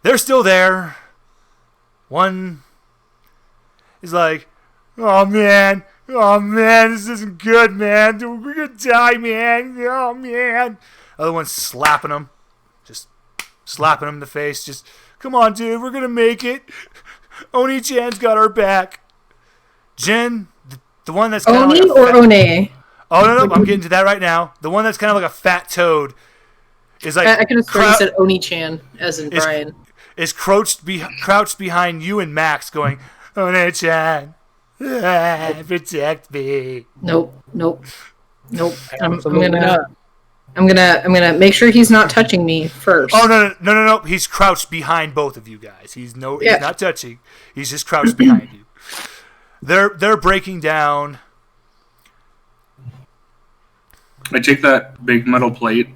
Speaker 1: They're still there. One is like, oh man, this isn't good, man. We're gonna die, man. Oh man. Other one's slapping him. Just slapping him in the face. Just, come on, dude, we're gonna make it. Oni-chan's got our back. Jen, the one that's kind of
Speaker 4: Oni
Speaker 1: like
Speaker 4: or One?
Speaker 1: Oh, no, I'm getting to that right now. The one that's kind of like a fat toad is like...
Speaker 4: I could have sworn you said Oni-chan, as in Brian.
Speaker 1: Is crouched behind you and Max going, Oni-chan, protect me.
Speaker 4: Nope. I'm gonna make sure he's not touching me first.
Speaker 1: Oh, no. He's crouched behind both of you guys. He's not touching. He's just crouched behind you. They're breaking down.
Speaker 3: I take that big metal plate,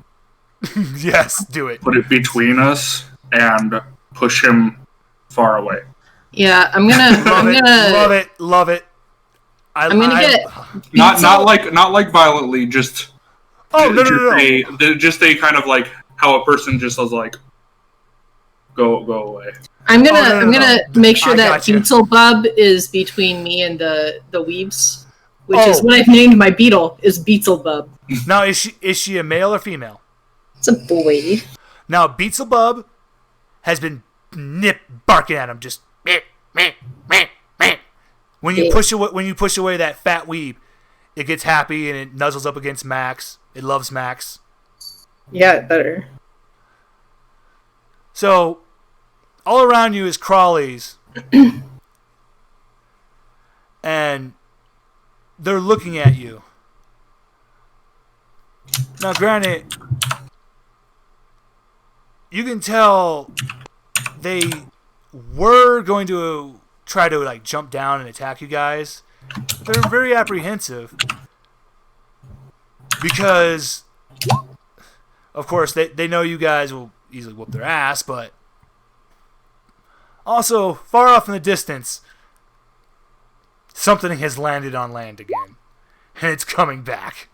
Speaker 1: Yes, do it.
Speaker 3: put it between us, and push him far away.
Speaker 4: Yeah, I'm gonna
Speaker 1: Love it.
Speaker 4: I'm gonna get
Speaker 3: Not like violently, just
Speaker 1: no.
Speaker 3: just a kind of like how a person just was like go away.
Speaker 4: I'm gonna make sure
Speaker 1: I
Speaker 4: that
Speaker 1: got you.
Speaker 4: Beelzebub is between me and the weebs, which is what I've named my beetle is Beelzebub.
Speaker 1: Now, is she a male or female?
Speaker 4: It's a boy.
Speaker 1: Now, Beelzebub has been barking at him, just meh. When you push away that fat weeb, it gets happy and it nuzzles up against Max. It loves Max.
Speaker 4: Yeah, it better.
Speaker 1: So, all around you is crawlies, and they're looking at you. Now, granted, you can tell they were going to try to like jump down and attack you guys. But they're very apprehensive because, of course, they know you guys will easily whoop their ass, but also far off in the distance, something has landed on land again, and it's coming back.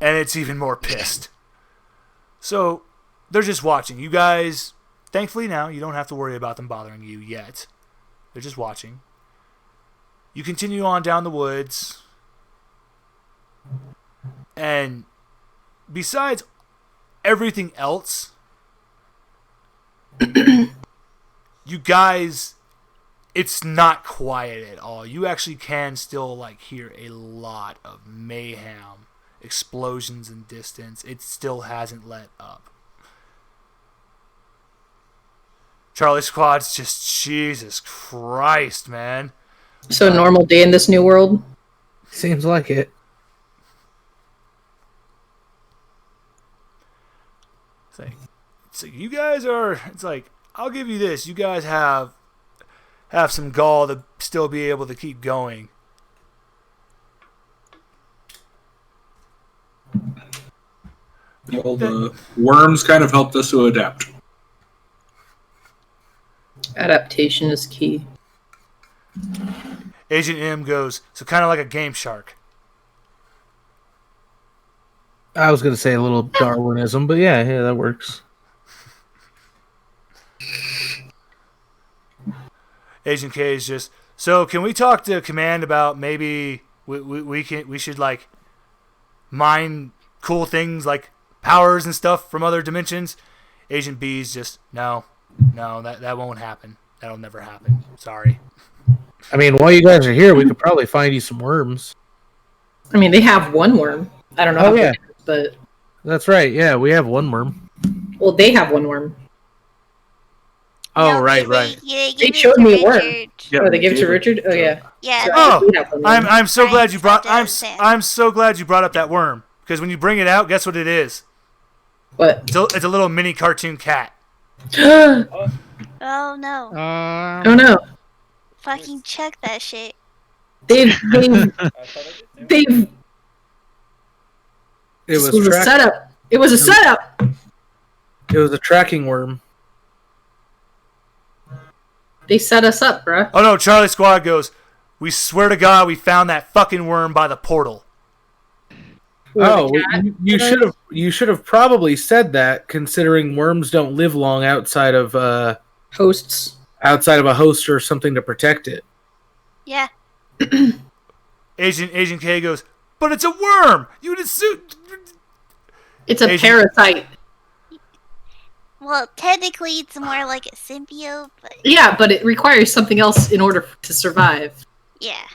Speaker 1: And it's even more pissed. So, they're just watching. You guys, thankfully now, you don't have to worry about them bothering you yet. They're just watching. You continue on down the woods. And besides everything else, you guys, it's not quiet at all. You actually can still like hear a lot of mayhem. Explosions in distance. It still hasn't let up. Charlie Squad's just, Jesus Christ, man.
Speaker 4: So normal day in this new world.
Speaker 6: Seems like it.
Speaker 1: It's like you guys are. It's like, I'll give you this. You guys have some gall to still be able to keep going.
Speaker 3: Well, the worms kind of helped us to adapt.
Speaker 4: Adaptation is key.
Speaker 1: Agent M goes, so kind of like a game shark.
Speaker 6: I was gonna say a little Darwinism, but yeah, that works.
Speaker 1: Agent K is just, so can we talk to Command about maybe we should like mine cool things like powers and stuff from other dimensions? Agent B is just, no, that won't happen. That'll never happen. Sorry.
Speaker 6: I mean, while you guys are here, we could probably find you some worms.
Speaker 4: I mean, they have one worm. I don't know how
Speaker 6: Oh, yeah.
Speaker 4: big it is, but
Speaker 6: That's right. Yeah, we have one worm.
Speaker 4: well, they have one worm.
Speaker 6: Oh,
Speaker 5: No,
Speaker 6: right,
Speaker 5: they,
Speaker 6: right.
Speaker 5: They
Speaker 4: They
Speaker 5: gave it
Speaker 4: showed
Speaker 5: to
Speaker 4: me a worm.
Speaker 5: Richard.
Speaker 3: Yeah,
Speaker 4: Oh, they gave it to Richard. Oh yeah.
Speaker 5: Yeah,
Speaker 4: So
Speaker 1: Oh,
Speaker 4: we have one worm.
Speaker 1: I'm so
Speaker 5: Brian
Speaker 1: glad you brought
Speaker 5: Santos.
Speaker 1: I'm so glad you brought up that worm, because when you bring it out, guess what it is?
Speaker 4: What?
Speaker 1: It's a little mini cartoon cat.
Speaker 4: Oh
Speaker 5: Oh no.
Speaker 4: no.
Speaker 5: Fucking check that shit.
Speaker 4: They've
Speaker 7: I thought I did too.
Speaker 4: they've.
Speaker 6: It
Speaker 4: This
Speaker 6: was
Speaker 4: was a setup. It was a setup.
Speaker 6: It was a tracking worm.
Speaker 4: They set us up, bruh.
Speaker 1: Oh no, Charlie Squad goes, we swear to God we found that fucking worm by the portal.
Speaker 6: Oh,
Speaker 4: The cat?
Speaker 6: you should have probably said that, considering worms don't live long outside of
Speaker 4: Hosts.
Speaker 6: outside of a host or something to protect it.
Speaker 5: Yeah.
Speaker 1: Agent K goes, but it's a worm! You would assume...
Speaker 4: It's a
Speaker 1: Asian-
Speaker 4: parasite.
Speaker 5: Well, technically it's more like a symbiote, but
Speaker 4: Yeah, but it requires something else in order to survive.
Speaker 5: yeah.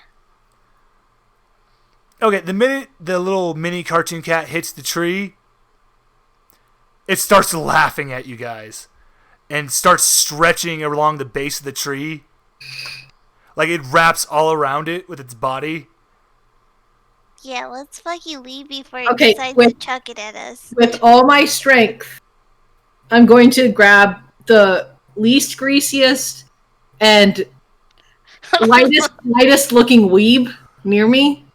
Speaker 1: Okay, the minute the little mini cartoon cat hits the tree, it starts laughing at you guys. And starts stretching along the base of the tree. Like it wraps all around it with its body.
Speaker 5: Yeah, let's fucking leave before it
Speaker 4: Okay,
Speaker 5: decides to
Speaker 4: with-
Speaker 5: chuck it at us.
Speaker 4: With all my strength, I'm going to grab the least greasiest and lightest looking weeb near me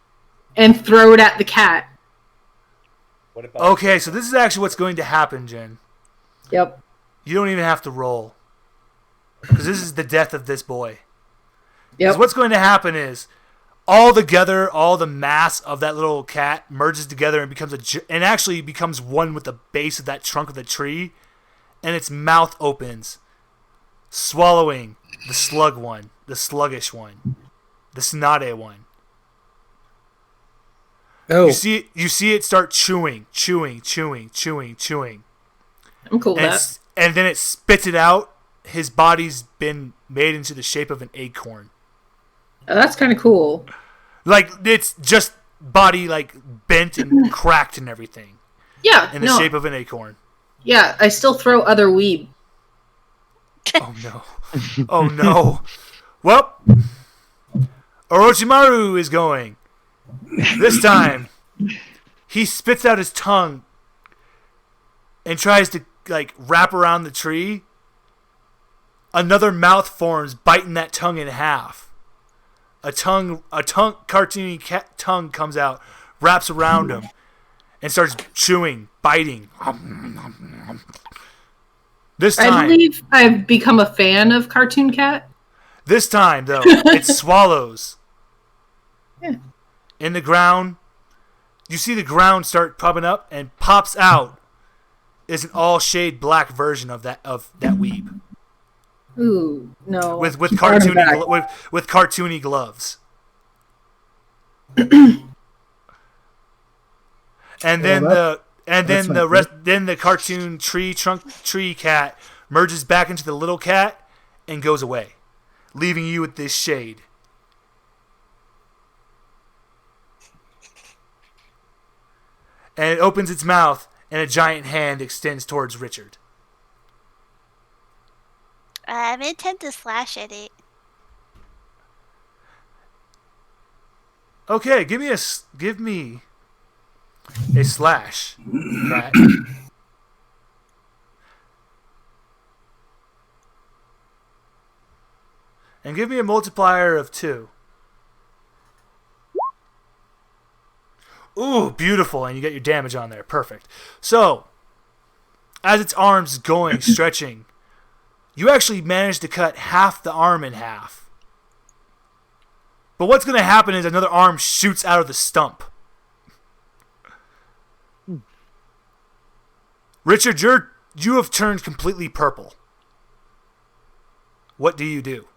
Speaker 4: and throw it at the cat.
Speaker 7: What about
Speaker 1: Okay, so this is actually what's going to happen, Jen.
Speaker 4: Yep.
Speaker 1: You don't even have to roll. Because this is the death of this boy. Because
Speaker 4: Yep.
Speaker 1: what's going to happen is, all together, all the mass of that little cat merges together and and actually becomes one with the base of that trunk of the tree, and its mouth opens, swallowing the sluggish one, the snotty one.
Speaker 6: Oh,
Speaker 1: You see it start chewing.
Speaker 4: I'm cool with that.
Speaker 1: And then it spits it out. His body's been made into the shape of an acorn.
Speaker 4: Oh, that's kind of cool.
Speaker 1: Like, it's just body, like, bent and cracked and everything.
Speaker 4: Yeah.
Speaker 1: In the shape of an acorn.
Speaker 4: Yeah, I still throw other weeb.
Speaker 1: Oh, no. Oh, no. Well, Orochimaru is going. This time, he spits out his tongue and tries to, like, wrap around the tree. Another mouth forms, biting that tongue in half. A cartoony cat tongue comes out, wraps around him, and starts chewing, biting. This
Speaker 4: I
Speaker 1: time,
Speaker 4: believe I've become a fan of Cartoon Cat.
Speaker 1: though, it swallows.
Speaker 4: Yeah.
Speaker 1: In the ground, you see the ground start popping up, and pops out is an all shade black version of that weeb.
Speaker 4: Ooh, no.
Speaker 1: With
Speaker 4: Brought him back.
Speaker 1: cartoony gloves. And then the cartoon tree cat merges back into the little cat and goes away, leaving you with this shade. And it opens its mouth and a giant hand extends towards Richard.
Speaker 5: I'm intent to slash at it.
Speaker 1: Okay, give me a slash. Cat. And give me a multiplier of 2. Ooh, beautiful, and you get your damage on there. Perfect. So, as its arms going, stretching, you actually managed to cut half the arm in half. But what's going to happen is another arm shoots out of the stump. Richard, you have turned completely purple. What do you do?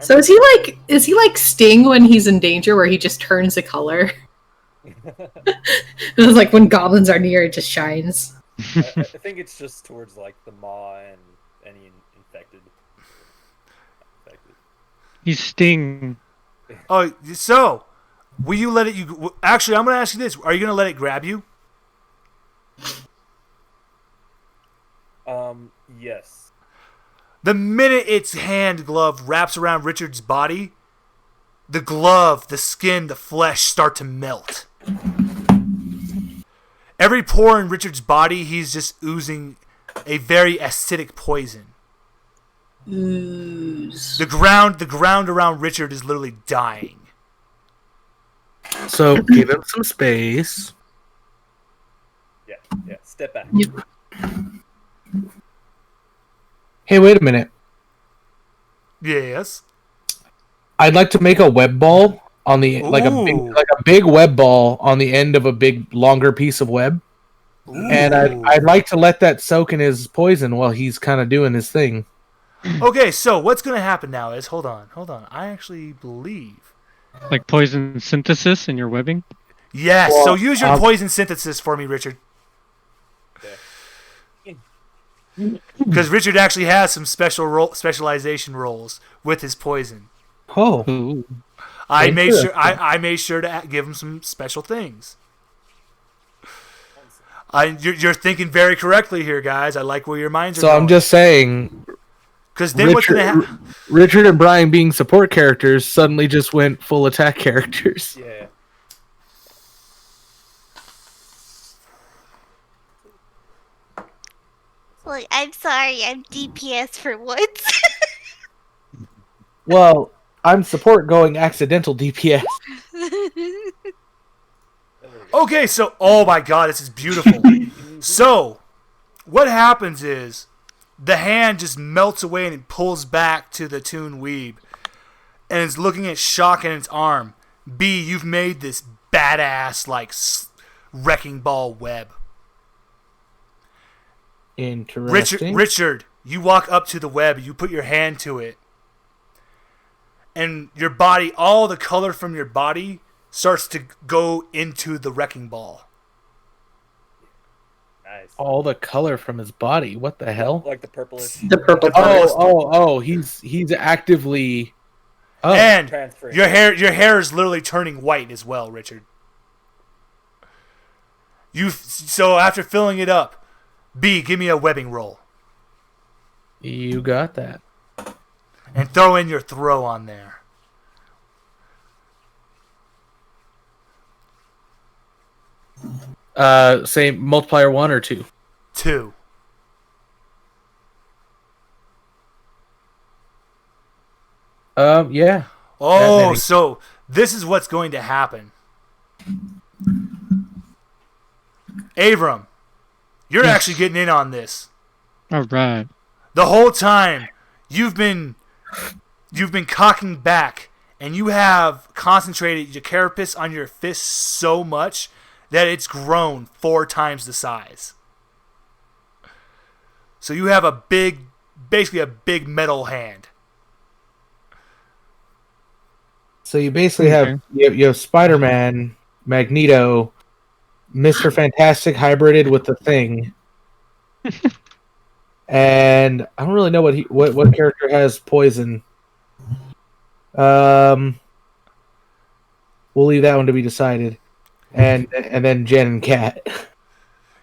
Speaker 4: So is he like Sting when he's in danger, where he just turns a color? It was like when goblins are near, it just shines.
Speaker 7: I think it's just towards like the maw and any infected.
Speaker 2: He's Sting.
Speaker 1: Oh, so will you let it? Actually, I'm going to ask you this: are you going to let it grab you?
Speaker 7: Yes.
Speaker 1: The minute its hand glove wraps around Richard's body, the glove, the skin, the flesh start to melt. Every pore in Richard's body, he's just oozing a very acidic poison.
Speaker 4: Ooze.
Speaker 1: The ground around Richard is literally dying.
Speaker 6: So give him some space.
Speaker 7: Yeah. Step back.
Speaker 4: Yep.
Speaker 6: Hey, wait a minute.
Speaker 1: Yes.
Speaker 6: I'd like to make a web ball on the like
Speaker 1: Ooh.
Speaker 6: a big web ball on the end of a big longer piece of web, and I'd like to let that soak in his poison while he's kind of doing his thing.
Speaker 1: Okay, so what's going to happen now is hold on. I actually believe.
Speaker 2: Like poison synthesis in your webbing.
Speaker 1: Yes.
Speaker 6: Well,
Speaker 1: so use your poison synthesis for me, Richard. Because Richard actually has some specialization rolls with his poison.
Speaker 6: Oh,
Speaker 2: Ooh.
Speaker 1: I
Speaker 6: Thank
Speaker 1: made
Speaker 6: you.
Speaker 1: sure I made sure to give him some special things. You're thinking very correctly here, guys. I like where your minds are
Speaker 6: so
Speaker 1: going.
Speaker 6: I'm just saying,
Speaker 1: Because then what's going to happen?
Speaker 6: Richard and Brian being support characters suddenly just went full attack characters.
Speaker 7: Yeah.
Speaker 5: Look, I'm sorry, I'm DPS for once.
Speaker 6: Well, I'm support going accidental DPS.
Speaker 1: Okay, so oh my god, this is beautiful. So, what happens is the hand just melts away and it pulls back to the Toon Weeb, and it's looking at shock in its arm. B, you've made this badass like wrecking ball web.
Speaker 6: Interesting.
Speaker 1: Richard, you walk up to the web, you put your hand to it, and your body, all the color from your body starts to go into the wrecking ball.
Speaker 7: Nice.
Speaker 6: All the color from his body. What the hell?
Speaker 7: Like the purplish.
Speaker 4: The purple
Speaker 6: Oh! He's actively. Oh,
Speaker 1: And
Speaker 7: transferring.
Speaker 1: your hair is literally turning white as well, Richard. So after filling it up, B, give me a webbing roll.
Speaker 6: you got that.
Speaker 1: And throw in your throw on there.
Speaker 6: Say multiplier 1 or 2.
Speaker 1: 2.
Speaker 6: Yeah.
Speaker 1: Oh, so this is what's going to happen. Avram, you're
Speaker 2: Yes.
Speaker 1: actually getting in on this.
Speaker 2: All right.
Speaker 1: The whole time you've been cocking back, and you have concentrated your carapace on your fist so much that it's grown 4 times the size. So you have basically a big metal hand.
Speaker 6: So you basically have Spider-Man, Magneto, Mr. Fantastic hybrided with the Thing, and I don't really know what character has poison. We'll leave that one to be decided, and then Jen and Kat.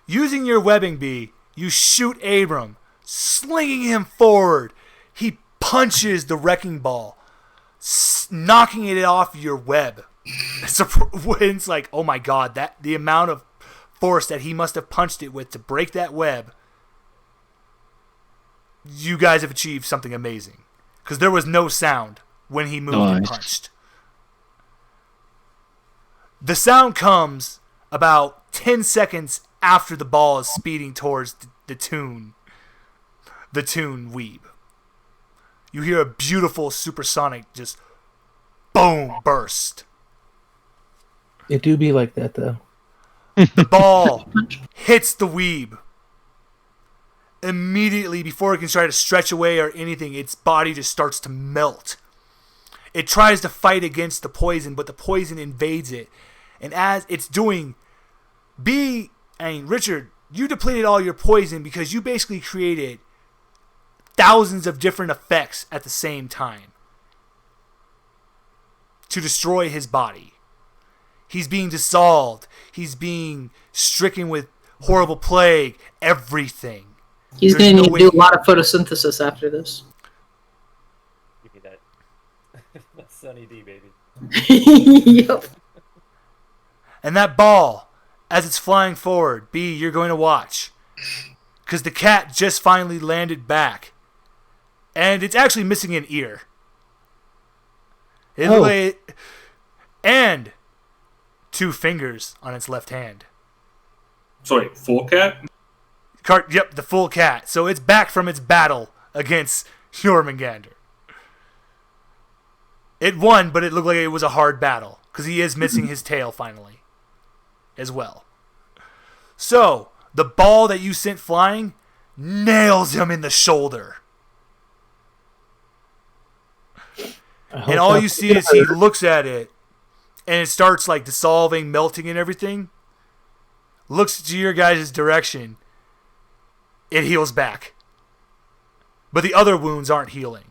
Speaker 1: Using your webbing bee, you shoot Abram, slinging him forward. He punches the wrecking ball, knocking it off your web. It's like, oh my god, the amount of force that he must have punched it with to break that web. You guys have achieved something amazing. Because there was no sound when he moved and punched. The sound comes about 10 seconds after the ball is speeding towards the Toon Weeb. You hear a beautiful supersonic just boom burst.
Speaker 6: It do be like that though.
Speaker 1: The ball hits the Weeb. Immediately, before it can try to stretch away or anything, its body just starts to melt. It tries to fight against the poison, but the poison invades it. And as it's doing, Richard, you depleted all your poison because you basically created thousands of different effects at the same time. to destroy his body. He's being dissolved. He's being stricken with horrible plague. Everything.
Speaker 4: He's
Speaker 1: There's
Speaker 4: going to
Speaker 1: no
Speaker 4: need
Speaker 1: way-
Speaker 4: to do a lot of photosynthesis after this.
Speaker 7: Give me that. That's Sunny D, baby.
Speaker 4: Yep.
Speaker 1: And that ball, as it's flying forward, B, you're going to watch. Because the cat just finally landed back. And it's actually missing an ear. And 2 fingers on its left hand.
Speaker 3: So wait, full cat?
Speaker 1: Yep, the full cat. So it's back from its battle against Jormungandr. It won, but it looked like it was a hard battle. Because he is missing his tail finally. As well. So, the ball that you sent flying nails him in the shoulder. And all you see is he looks at it, and it starts like dissolving, melting, and everything. Looks to your guys' direction. It heals back. But the other wounds aren't healing.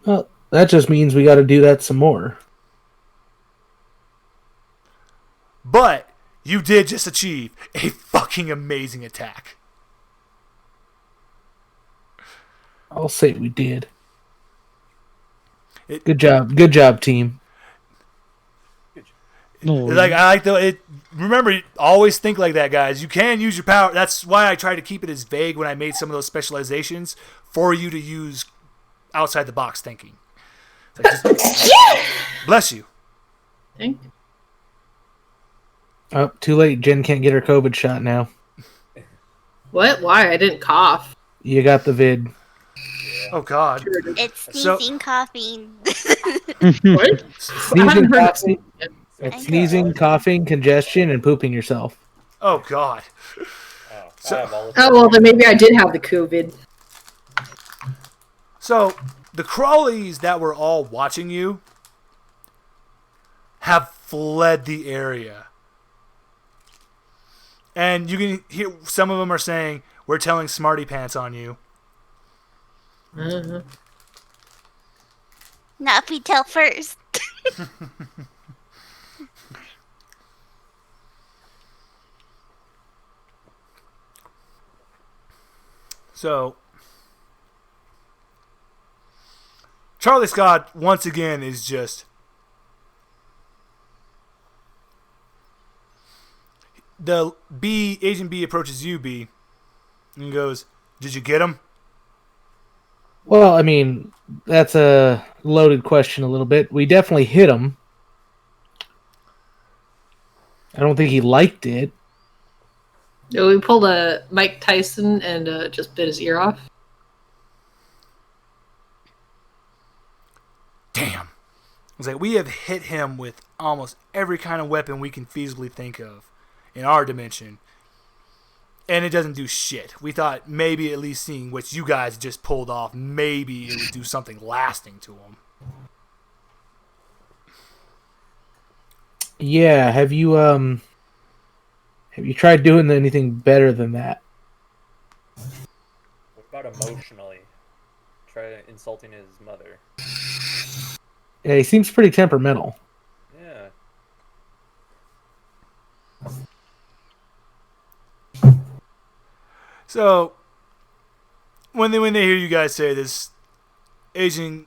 Speaker 6: Well, that just means we got to do that some more.
Speaker 1: But you did just achieve a fucking amazing attack.
Speaker 6: I'll say we did. Good job, team.
Speaker 2: No,
Speaker 1: Like I like the remember, always think like that, guys. You can use your power. That's why I try to keep it as vague when I made some of those specializations for you to use outside the box thinking. It's like bless you.
Speaker 4: Thank you.
Speaker 6: Oh, too late. Jen can't get her COVID shot now.
Speaker 4: What? Why? I didn't cough.
Speaker 6: You got the vid.
Speaker 1: Oh God.
Speaker 5: It's
Speaker 1: So-
Speaker 5: sneezing, coughing.
Speaker 8: What? I
Speaker 6: Sneezing,
Speaker 8: haven't heard
Speaker 6: coughing, it's sneezing, coughing, congestion, and pooping yourself.
Speaker 1: Oh God.
Speaker 7: Oh,
Speaker 1: So-
Speaker 7: I have all
Speaker 4: Oh, well, then maybe I did have the COVID.
Speaker 1: So the crawlies that were all watching you have fled the area. And you can hear some of them are saying, "We're telling Smarty Pants on you."
Speaker 4: Uh-huh.
Speaker 5: Not if we tell first.
Speaker 1: So Charlie Scott once again is just the B Agent B approaches you, B, and goes, "Did you get him?"
Speaker 6: Well, I mean, that's a loaded question a little bit. We definitely hit him. I don't think he liked it.
Speaker 4: No, we pulled a Mike Tyson and just bit his ear off.
Speaker 1: Damn. It's like we have hit him with almost every kind of weapon we can feasibly think of in our dimension. And it doesn't do shit. We thought maybe at least seeing what you guys just pulled off, maybe it would do something lasting to him.
Speaker 6: Yeah, have you tried doing anything better than that?
Speaker 7: What about emotionally? Try insulting his mother.
Speaker 6: Yeah, he seems pretty temperamental.
Speaker 7: Yeah.
Speaker 1: So when they hear you guys say this, Agent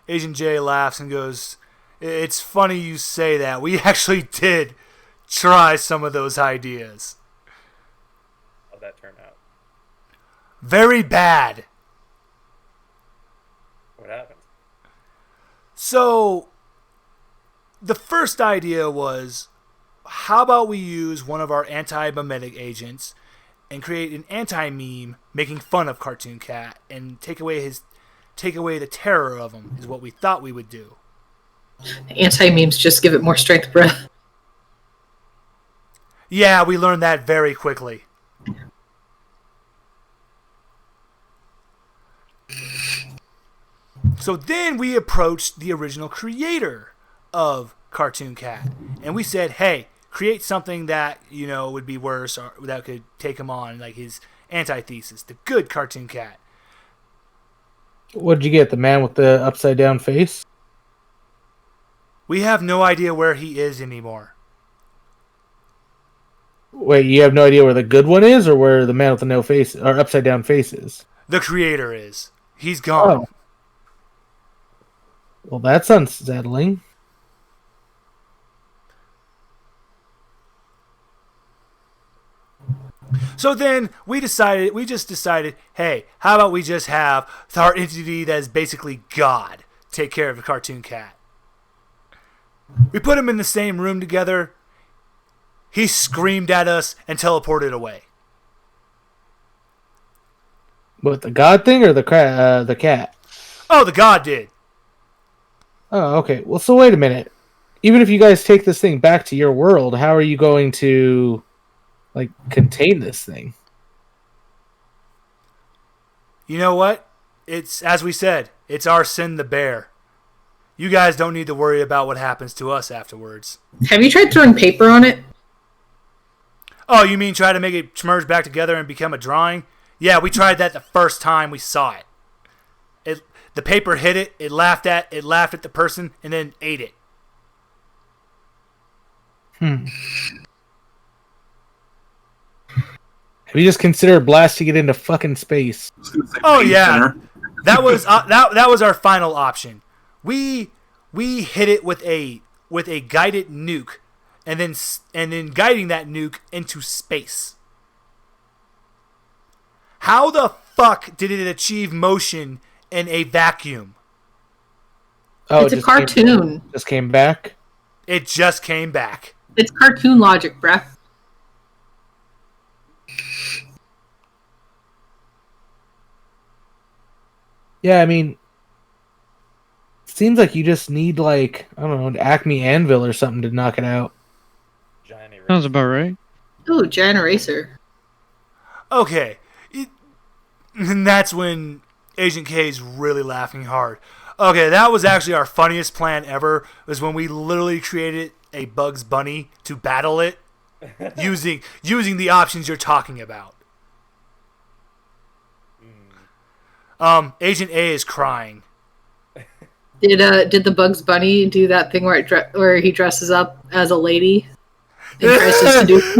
Speaker 1: J laughs and goes, "It's funny you say that. We actually did try some of those ideas.
Speaker 7: How'd that turn out?
Speaker 1: Very bad.
Speaker 7: What happened?
Speaker 1: So the first idea was, how about we use one of our anti-mimetic agents and create an anti-meme making fun of Cartoon Cat and take away the terror of him, is what we thought we would do.
Speaker 4: Anti-memes just give it more strength, bruh.
Speaker 1: Yeah, we learned that very quickly. So then we approached the original creator of Cartoon Cat, and we said, "Hey, create something that would be worse, or that could take him on, like his antithesis, the good Cartoon Cat."
Speaker 6: What did you get? The man with the upside down face?
Speaker 1: We have no idea where he is anymore.
Speaker 6: Wait, you have no idea where the good one is, or where the man with the no face or upside down face is?
Speaker 1: The creator is. He's gone.
Speaker 6: Oh. Well, that's unsettling.
Speaker 1: So then we just decided, hey, how about we just have our entity that is basically God take care of the cartoon cat? We put him in the same room together. He screamed at us and teleported away.
Speaker 6: What, the god thing or the cat?
Speaker 1: Oh, the God did.
Speaker 6: Oh, okay. Well, so wait a minute. Even if you guys take this thing back to your world, how are you going to, like, contain this thing?
Speaker 1: You know what? It's, as we said, it's our sin the bear. You guys don't need to worry about what happens to us afterwards.
Speaker 4: Have you tried throwing paper on it?
Speaker 1: Oh, you mean try to make it merge back together and become a drawing? Yeah, we tried that the first time we saw it. The paper hit it, it laughed at the person, and then ate it.
Speaker 6: Have you just considered blasting it into fucking space?
Speaker 1: Oh yeah, that was our final option. We hit it with a guided nuke, and then guiding that nuke into space. How the fuck did it achieve motion in a vacuum?
Speaker 6: Oh,
Speaker 4: It's a cartoon.
Speaker 6: Just came back?
Speaker 1: It just came back.
Speaker 4: It's cartoon logic, bruh.
Speaker 6: Yeah, I mean, seems like you just need, like, I don't know, an Acme anvil or something to knock it out.
Speaker 7: Giant eraser.
Speaker 2: Sounds about right.
Speaker 4: Ooh, giant eraser.
Speaker 1: Okay. And that's when Agent K is really laughing hard. Okay, that was actually our funniest plan ever, was when we literally created a Bugs Bunny to battle it using the options you're talking about. Agent A is crying.
Speaker 4: Did the Bugs Bunny do that thing where he dresses up as a lady and tries to seduce?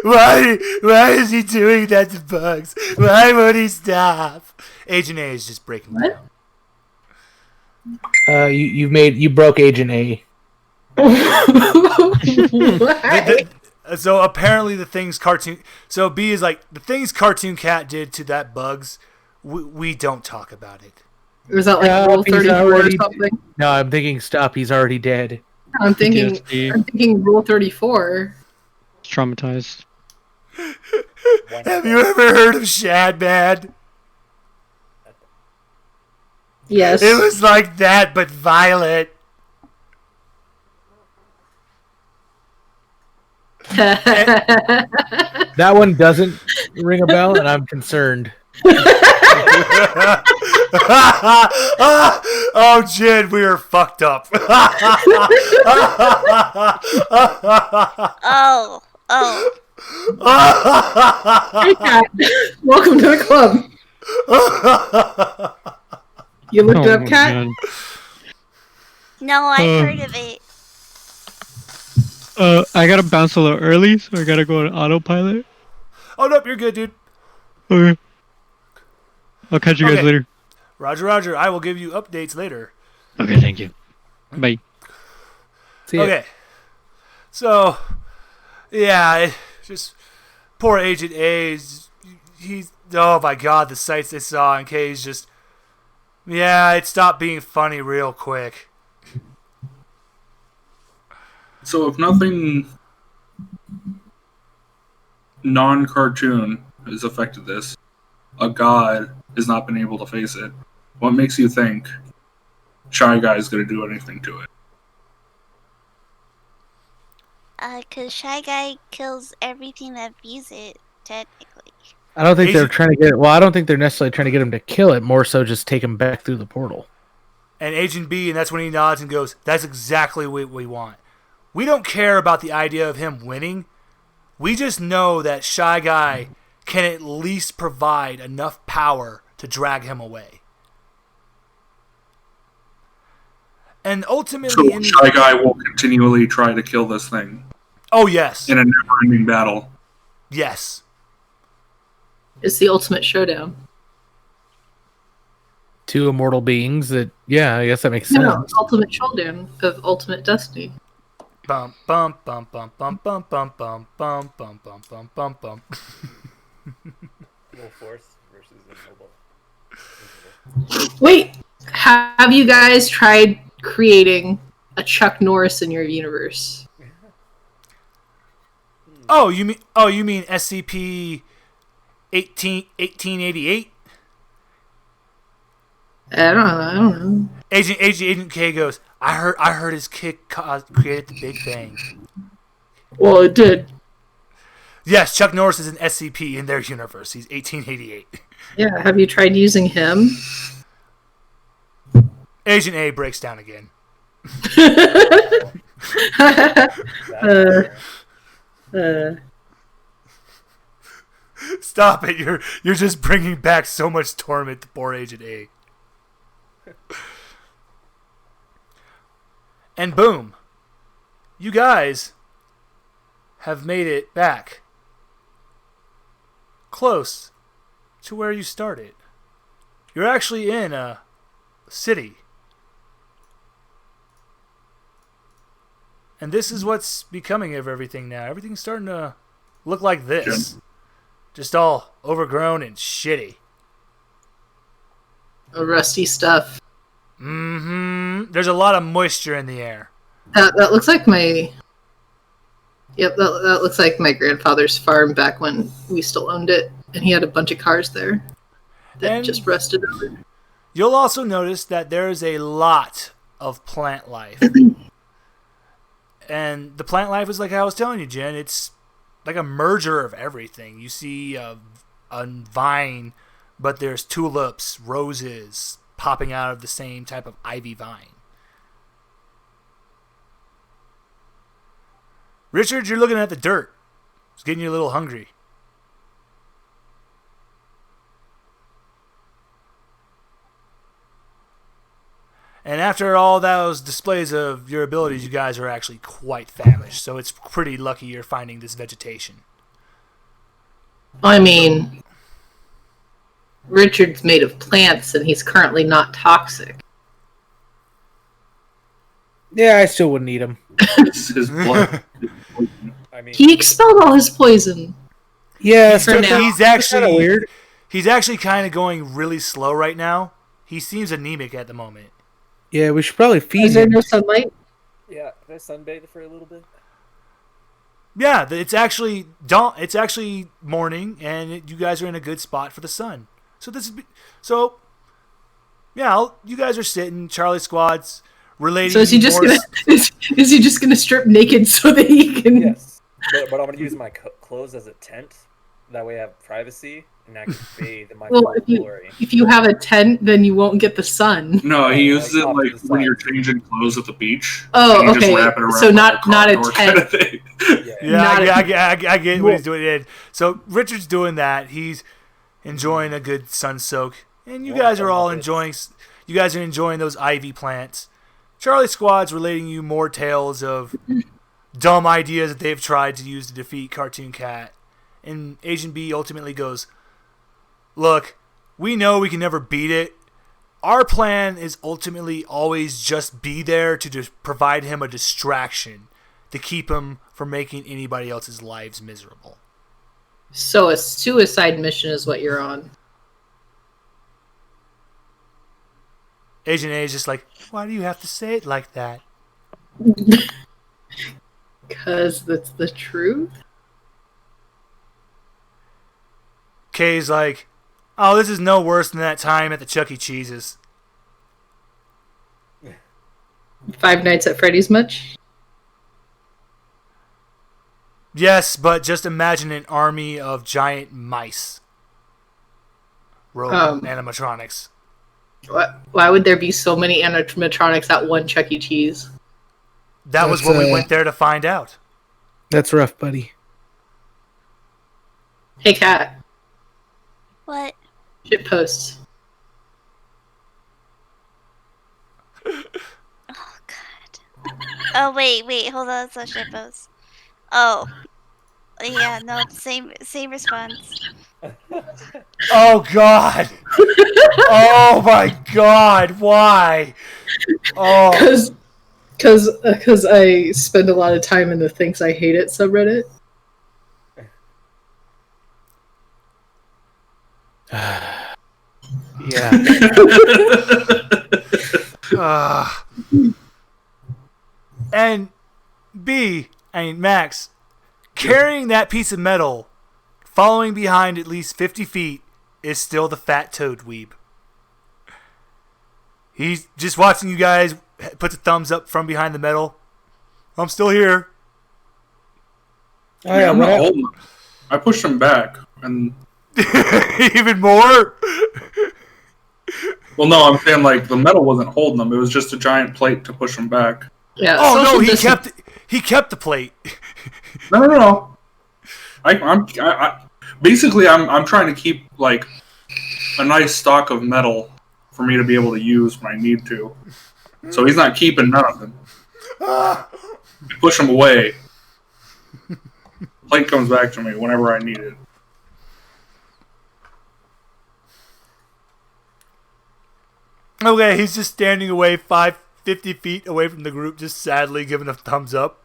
Speaker 1: Why is he doing that to Bugs? Why won't he stop? Agent A is just breaking
Speaker 4: What?
Speaker 1: down.
Speaker 6: You broke Agent A.
Speaker 1: So apparently the things cartoon. So B is like, the things Cartoon Cat did to that Bugs, we don't talk about it.
Speaker 4: Was that like Rule 34 or something?
Speaker 6: No, I'm thinking stop. He's already dead.
Speaker 4: I'm thinking
Speaker 2: PTSD.
Speaker 4: Rule 34.
Speaker 2: Traumatized.
Speaker 1: Have you ever heard of Shad Man?
Speaker 4: Yes.
Speaker 1: It was like that, but violent.
Speaker 6: That one doesn't ring a bell, and I'm concerned.
Speaker 1: Oh, Jed, we are fucked up.
Speaker 5: Oh.
Speaker 4: Hey, Kat. Welcome to the club. You looked it up, Kat?
Speaker 2: man.
Speaker 5: No, I've heard of it.
Speaker 2: I gotta bounce a little early, so I gotta go on autopilot.
Speaker 1: Oh, nope, you're good, dude.
Speaker 2: Okay. I'll catch you guys
Speaker 1: Okay.
Speaker 2: later.
Speaker 1: Roger. I will give you updates later.
Speaker 2: Okay, thank you. Bye.
Speaker 6: See ya.
Speaker 1: Okay. So, yeah, just poor Agent A. He's, oh my god, the sights they saw in K is just, yeah, it stopped being funny real quick.
Speaker 3: So if nothing non-cartoon has affected this, a god has not been able to face it, what makes you think Shy Guy is going to do anything to it?
Speaker 5: 'Cause Shy Guy kills everything that views it, technically.
Speaker 6: I don't think they're
Speaker 1: Agent-
Speaker 6: trying to get it. Well, I don't think they're necessarily trying to get him to kill it. More so, just take him back through the portal.
Speaker 1: And Agent B, and that's when he nods and goes, that's exactly what we want. We don't care about the idea of him winning. We just know that Shy Guy can at least provide enough power to drag him away. And ultimately,
Speaker 3: So Shy Guy will continually try to kill this thing
Speaker 1: oh yes,
Speaker 3: in a never-ending battle.
Speaker 1: yes.
Speaker 4: It's the ultimate showdown.
Speaker 6: Two immortal beings that, yeah, I guess that makes
Speaker 4: No,
Speaker 6: sense.
Speaker 4: ultimate showdown of ultimate destiny.
Speaker 1: Bum bum bum bum bum bum bum bum bum bum bum bum bum bum.
Speaker 7: Full force versus immobile.
Speaker 4: Wait, have you guys tried creating a Chuck Norris in your universe?
Speaker 1: Oh, you mean SCP 1888?
Speaker 4: I don't know.
Speaker 1: Agent K goes, I heard his kick created the Big Bang.
Speaker 8: Well, it did.
Speaker 1: Yes, Chuck Norris is an SCP in their universe. He's 1888.
Speaker 4: Yeah, have you tried using him?
Speaker 1: Agent A breaks down again. Stop it! You're just bringing back so much torment to poor Agent A. And boom, you guys have made it back close to where you started. You're actually in a city. And this is what's becoming of everything now. Everything's starting to look like this. Just all overgrown and shitty.
Speaker 4: Rusty stuff.
Speaker 1: Mm-hmm. There's a lot of moisture in the air.
Speaker 4: That looks like my... Yep, that looks like my grandfather's farm back when we still owned it. And he had a bunch of cars there that just rusted over.
Speaker 1: You'll also notice that there is a lot of plant life. And the plant life is like I was telling you, Jen. It's like a merger of everything. You see a vine, but there's tulips, roses popping out of the same type of ivy vine. Richard, you're looking at the dirt. It's getting you a little hungry. And after all those displays of your abilities, you guys are actually quite famished. So it's pretty lucky you're finding this vegetation.
Speaker 4: I mean, Richard's made of plants and he's currently not toxic.
Speaker 6: Yeah, I still wouldn't eat him.
Speaker 3: His blood.
Speaker 7: I mean,
Speaker 4: He expelled all his poison.
Speaker 6: Yeah,
Speaker 4: For now.
Speaker 1: He's
Speaker 6: kinda
Speaker 1: actually
Speaker 6: weird.
Speaker 1: He's actually kind of going really slow right now. He seems anemic at the moment.
Speaker 6: Yeah, we should probably feed
Speaker 4: Is there
Speaker 6: him.
Speaker 4: no sunlight?
Speaker 7: yeah, can I sunbathe for a little bit?
Speaker 1: Yeah, it's actually dawn. It's actually morning, and you guys are in a good spot for the sun. You guys are sitting. Charlie Squad's relating.
Speaker 4: So is he just
Speaker 1: more
Speaker 4: gonna is he just gonna strip naked so that he can?
Speaker 7: Yes, but I'm gonna use my clothes as a tent. That way I have privacy and I can bathe in my
Speaker 4: Well,
Speaker 7: full glory.
Speaker 4: if you have a tent, then you won't get the sun.
Speaker 3: No, he uses it
Speaker 7: Off
Speaker 3: like
Speaker 7: to the
Speaker 3: when
Speaker 7: side.
Speaker 3: you're changing clothes at the beach.
Speaker 4: Oh,
Speaker 3: and you just
Speaker 4: okay.
Speaker 3: wrap it around
Speaker 4: So
Speaker 3: like
Speaker 4: not
Speaker 3: a
Speaker 4: a
Speaker 3: condor kind of
Speaker 4: tent.
Speaker 3: thing.
Speaker 7: Yeah.
Speaker 1: I get what he's doing. So Richard's doing that. He's enjoying a good sun soak, and you guys are all enjoying. You guys are enjoying those ivy plants. Charlie Squad's relating you more tales of dumb ideas that they've tried to use to defeat Cartoon Cat, and Agent B ultimately goes, "Look, we know we can never beat it. Our plan is ultimately always just be there to just provide him a distraction to keep him from making anybody else's lives miserable."
Speaker 4: So a suicide mission is what you're on.
Speaker 1: Agent A is just like, why do you have to say it like that?
Speaker 4: Because that's the truth.
Speaker 1: K's like, oh, this is no worse than that time at the Chuck E. Cheese's.
Speaker 4: Five Nights at Freddy's much?
Speaker 1: Yes, but just imagine an army of giant mice. Robot animatronics.
Speaker 4: Why would there be so many animatronics at one Chuck E. Cheese?
Speaker 1: That was
Speaker 6: That's,
Speaker 1: what we went there to find out.
Speaker 6: That's rough, buddy.
Speaker 4: Hey, Kat.
Speaker 5: What?
Speaker 4: Shit posts.
Speaker 5: Oh wait, hold on, it's not shitpost. Oh, yeah, no, same response.
Speaker 1: Oh God! Oh my God! Why? Oh,
Speaker 4: Because I spend a lot of time in the Thinks I Hate It subreddit.
Speaker 6: Yeah.
Speaker 1: and Max, carrying that piece of metal, following behind at least 50 feet, is still the fat toad weeb. He's just watching you guys, puts a thumbs up from behind the metal. I'm still here.
Speaker 6: Oh, yeah,
Speaker 3: I'm
Speaker 6: what
Speaker 3: not
Speaker 6: happened?
Speaker 3: holding him. I pushed him back, and
Speaker 1: Even more?
Speaker 3: well, no, I'm saying like the metal wasn't holding him. It was just a giant plate to push him back.
Speaker 4: Yeah.
Speaker 1: Oh no,
Speaker 4: social
Speaker 1: he
Speaker 4: distance-
Speaker 1: kept the plate.
Speaker 3: No. Basically I'm trying to keep like a nice stock of metal for me to be able to use when I need to. So he's not keeping none of them. I push him away. Plate comes back to me whenever I need it.
Speaker 1: Okay, he's just standing away 50 feet away from the group, just sadly giving a thumbs up.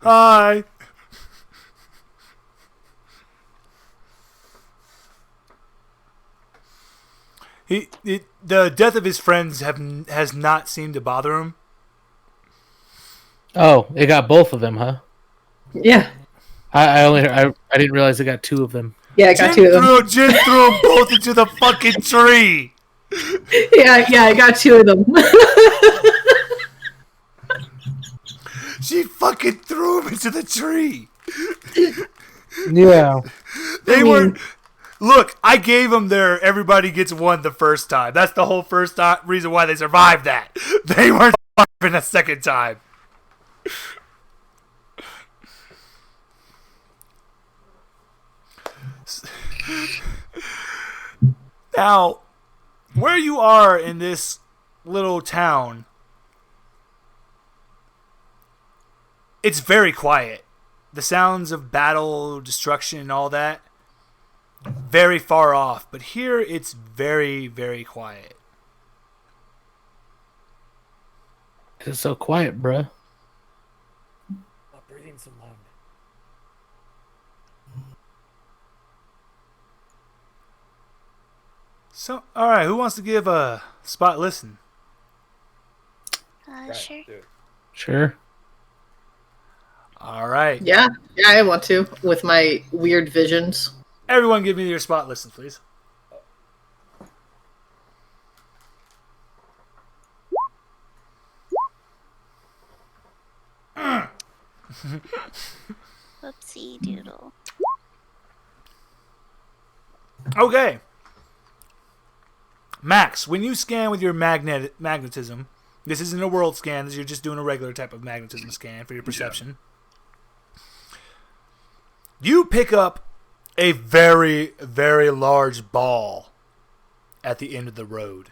Speaker 1: Hi. The death of his friends has not seemed to bother him.
Speaker 6: Oh, it got both of them, huh?
Speaker 4: Yeah.
Speaker 6: I didn't realize it got two of them.
Speaker 4: Yeah, I got two of them.
Speaker 1: Jin threw them both into the fucking tree.
Speaker 4: Yeah, I got two of them.
Speaker 1: She fucking threw him into the tree.
Speaker 6: Yeah.
Speaker 1: They weren't. Look, I gave them their everybody gets one the first time. That's the whole first reason why they survived that. They weren't in a second time. Now, where you are in this little town, it's very quiet. The sounds of battle, destruction, and all that, very far off. But here, it's very, very quiet.
Speaker 6: It's so quiet, bruh.
Speaker 7: Stop breathing so loud.
Speaker 1: So, all right, who wants to give a spot listen?
Speaker 7: Right,
Speaker 5: Sure.
Speaker 7: do it.
Speaker 6: Sure.
Speaker 1: All right.
Speaker 4: Yeah, I want to with my weird visions.
Speaker 1: Everyone give me your spot listen, please.
Speaker 5: Whoopsie doodle.
Speaker 1: Okay. Max, when you scan with your magnetism, this isn't a world scan, you're just doing a regular type of magnetism scan for your perception. You pick up a very, very large ball at the end of the road,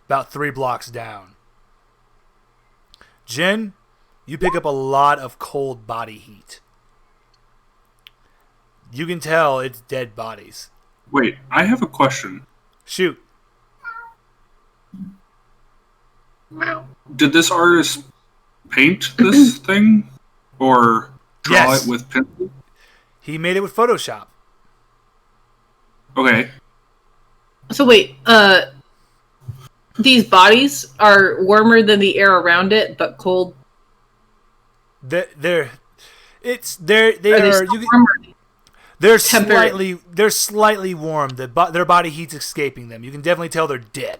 Speaker 1: about 3 blocks down. Jin, you pick up a lot of cold body heat. You can tell it's dead bodies.
Speaker 3: Wait, I have a question.
Speaker 1: Shoot.
Speaker 3: Did this artist paint this thing? Or draw
Speaker 1: Yes.
Speaker 3: it with pencil?
Speaker 1: He made it with Photoshop.
Speaker 3: Okay.
Speaker 4: So wait, these bodies are warmer than the air around it, but cold.
Speaker 1: They
Speaker 4: Are
Speaker 1: are
Speaker 4: they still warmer?
Speaker 1: they're slightly warm. Their body heat's escaping them. You can definitely tell they're dead.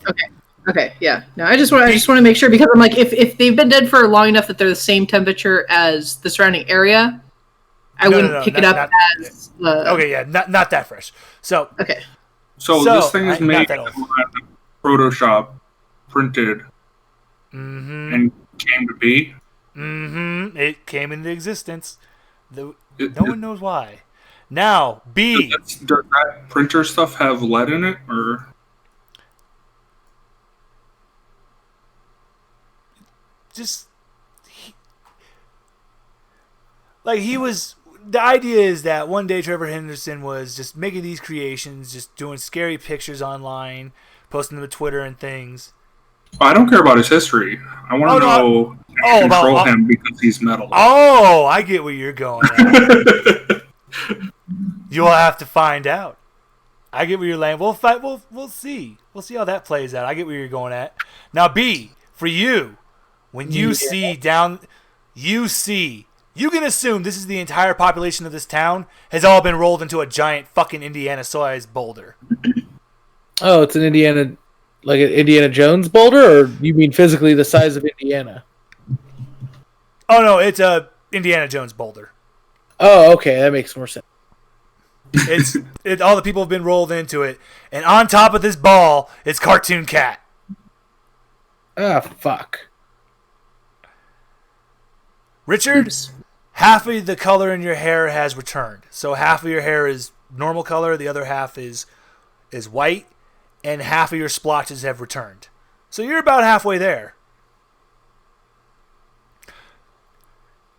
Speaker 4: Okay, yeah. No, I just want to make sure because I'm like, if they've been dead for long enough that they're the same temperature as the surrounding area, I wouldn't pick it up as.
Speaker 1: Okay, yeah, not that fresh. So
Speaker 4: Okay.
Speaker 3: So this thing is
Speaker 1: not
Speaker 3: made
Speaker 1: that old.
Speaker 3: in Photoshop, printed,
Speaker 1: Mm-hmm.
Speaker 3: and came to be.
Speaker 1: Mm-hmm. It came into existence. No
Speaker 3: It-
Speaker 1: one knows why. Now, B.
Speaker 3: Does that printer stuff have lead in it, or
Speaker 1: Just like he was. The idea is that one day Trevor Henderson was just making these creations, just doing scary pictures online, posting them to Twitter and things.
Speaker 3: I don't care about his history. I want to know how to control him because he's metal.
Speaker 1: Oh, I get where you're going at. You'll have to find out. I get where you're laying. We'll fight. We'll see. We'll see how that plays out. I get where you're going at. Now, B, for you, when you see down, you can assume this is the entire population of this town has all been rolled into a giant fucking Indiana-sized boulder.
Speaker 6: Oh, it's an Indiana, like an Indiana Jones boulder, or you mean physically the size of Indiana?
Speaker 1: Oh no, it's a Indiana Jones boulder.
Speaker 6: Oh, okay, that makes more sense.
Speaker 1: All the people have been rolled into it, and on top of this ball is Cartoon Cat.
Speaker 6: Ah, fuck.
Speaker 1: Richard, half of the color in your hair has returned. So half of your hair is normal color, the other half is white, and half of your splotches have returned. So you're about halfway there.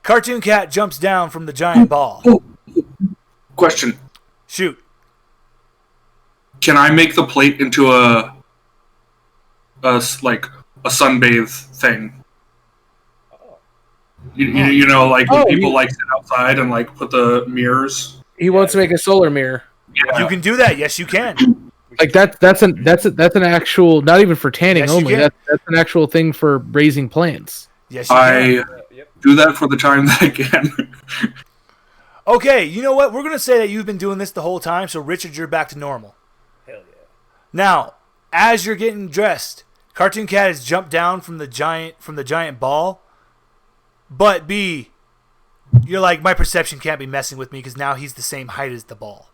Speaker 1: Cartoon Cat jumps down from the giant ball.
Speaker 3: Question.
Speaker 1: Shoot.
Speaker 3: Can I make the plate into a sunbathe thing? You know, like when people like sit outside and like put the mirrors.
Speaker 6: He wants to make a solar mirror.
Speaker 3: Yeah.
Speaker 1: You can do that. Yes, you can.
Speaker 6: Like that's an actual, not even for tanning
Speaker 1: Yes,
Speaker 6: only. That's an actual thing for raising plants.
Speaker 1: Yes, you can.
Speaker 3: Do that for the time that I can.
Speaker 1: Okay, you know what? We're going to say that you've been doing this the whole time, so Richard, you're back to normal.
Speaker 7: Hell yeah.
Speaker 1: Now, as you're getting dressed, Cartoon Cat has jumped down from the giant ball. But B, you're like, my perception can't be messing with me because now he's the same height as the ball.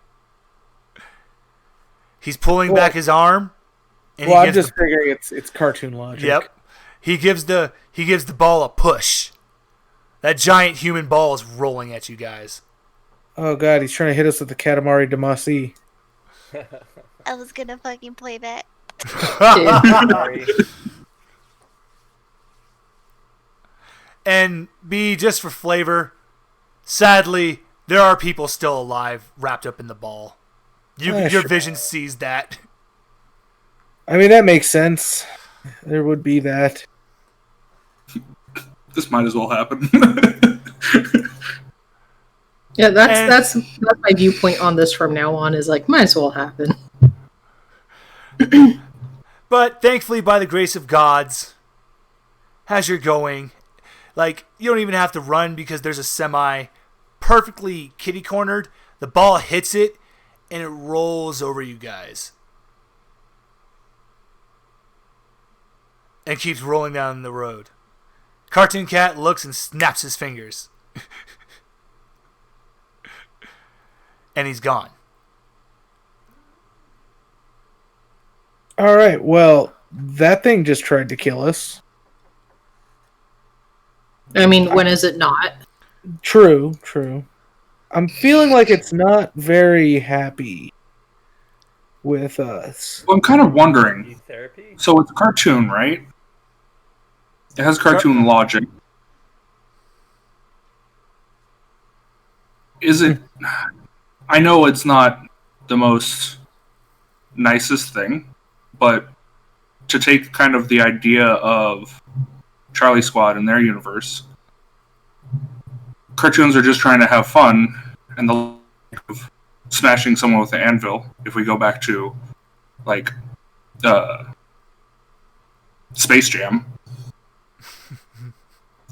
Speaker 1: He's pulling back his arm.
Speaker 6: And I'm just figuring it's cartoon logic.
Speaker 1: Yep. He gives the ball a push. That giant human ball is rolling at you guys.
Speaker 6: Oh god, he's trying to hit us with the Katamari Damacy.
Speaker 5: I was gonna fucking play that.
Speaker 1: And B, just for flavor, sadly, there are people still alive wrapped up in the ball. Your vision sees that.
Speaker 6: I mean, that makes sense. There would be that.
Speaker 3: This might as well happen.
Speaker 4: Yeah, that's my viewpoint on this from now on. Is like, might as well happen.
Speaker 1: But thankfully, by the grace of gods, as you're going, like, you don't even have to run because there's a semi perfectly kitty cornered. The ball hits it and it rolls over you guys and keeps rolling down the road. Cartoon Cat looks and snaps his fingers. And he's gone.
Speaker 6: Alright, well, that thing just tried to kill us.
Speaker 4: I mean, when is it not?
Speaker 6: True. I'm feeling like it's not very happy with us.
Speaker 3: Well, I'm kind of wondering. So it's a cartoon, right? It has cartoon logic. Is it... I know it's not the most nicest thing, but to take kind of the idea of Charlie Squad in their universe, cartoons are just trying to have fun, and the of smashing someone with an anvil, if we go back to, like, Space Jam,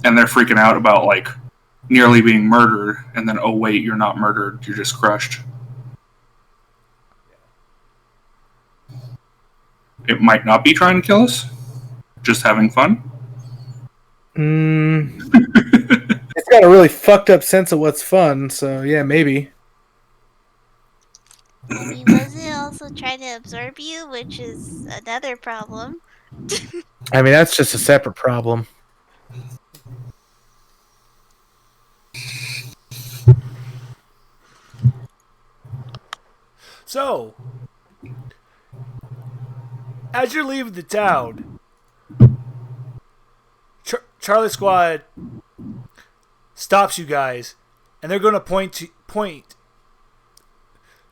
Speaker 3: and they're freaking out about, like, nearly being murdered, and then, oh wait, you're not murdered, you're just crushed. It might not be trying to kill us, just having fun.
Speaker 6: It's got a really fucked up sense of what's fun, so yeah, maybe.
Speaker 5: I mean, was it also trying to absorb you, which is another problem?
Speaker 6: I mean, that's just a separate problem.
Speaker 1: So, as you're leaving the town, Charlie Squad stops you guys and they're going to point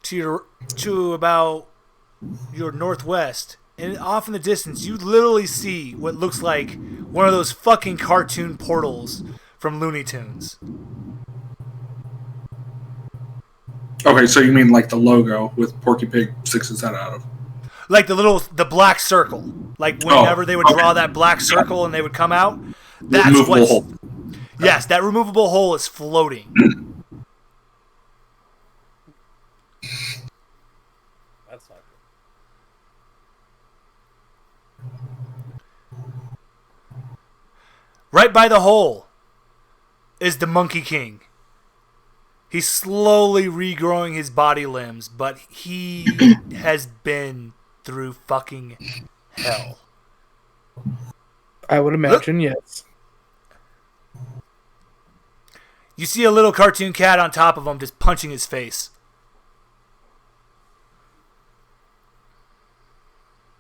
Speaker 1: to about your northwest, and off in the distance, you literally see what looks like one of those fucking cartoon portals from Looney Tunes.
Speaker 3: Okay, so you mean like the logo with Porky Pig sticks his head out of?
Speaker 1: Like the black circle. Like whenever they would draw that black circle and they would come out, that's
Speaker 3: Removable
Speaker 1: what's...
Speaker 3: hole.
Speaker 1: Yes, that removable hole is floating.
Speaker 7: That's not good.
Speaker 1: Right by the hole is the Monkey King. He's slowly regrowing his body limbs, but he has been through fucking hell.
Speaker 6: I would imagine, yes.
Speaker 1: You see a little cartoon cat on top of him just punching his face.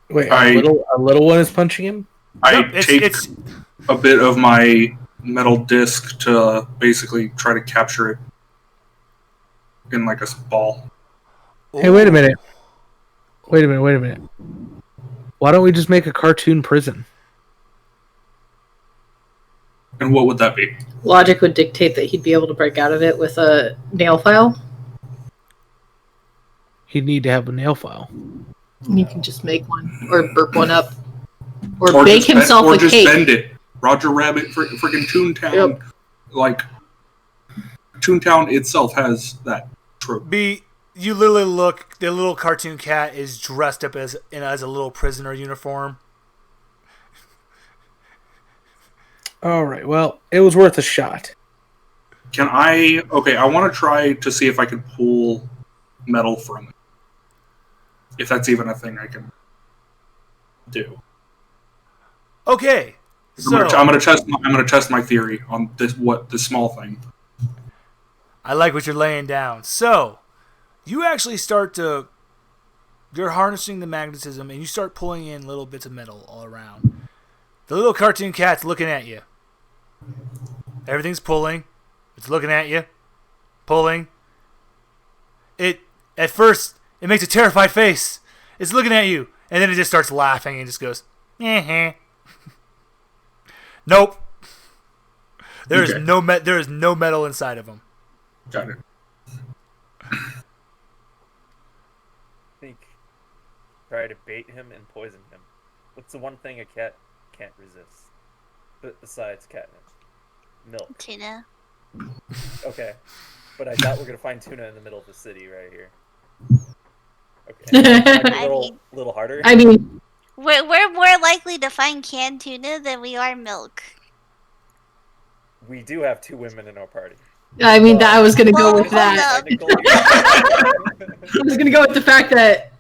Speaker 6: Wait, a little one is punching him?
Speaker 1: It's
Speaker 3: a bit of my metal disc to basically try to capture it in like a ball.
Speaker 6: Hey, wait a minute. Wait a minute. Why don't we just make a cartoon prison?
Speaker 3: And what would that be?
Speaker 4: Logic would dictate that he'd be able to break out of it with a nail file.
Speaker 6: He'd need to have a nail file.
Speaker 4: You can just make one, or burp one up, or bake himself
Speaker 3: or
Speaker 4: a
Speaker 3: just
Speaker 4: cake.
Speaker 3: bend it. Roger Rabbit, freaking Toontown.
Speaker 4: Yep.
Speaker 3: Like, Toontown itself has that trope.
Speaker 1: You literally look, the little cartoon cat is dressed up as a little prisoner uniform.
Speaker 6: All right, well, it was worth a shot.
Speaker 3: I want to try to see if I can pull metal from it. If that's even a thing I can do.
Speaker 1: Okay. So
Speaker 3: I'm gonna test my theory on this small thing.
Speaker 1: I like what you're laying down. So you actually you're harnessing the magnetism and you start pulling in little bits of metal all around. The little cartoon cat's looking at you. Everything's pulling. It's looking at you. Pulling. At first, it makes a terrified face. It's looking at you. And then it just starts laughing and just goes, eh. Nope. There is no metal inside of him.
Speaker 3: Got it.
Speaker 7: I think try to bait him and poison him. What's the one thing a cat can't resist? Besides catnip? Milk.
Speaker 5: Tuna.
Speaker 7: Okay. But I doubt we're gonna find tuna in the middle of the city right here. Okay. A little harder.
Speaker 4: I mean,
Speaker 5: We're more likely to find canned tuna than we are milk.
Speaker 7: We do have 2 women in our party.
Speaker 4: I mean, I was gonna go with
Speaker 5: hold
Speaker 4: that.
Speaker 5: up.
Speaker 4: I was gonna go with the fact that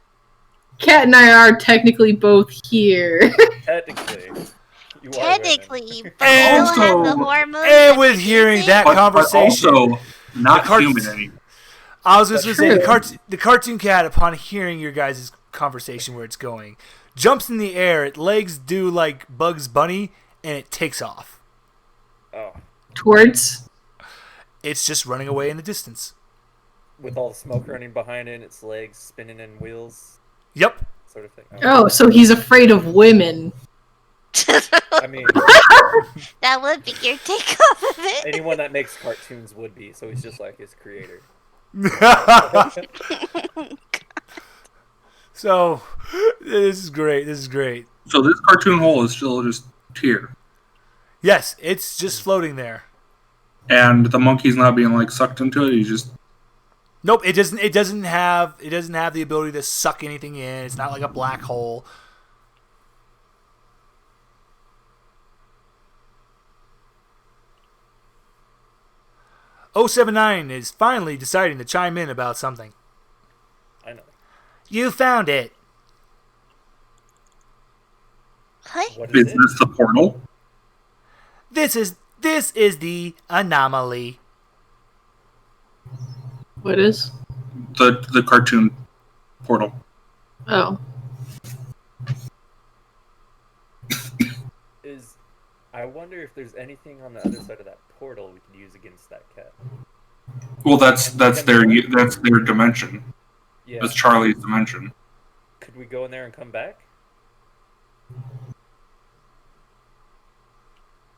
Speaker 4: Kat and I are technically both here.
Speaker 7: Technically. You are
Speaker 5: Technically,
Speaker 7: women.
Speaker 5: but we
Speaker 1: And
Speaker 5: don't have the
Speaker 3: also-
Speaker 5: hormones.
Speaker 1: And with hearing that
Speaker 3: But
Speaker 1: conversation,
Speaker 3: also not
Speaker 1: The
Speaker 3: human anymore.
Speaker 1: I was just going to say,
Speaker 4: true.
Speaker 1: the cartoon cat, upon hearing your guys' conversation where it's going, jumps in the air, its legs do like Bugs Bunny, and it takes off.
Speaker 7: Oh.
Speaker 4: Towards.
Speaker 1: It's just running away in the distance.
Speaker 7: With all the smoke running behind it, its legs spinning in wheels,
Speaker 1: Yep.
Speaker 7: sort of thing.
Speaker 4: Oh, so he's afraid of women.
Speaker 7: I mean,
Speaker 5: That would be your take off of it.
Speaker 7: anyone that makes cartoons would be, so he's just like his creator.
Speaker 1: So, this is great.
Speaker 3: So this cartoon hole is still just here,
Speaker 1: Yes, it's just floating there.
Speaker 3: and the monkey's not being like sucked into it. He's just
Speaker 1: Nope, it doesn't have the ability to suck anything in. It's not like a black hole. .079 is finally deciding to chime in about something.
Speaker 7: I know.
Speaker 1: You found it.
Speaker 5: What?
Speaker 7: What
Speaker 3: is
Speaker 7: is it?
Speaker 3: this the portal?
Speaker 1: This is the anomaly.
Speaker 4: What is?
Speaker 3: The cartoon portal.
Speaker 4: Oh.
Speaker 7: I wonder if there's anything on the other side of that portal we could use against that cat.
Speaker 3: Well, that's their dimension.
Speaker 7: Yeah.
Speaker 3: That's Charlie's dimension.
Speaker 7: Could we go in there and come back?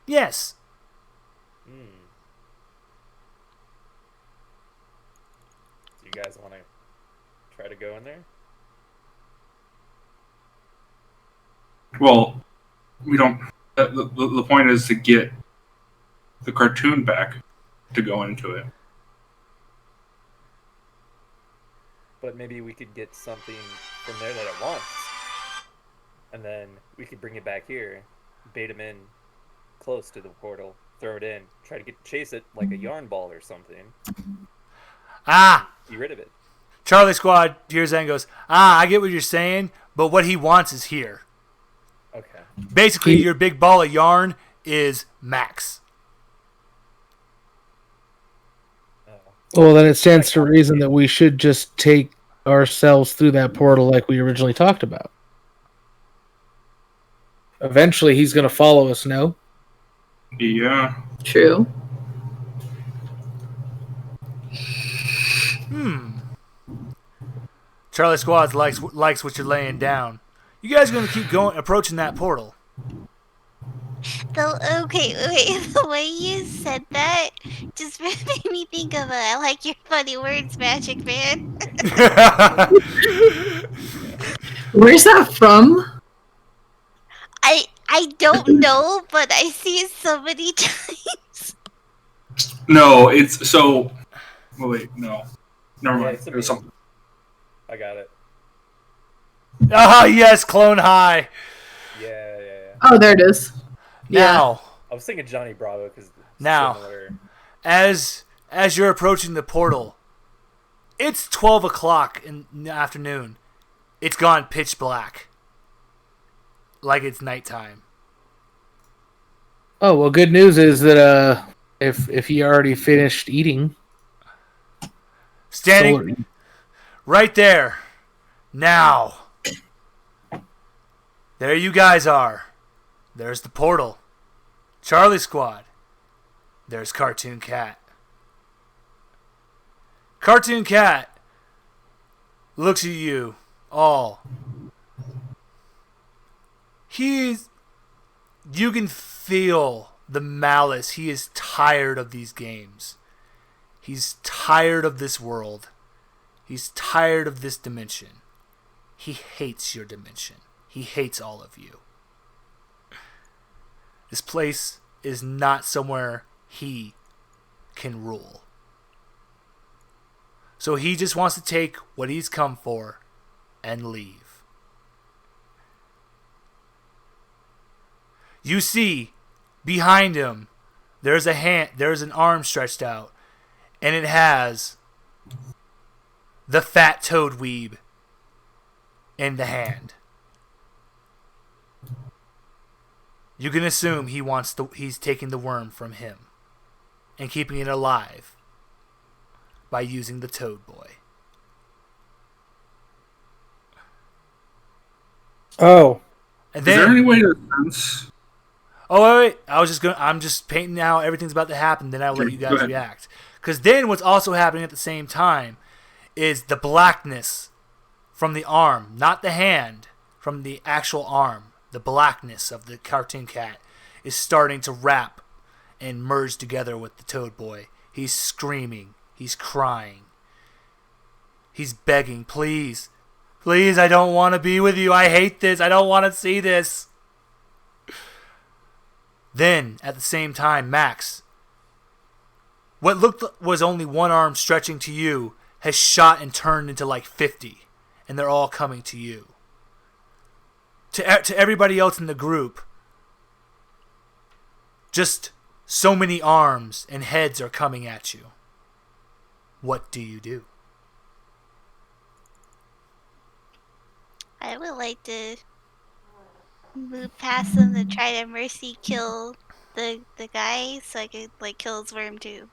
Speaker 1: Yes.
Speaker 7: Hmm. Do you guys want to try to go in there?
Speaker 3: Well, we don't. The point is to get the cartoon back to go into it.
Speaker 7: But maybe we could get something from there that it wants. And then we could bring it back here, bait him in close to the portal, throw it in, try to chase it like a yarn ball or something.
Speaker 1: Ah!
Speaker 7: Be rid of it.
Speaker 1: Charlie Squad hears that and goes, I get what you're saying, but what he wants is here.
Speaker 7: Okay.
Speaker 1: Basically, your big ball of yarn is Max.
Speaker 6: Well, then it stands to reason that we should just take ourselves through that portal like we originally talked about. Eventually, he's going to follow us, no?
Speaker 3: Yeah.
Speaker 4: True.
Speaker 1: Charlie Squad likes what you're laying down. You guys are going to keep approaching that portal.
Speaker 5: Okay, the way you said that just made me think of I like your funny words, Magic Man.
Speaker 4: Where's that from?
Speaker 5: I don't know, but I see it so many times.
Speaker 3: No, it's so. Oh, wait, no. Never
Speaker 7: Yeah,
Speaker 3: mind.
Speaker 7: it's a
Speaker 3: There's
Speaker 7: meme.
Speaker 3: something.
Speaker 7: I got it.
Speaker 1: Ah, yes, Clone High.
Speaker 7: Yeah.
Speaker 4: Oh, there it is.
Speaker 1: Now,
Speaker 7: I was thinking Johnny Bravo because
Speaker 1: Now.
Speaker 7: similar.
Speaker 1: as you're approaching the portal, it's 12 o'clock in the afternoon. It's gone pitch black. Like it's nighttime.
Speaker 6: Oh, well, good news is that if he already finished eating...
Speaker 1: Standing right there. Now. There you guys are. There's the portal. Charlie Squad. There's Cartoon Cat. Cartoon Cat looks at you all. You can feel the malice. He is tired of these games. He's tired of this world. He's tired of this dimension. He hates your dimension. He hates all of you. This place is not somewhere he can rule. So he just wants to take what he's come for and leave. You see, behind him, there's an arm stretched out, and it has the fat toad weeb in the hand. You can assume he's taking the worm from him and keeping it alive by using the Toad Boy.
Speaker 6: Oh.
Speaker 1: And
Speaker 3: Is there any way to sense?
Speaker 1: Oh wait! I'm just painting how everything's about to happen. Then I'll let you guys react. Because then what's also happening at the same time is the blackness from the arm, not the hand, from the actual arm. The blackness of the Cartoon Cat is starting to wrap and merge together with the Toad Boy. He's screaming. He's crying. He's begging, please. Please, I don't want to be with you. I hate this. I don't want to see this. Then, at the same time, Max, what was only one arm stretching to you has shot and turned into like 50. And they're all coming to you. To everybody else in the group, just so many arms and heads are coming at you. What do you do?
Speaker 5: I would like to move past them to try to mercy kill the guy so I could like kill his worm too.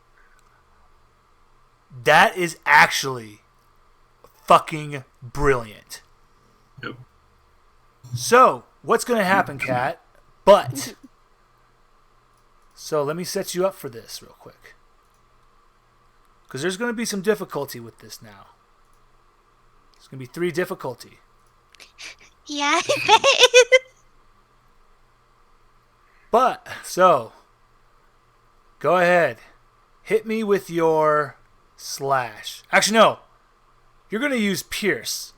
Speaker 1: That is actually fucking brilliant.
Speaker 3: Yep.
Speaker 1: So, what's going to happen, Kat? But, so let me set you up for this real quick. because there's going to be some difficulty with this now. It's going to be 3 difficulty.
Speaker 5: Yeah, I bet.
Speaker 1: But, so, go ahead. Hit me with your slash. Actually, no. You're going to use pierce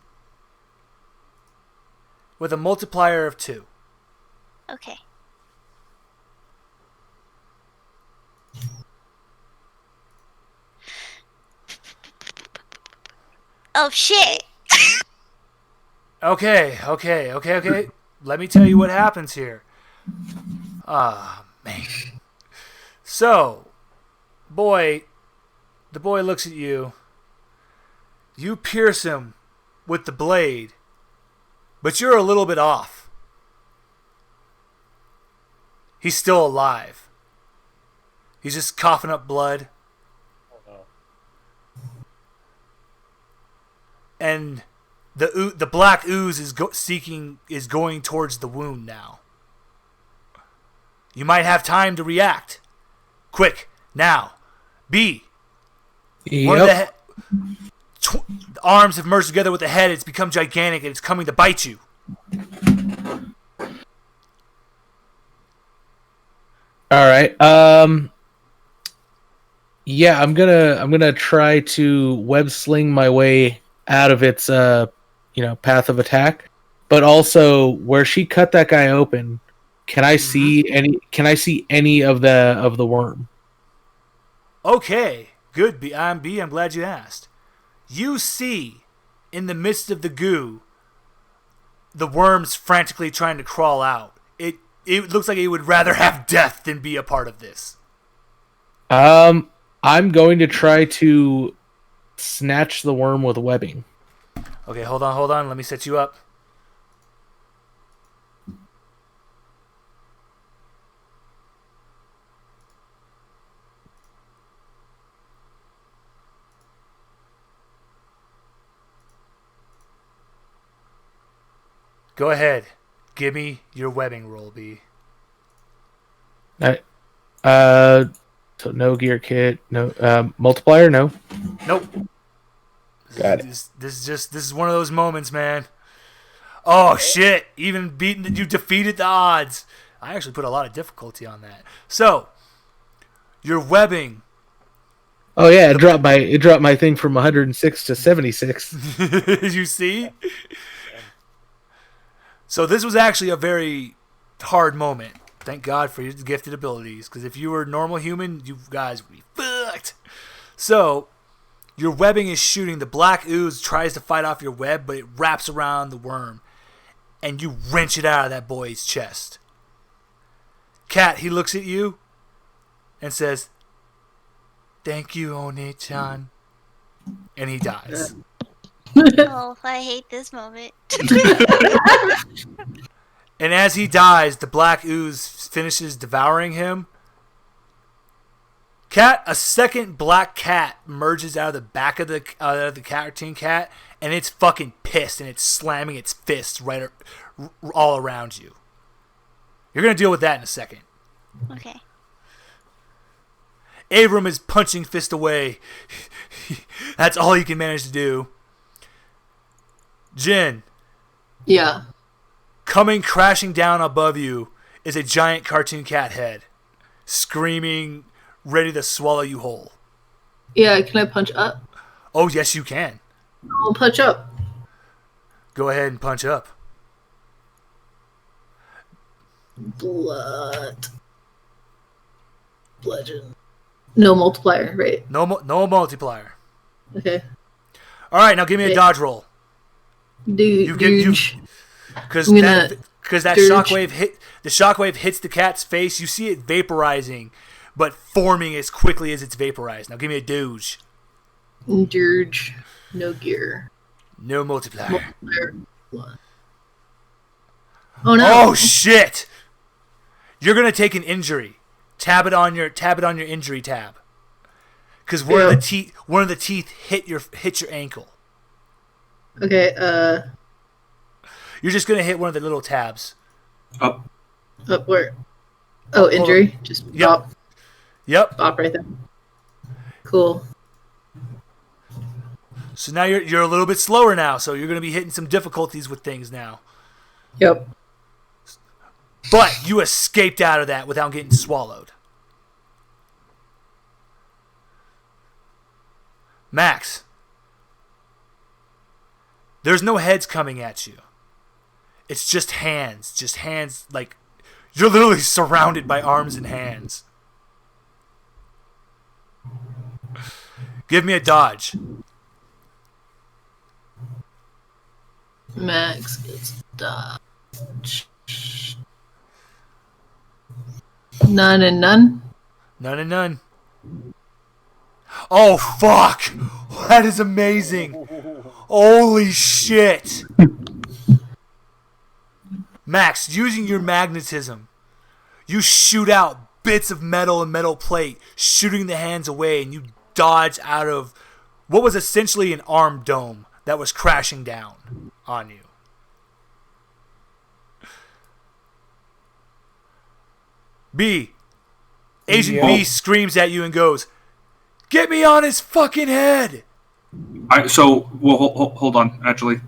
Speaker 1: with a multiplier of 2.
Speaker 5: Okay. Oh shit!
Speaker 1: Okay. Let me tell you what happens here. Ah, man. So, the boy looks at you. You pierce him with the blade, but you're a little bit off. He's still alive. He's just coughing up blood.
Speaker 7: Oh no.
Speaker 1: And the black ooze is going towards the wound now. You might have time to react. Quick, now. B. One of the arms have merged together with the head. It's become gigantic and it's coming to bite you.
Speaker 6: All right. Yeah, I'm gonna try to web sling my way out of its path of attack. But also, where she cut that guy open, can I see any? Can I see any of the worm?
Speaker 1: Okay, good. B. I'm glad you asked. You see, in the midst of the goo, the worm's frantically trying to crawl out. It looks like it would rather have death than be a part of this.
Speaker 6: I'm going to try to snatch the worm with webbing.
Speaker 1: Okay, hold on. Let me set you up. Go ahead. Give me your webbing roll, B.
Speaker 6: So no gear kit, no multiplier, no.
Speaker 1: Nope.
Speaker 6: Got it.
Speaker 1: This is one of those moments, man. Oh shit! You defeated the odds. I actually put a lot of difficulty on that. So, your webbing.
Speaker 6: Oh yeah, it dropped my thing from 106 to 76.
Speaker 1: You see? So this was actually a very hard moment. Thank God for your gifted abilities, because if you were a normal human, you guys would be fucked. So, your webbing is shooting. The black ooze tries to fight off your web, but it wraps around the worm, and you wrench it out of that boy's chest. Cat, he looks at you and says, "Thank you, One-chan," and he dies.
Speaker 5: Oh, I hate this moment.
Speaker 1: And as he dies, the black ooze finishes devouring him. A second black cat merges out of the back of the cartoon cat, and it's fucking pissed, and it's slamming its fists right all around you. You're gonna deal with that in a second.
Speaker 5: Okay.
Speaker 1: Abram is punching fist away. That's all he can manage to do. Jin.
Speaker 4: Yeah.
Speaker 1: Coming crashing down above you is a giant cartoon cat head, screaming, ready to swallow you whole.
Speaker 4: Yeah, can I punch up?
Speaker 1: Oh, yes, you can.
Speaker 4: I'll punch up.
Speaker 1: Go ahead and punch up.
Speaker 4: Blood. Bludgeon. No multiplier, right?
Speaker 1: No multiplier.
Speaker 4: Okay.
Speaker 1: All right, now give me a dodge roll.
Speaker 4: Dude,
Speaker 1: because that shockwave hits the cat's face. You see it vaporizing, but forming as quickly as it's vaporized. Now give me a doge.
Speaker 4: Dirge. No gear.
Speaker 1: No multiplier.
Speaker 4: One. Oh no!
Speaker 1: Oh shit! You're gonna take an injury. Tab it on your injury tab. Because one of the teeth hit your ankle.
Speaker 4: Okay.
Speaker 1: You're just gonna hit one of the little tabs.
Speaker 3: Up.
Speaker 4: Up where? Oh, injury. Just
Speaker 1: Yep.
Speaker 4: pop.
Speaker 1: Yep.
Speaker 4: Pop right there. Cool.
Speaker 1: So now you're a little bit slower now, so you're going to be hitting some difficulties with things now.
Speaker 8: Yep.
Speaker 1: But you escaped out of that without getting swallowed. Max, there's no heads coming at you. It's just hands, like you're literally surrounded by arms and hands. Give me a dodge.
Speaker 4: Max gets dodge. None and none.
Speaker 1: None and none. Oh, fuck! That is amazing! Holy shit! Max, using your magnetism, you shoot out bits of metal and metal plate, shooting the hands away, and you dodge out of what was essentially an arm dome that was crashing down on you. B. Agent B screams at you and goes, "Get me on his fucking head!"
Speaker 3: Hold on. Actually,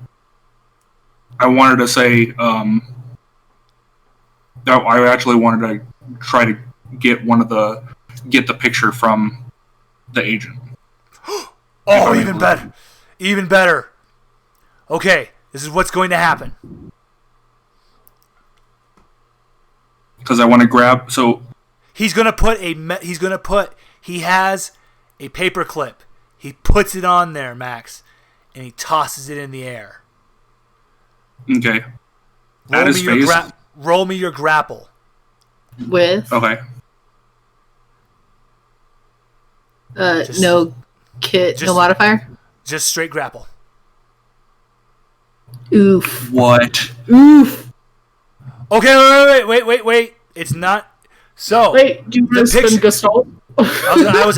Speaker 3: I wanted to say, I actually wanted to try to get the picture from the agent.
Speaker 1: Oh, even better. Even better. Okay, this is what's going to happen.
Speaker 3: Because I want to grab. So
Speaker 1: he has a paper clip. He puts it on there, Max, and he tosses it in the air.
Speaker 3: Okay. At his face.
Speaker 1: Roll me your grapple.
Speaker 4: With?
Speaker 3: Okay.
Speaker 4: No kit, no modifier?
Speaker 1: Just straight grapple.
Speaker 4: Oof.
Speaker 3: What?
Speaker 4: Oof.
Speaker 1: Okay, wait. It's not. So.
Speaker 8: Wait, do you want to spend Gestalt?
Speaker 1: I was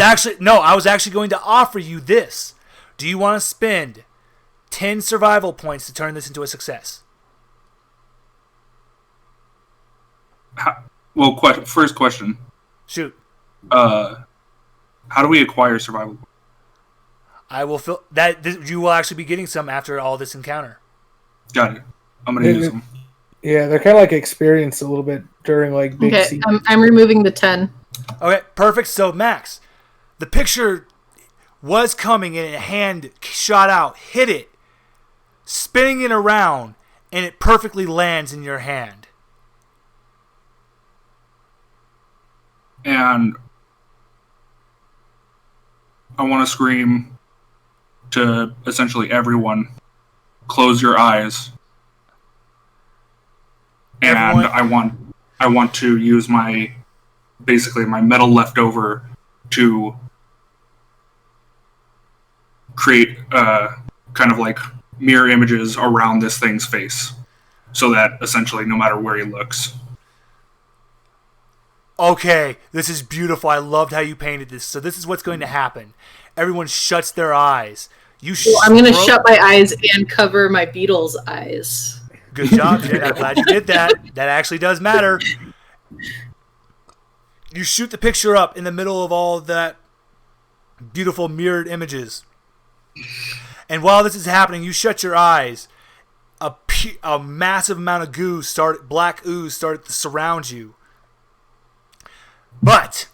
Speaker 1: actually going to offer you this. Do you want to spend 10 survival points to turn this into a success?
Speaker 3: First question.
Speaker 1: Shoot.
Speaker 3: How do we acquire survival?
Speaker 1: I will feel that you will actually be getting some after all this encounter.
Speaker 3: Got it. I'm gonna use them.
Speaker 6: Yeah, they're kind of like experienced a little bit during like big.
Speaker 4: Okay, I'm removing the 10.
Speaker 1: Okay, perfect. So Max, the picture was coming and a hand shot out, hit it, spinning it around, and it perfectly lands in your hand.
Speaker 3: And I want to scream to essentially everyone, close your eyes. And I want to use my metal leftover to create kind of like mirror images around this thing's face, so that essentially no matter where he looks.
Speaker 1: Okay, this is beautiful. I loved how you painted this. So this is what's going to happen. Everyone shuts their eyes.
Speaker 4: I'm going to shut my eyes and cover my beetle's eyes.
Speaker 1: Good job, Jen. I'm glad you did that. That actually does matter. You shoot the picture up in the middle of all of that beautiful mirrored images. And while this is happening, you shut your eyes. A massive amount of black ooze started to surround you. But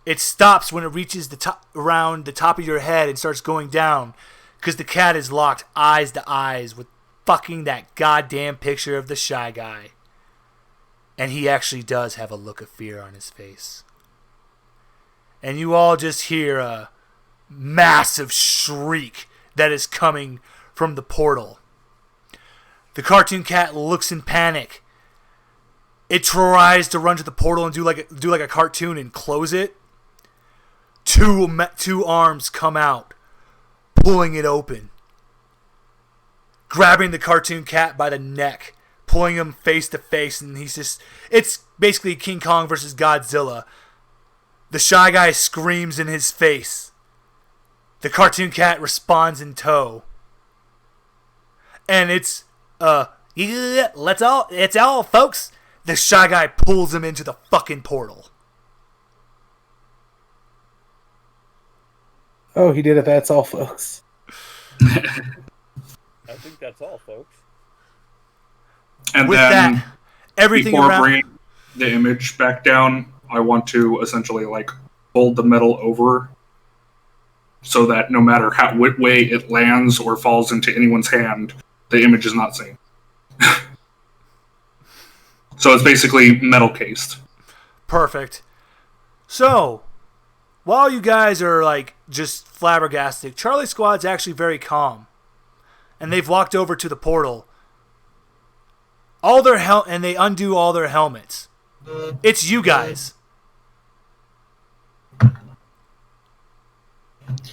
Speaker 1: it stops when it reaches around the top of your head and starts going down, because the cat is locked eyes to eyes with fucking that goddamn picture of the Shy Guy. And he actually does have a look of fear on his face. And you all just hear a massive shriek that is coming from the portal. The cartoon cat looks in panic. It tries to run to the portal and do like a cartoon and close it. Two arms come out, pulling it open, grabbing the cartoon cat by the neck, pulling him face to face, and it's basically King Kong versus Godzilla. The Shy Guy screams in his face. The cartoon cat responds in tow. And it's all folks. The Shy Guy pulls him into the fucking portal.
Speaker 6: Oh, he did it. That's all, folks.
Speaker 7: I think that's all, folks.
Speaker 3: And
Speaker 1: With
Speaker 3: then
Speaker 1: that, everything
Speaker 3: before
Speaker 1: around.
Speaker 3: bringing the image back down, I want to essentially like fold the metal over so that no matter what way it lands or falls into anyone's hand, the image is not seen. So it's basically metal cased.
Speaker 1: Perfect. So, while you guys are like just flabbergasted, Charlie Squad's actually very calm, and they've walked over to the portal. All their and they undo all their helmets. It's you guys.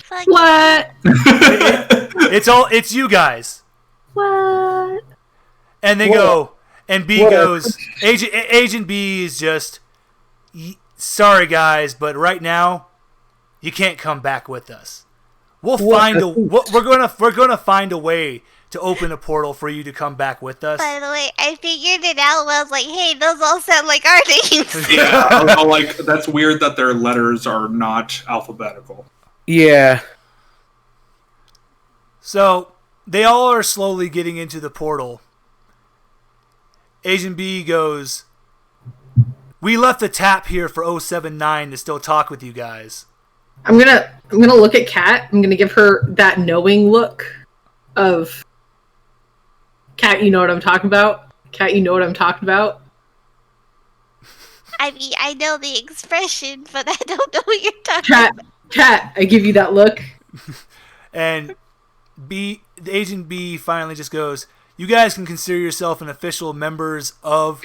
Speaker 5: Fuck.
Speaker 4: What?
Speaker 1: It's you guys.
Speaker 4: What?
Speaker 1: And they
Speaker 6: What?
Speaker 1: go, and B
Speaker 6: What?
Speaker 1: goes, Agent B is just, sorry guys, but right now, you can't come back with us. We're gonna find a way to open a portal for you to come back with us.
Speaker 5: By the way, I figured it out. I was like, hey, those all sound like our names.
Speaker 3: Yeah, I was like, that's weird that their letters are not alphabetical.
Speaker 6: Yeah.
Speaker 1: So they all are slowly getting into the portal. Agent B goes, we left the tap here for 079 to still talk with you guys.
Speaker 4: I'm gonna look at Kat. I'm gonna give her that knowing look of Kat, you know what I'm talking about? Kat, you know what I'm talking about?
Speaker 5: I mean, I know the expression, but I don't know what you're talking about.
Speaker 4: Kat, I give you that look.
Speaker 1: And Agent B finally just goes, you guys can consider yourself an official members of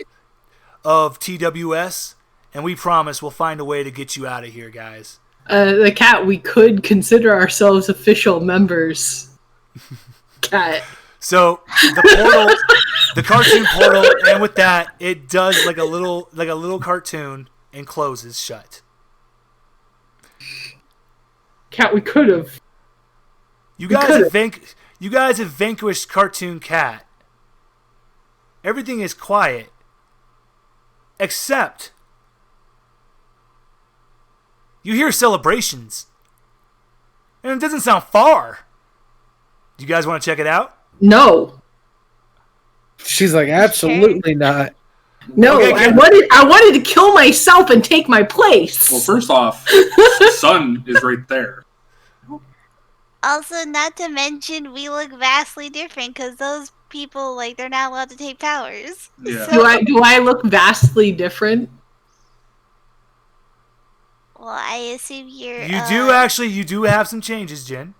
Speaker 1: TWS, and we promise we'll find a way to get you out of here, guys.
Speaker 4: The Kat, we could consider ourselves official members. Kat.
Speaker 1: So the portal, the cartoon portal, and with that, it does like a little cartoon and closes shut.
Speaker 8: Cat, we could have.
Speaker 1: You guys have vanquished Cartoon Cat. Everything is quiet, except you hear celebrations, and it doesn't sound far. Do you guys want to check it out?
Speaker 4: No.
Speaker 6: She's like, absolutely not.
Speaker 4: No,
Speaker 1: Okay,
Speaker 4: I wanted to kill myself and take my place.
Speaker 3: Well, first off, sun is right there.
Speaker 5: Also, not to mention, we look vastly different because those people, like, they're not allowed to take powers.
Speaker 3: Yeah.
Speaker 5: So,
Speaker 4: Do I look vastly different?
Speaker 5: well, I assume you're.
Speaker 1: You do have some changes, Jen.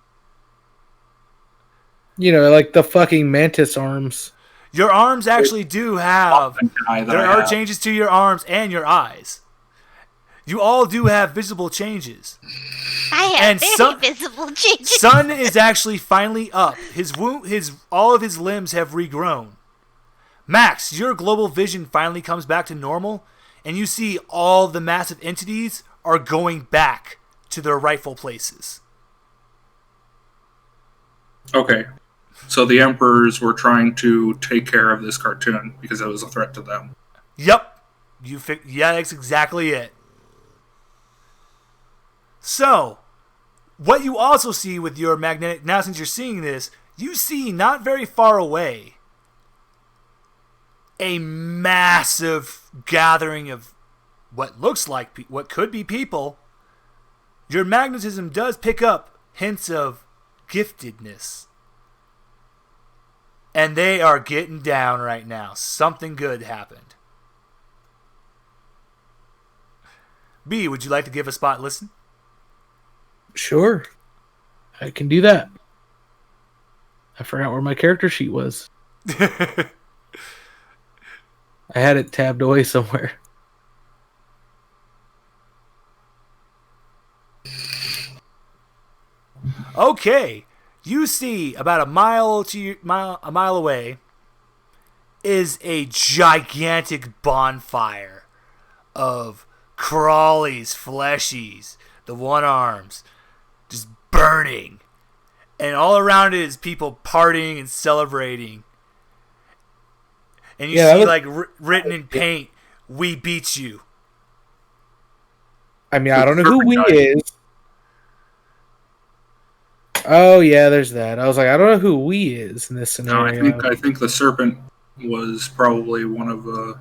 Speaker 6: You know, like the fucking mantis arms.
Speaker 1: Your arms actually do have.
Speaker 3: Eye that
Speaker 1: There
Speaker 3: I
Speaker 1: are
Speaker 3: have.
Speaker 1: changes to your arms and your eyes. You all do have visible changes.
Speaker 5: I have
Speaker 1: and
Speaker 5: very visible changes.
Speaker 1: Sun is actually finally up. All of his limbs have regrown. Max, your global vision finally comes back to normal, and you see all the massive entities are going back to their rightful places.
Speaker 3: Okay. So the emperors were trying to take care of this cartoon because it was a threat to them.
Speaker 1: Yep. Yeah, that's exactly it. So, what you also see with your magnetic... Now, since you're seeing this, you see not very far away a massive gathering of what looks like... what could be people. Your magnetism does pick up hints of giftedness. And they are getting down right now. Something good happened. B, would you like to give a spot listen?
Speaker 6: Sure. I can do that. I forgot where my character sheet was. I had it tabbed away somewhere.
Speaker 1: Okay. You see about a mile away is a gigantic bonfire of crawlies, fleshies, the one arms, just burning. And all around it is people partying and celebrating. And you see like written in paint, "We beat you."
Speaker 6: I mean, I don't know who we is. Oh yeah, there's that. I was like, I don't know who we is in this
Speaker 3: No,
Speaker 6: scenario.
Speaker 3: I think the serpent was probably one of the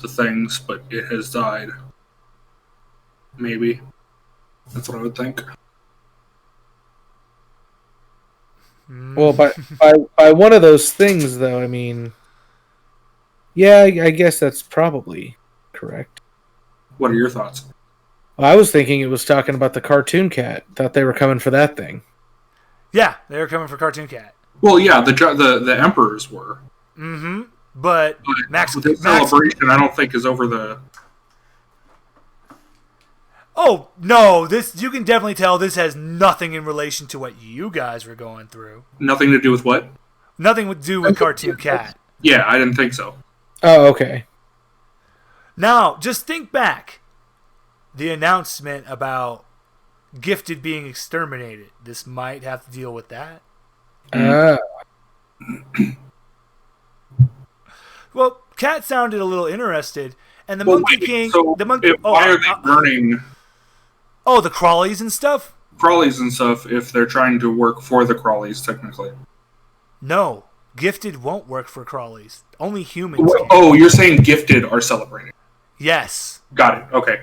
Speaker 3: things, but it has died. Maybe. That's what I would think.
Speaker 6: Well, by one of those things, though, I mean, yeah, I guess that's probably correct.
Speaker 3: What are your thoughts?
Speaker 6: I was thinking it was talking about the cartoon cat. Thought they were coming for that thing.
Speaker 1: Yeah, they were coming for Cartoon Cat.
Speaker 3: Well, yeah, the emperors were.
Speaker 1: Mm-hmm. But
Speaker 3: The celebration, I don't think, is over the.
Speaker 1: Oh no! This you can definitely tell this has nothing in relation to what you guys were going through.
Speaker 3: Nothing to do with what?
Speaker 1: Nothing to do with Cartoon Cat.
Speaker 3: Yeah, I didn't think so.
Speaker 6: Oh, okay.
Speaker 1: Now, just think back. The announcement about Gifted being exterminated. This might have to deal with that. Well, Cat sounded a little interested, and the Monkey King.
Speaker 3: So
Speaker 1: the monkey.
Speaker 3: why are they burning
Speaker 1: Oh, the crawlies and stuff.
Speaker 3: crawlies and stuff if they're trying to work for the crawlies? Technically.
Speaker 1: No, Gifted won't work for crawlies. Only humans. Can.
Speaker 3: Oh, you're saying Gifted are celebrating?
Speaker 1: Yes.
Speaker 3: Got it. Okay.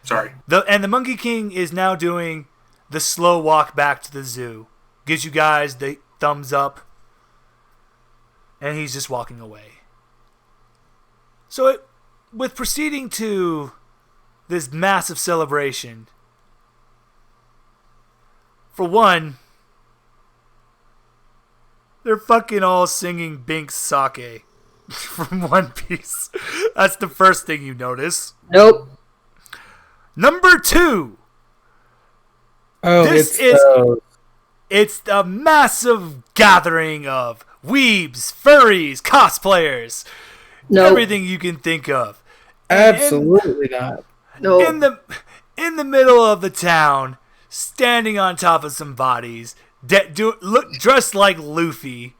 Speaker 3: Sorry.
Speaker 1: The Monkey King is now doing the slow walk back to the zoo. Gives you guys the thumbs up. And he's just walking away. So with proceeding to this massive celebration, for one, they're fucking all singing Bink's Sake from One Piece. That's the first thing you notice.
Speaker 4: Nope.
Speaker 1: Number 2.
Speaker 6: Oh,
Speaker 1: It's a massive gathering of weebs, furries, cosplayers, everything you can think of.
Speaker 6: Absolutely not.
Speaker 4: No.
Speaker 1: In the middle of the town, standing on top of some bodies, dressed like Luffy,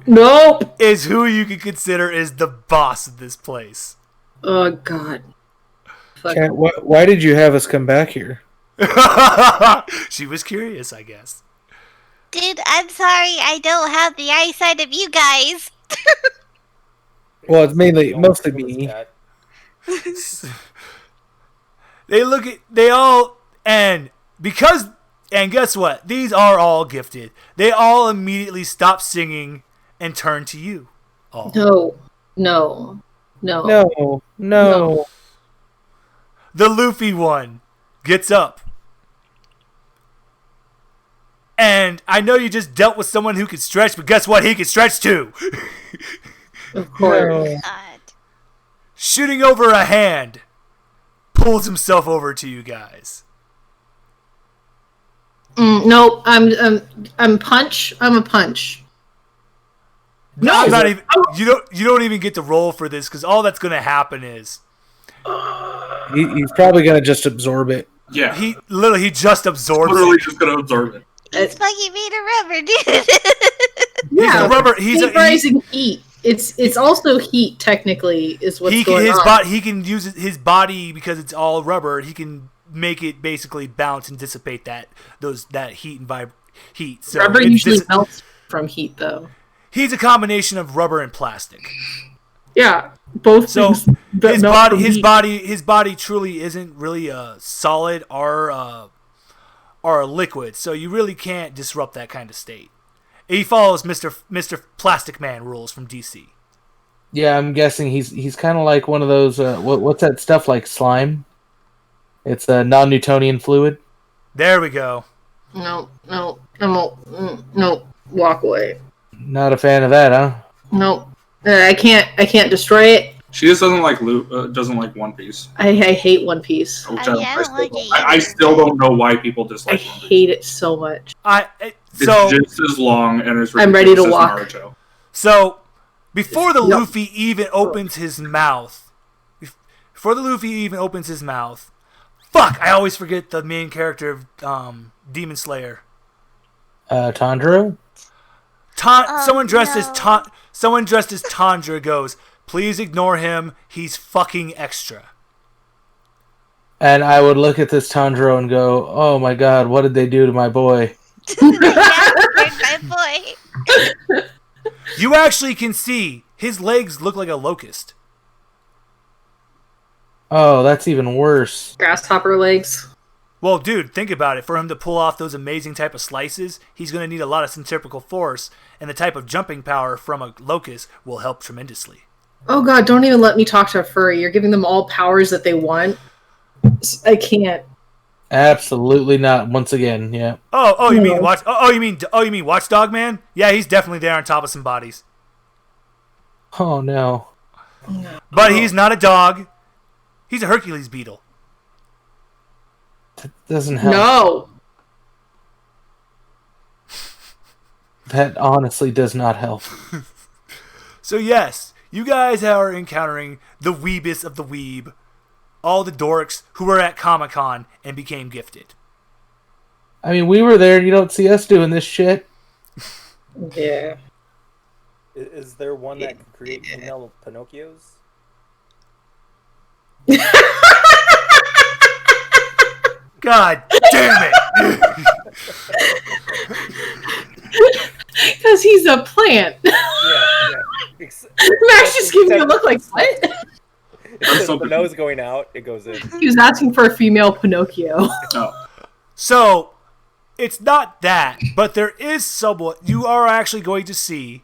Speaker 4: Nope.
Speaker 1: is who you could consider is the boss of this place.
Speaker 4: Oh God. Fuck.
Speaker 6: Cat, why did you have us come back here?
Speaker 1: She was curious, I guess.
Speaker 5: Dude, I'm sorry, I don't have the eyesight of you guys.
Speaker 6: Well, it's mostly me.
Speaker 1: And guess what? These are all gifted. They all immediately stop singing and turn to you. All.
Speaker 4: No.
Speaker 1: The Luffy one gets up. And I know you just dealt with someone who could stretch, but guess what? He can stretch too.
Speaker 4: Of course.
Speaker 5: God.
Speaker 1: Shooting over a hand, pulls himself over to you guys.
Speaker 4: Nope. I'm punch. I'm a punch.
Speaker 1: No, I'm not even. You don't even get to roll for this because all that's going to happen is
Speaker 6: He's probably gonna just absorb it.
Speaker 3: Yeah.
Speaker 1: he just absorbs
Speaker 3: Literally
Speaker 1: it.
Speaker 3: just gonna absorb it.
Speaker 5: It's fucking made of rubber, dude.
Speaker 4: Yeah,
Speaker 1: a rubber. He's
Speaker 4: vaporizing heat. It's also heat. Technically, is what's going on.
Speaker 1: He can use his body because it's all rubber. He can make it basically bounce and dissipate that heat and heat. So
Speaker 4: Rubber usually melts from heat, though.
Speaker 1: He's a combination of rubber and plastic.
Speaker 8: Yeah, both
Speaker 1: So
Speaker 8: things that
Speaker 1: his
Speaker 8: melt
Speaker 1: body,
Speaker 8: from
Speaker 1: his
Speaker 8: heat.
Speaker 1: body, his body truly isn't really a solid or a liquid. So you really can't disrupt that kind of state. He follows Mr. Plastic Man rules from DC.
Speaker 6: Yeah, I'm guessing he's kind of like one of those. What's that stuff like slime? It's a non-Newtonian fluid.
Speaker 1: There we go.
Speaker 4: No. Walk away.
Speaker 6: Not a fan of that, huh?
Speaker 4: No. I can't destroy it.
Speaker 3: She just doesn't like doesn't like One Piece.
Speaker 4: I hate One Piece.
Speaker 3: Which
Speaker 5: I don't like it
Speaker 3: I
Speaker 5: either.
Speaker 3: still don't know why people
Speaker 4: I
Speaker 3: dislike One Piece.
Speaker 4: hate it so much.
Speaker 3: It's just as long and as
Speaker 4: I'm ready to
Speaker 3: ridiculous
Speaker 4: walk.
Speaker 3: as Naruto.
Speaker 1: So before the
Speaker 4: Yep.
Speaker 1: Luffy even opens his mouth, fuck! I always forget the main character of Demon Slayer.
Speaker 6: Tanjiro?
Speaker 1: Someone dressed
Speaker 5: no.
Speaker 1: as Tundra goes, please ignore him, he's fucking extra.
Speaker 6: And I would look at this Tanjiro and go, "Oh my god, what did they do to my boy?"
Speaker 5: They massacred my boy.
Speaker 1: You actually can see his legs look like a locust.
Speaker 6: Oh, that's even worse.
Speaker 4: Grasshopper legs.
Speaker 1: Well, dude, think about it. For him to pull off those amazing type of slices, he's going to need a lot of centripetal force, and the type of jumping power from a locust will help tremendously.
Speaker 4: Oh god, don't even let me talk to a furry. You're giving them all powers that they want. I can't.
Speaker 6: Absolutely not. Once again, yeah.
Speaker 1: You mean you mean Watchdog Man? Yeah, he's definitely there on top of some bodies.
Speaker 6: Oh no.
Speaker 1: But he's not a dog. He's a Hercules beetle.
Speaker 6: That doesn't help.
Speaker 4: No.
Speaker 6: That honestly does not help.
Speaker 1: So yes, you guys are encountering the weebest of the weeb. All the dorks who were at Comic-Con and became gifted.
Speaker 6: I mean, we were there and you don't see us doing this shit.
Speaker 4: Yeah.
Speaker 7: Is there one that can create female Pinocchios?
Speaker 1: God damn it!
Speaker 4: Because he's a plant.
Speaker 7: Yeah.
Speaker 4: Max just giving me a look like, what?
Speaker 7: Instead of the nose going out, it goes in.
Speaker 4: He was asking for a female Pinocchio.
Speaker 3: Oh.
Speaker 1: So, it's not that, but there is somewhat. You are actually going to see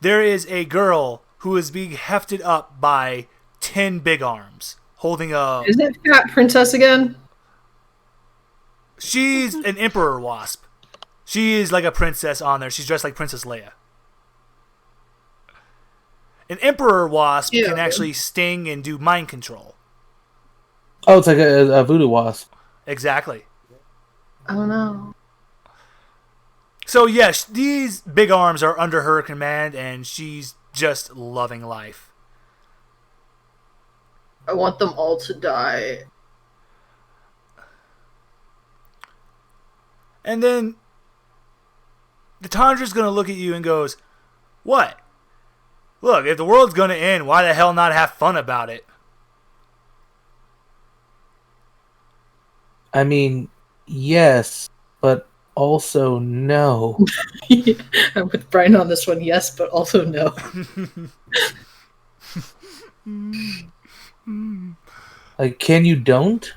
Speaker 1: there is a girl who is being hefted up by 10 big arms, holding a.
Speaker 4: Is it Fat Princess again?
Speaker 1: She's an emperor wasp. She is like a princess on there. She's dressed like Princess Leia. An emperor wasp can actually sting and do mind control.
Speaker 6: Oh, it's like a voodoo wasp.
Speaker 1: Exactly.
Speaker 4: Oh no.
Speaker 1: So yes, these big arms are under her command, and she's just loving life.
Speaker 4: I want them all to die.
Speaker 1: And then the Tandra's going to look at you and goes, "What? Look, if the world's going to end, why the hell not have fun about it?"
Speaker 6: I mean, yes, but also no.
Speaker 4: I'm with Brian on this one, yes, but also no.
Speaker 6: Like, can you don't?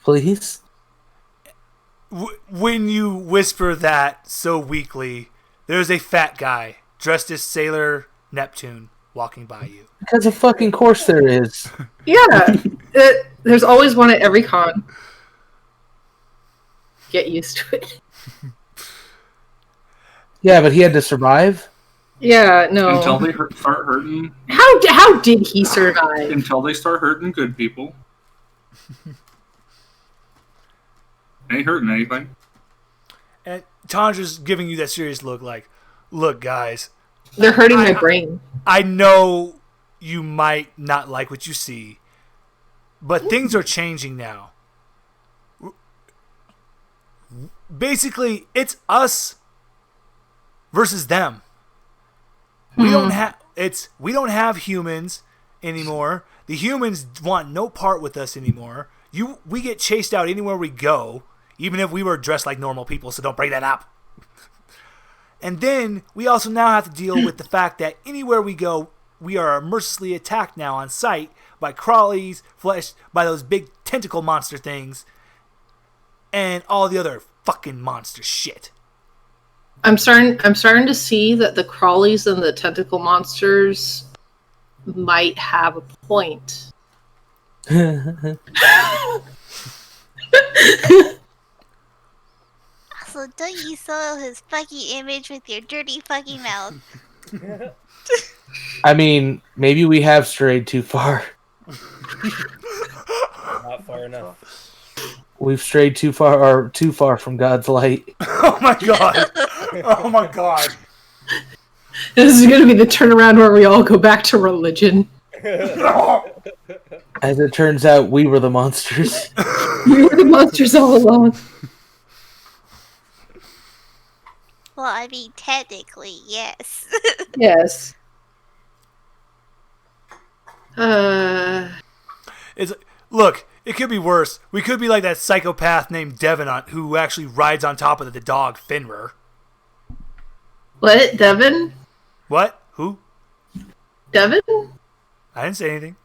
Speaker 6: Please?
Speaker 1: When you whisper that so weakly, there's a fat guy dressed as Sailor Neptune walking by you.
Speaker 6: Because of fucking course there is.
Speaker 4: Yeah, there's always one at every con. Get used to it.
Speaker 6: Yeah, but he had to survive.
Speaker 4: Yeah, no.
Speaker 3: Until they start hurting.
Speaker 4: How did he survive?
Speaker 3: Until they start hurting good people. Ain't hurting anything.
Speaker 1: And Tandra's giving you that serious look like, "Look, guys.
Speaker 4: They're hurting my brain.
Speaker 1: I know you might not like what you see, but things are changing now. Basically, it's us versus them. We don't have humans anymore. The humans want no part with us anymore. We get chased out anywhere we go, even if we were dressed like normal people, so don't bring that up. And then we also now have to deal with the fact that anywhere we go, we are mercilessly attacked now on sight by crawlies, by those big tentacle monster things, and all the other fucking monster shit."
Speaker 4: I'm starting to see that the crawlies and the tentacle monsters might have a point.
Speaker 5: Also, don't you soil his fucking image with your dirty fucking mouth.
Speaker 6: I mean, maybe we have strayed too far.
Speaker 7: Not far enough.
Speaker 6: We've strayed too far from God's light.
Speaker 1: Oh my god. Oh my god.
Speaker 4: This is going to be the turnaround where we all go back to religion.
Speaker 6: As it turns out, we were the monsters.
Speaker 4: We were the monsters all along.
Speaker 5: Well, I mean, technically, yes.
Speaker 4: Yes.
Speaker 1: Look, it could be worse. We could be like that psychopath named Devin who actually rides on top of the dog Finrer.
Speaker 4: What? Devin?
Speaker 1: What? Who?
Speaker 4: Devin?
Speaker 1: I didn't say anything.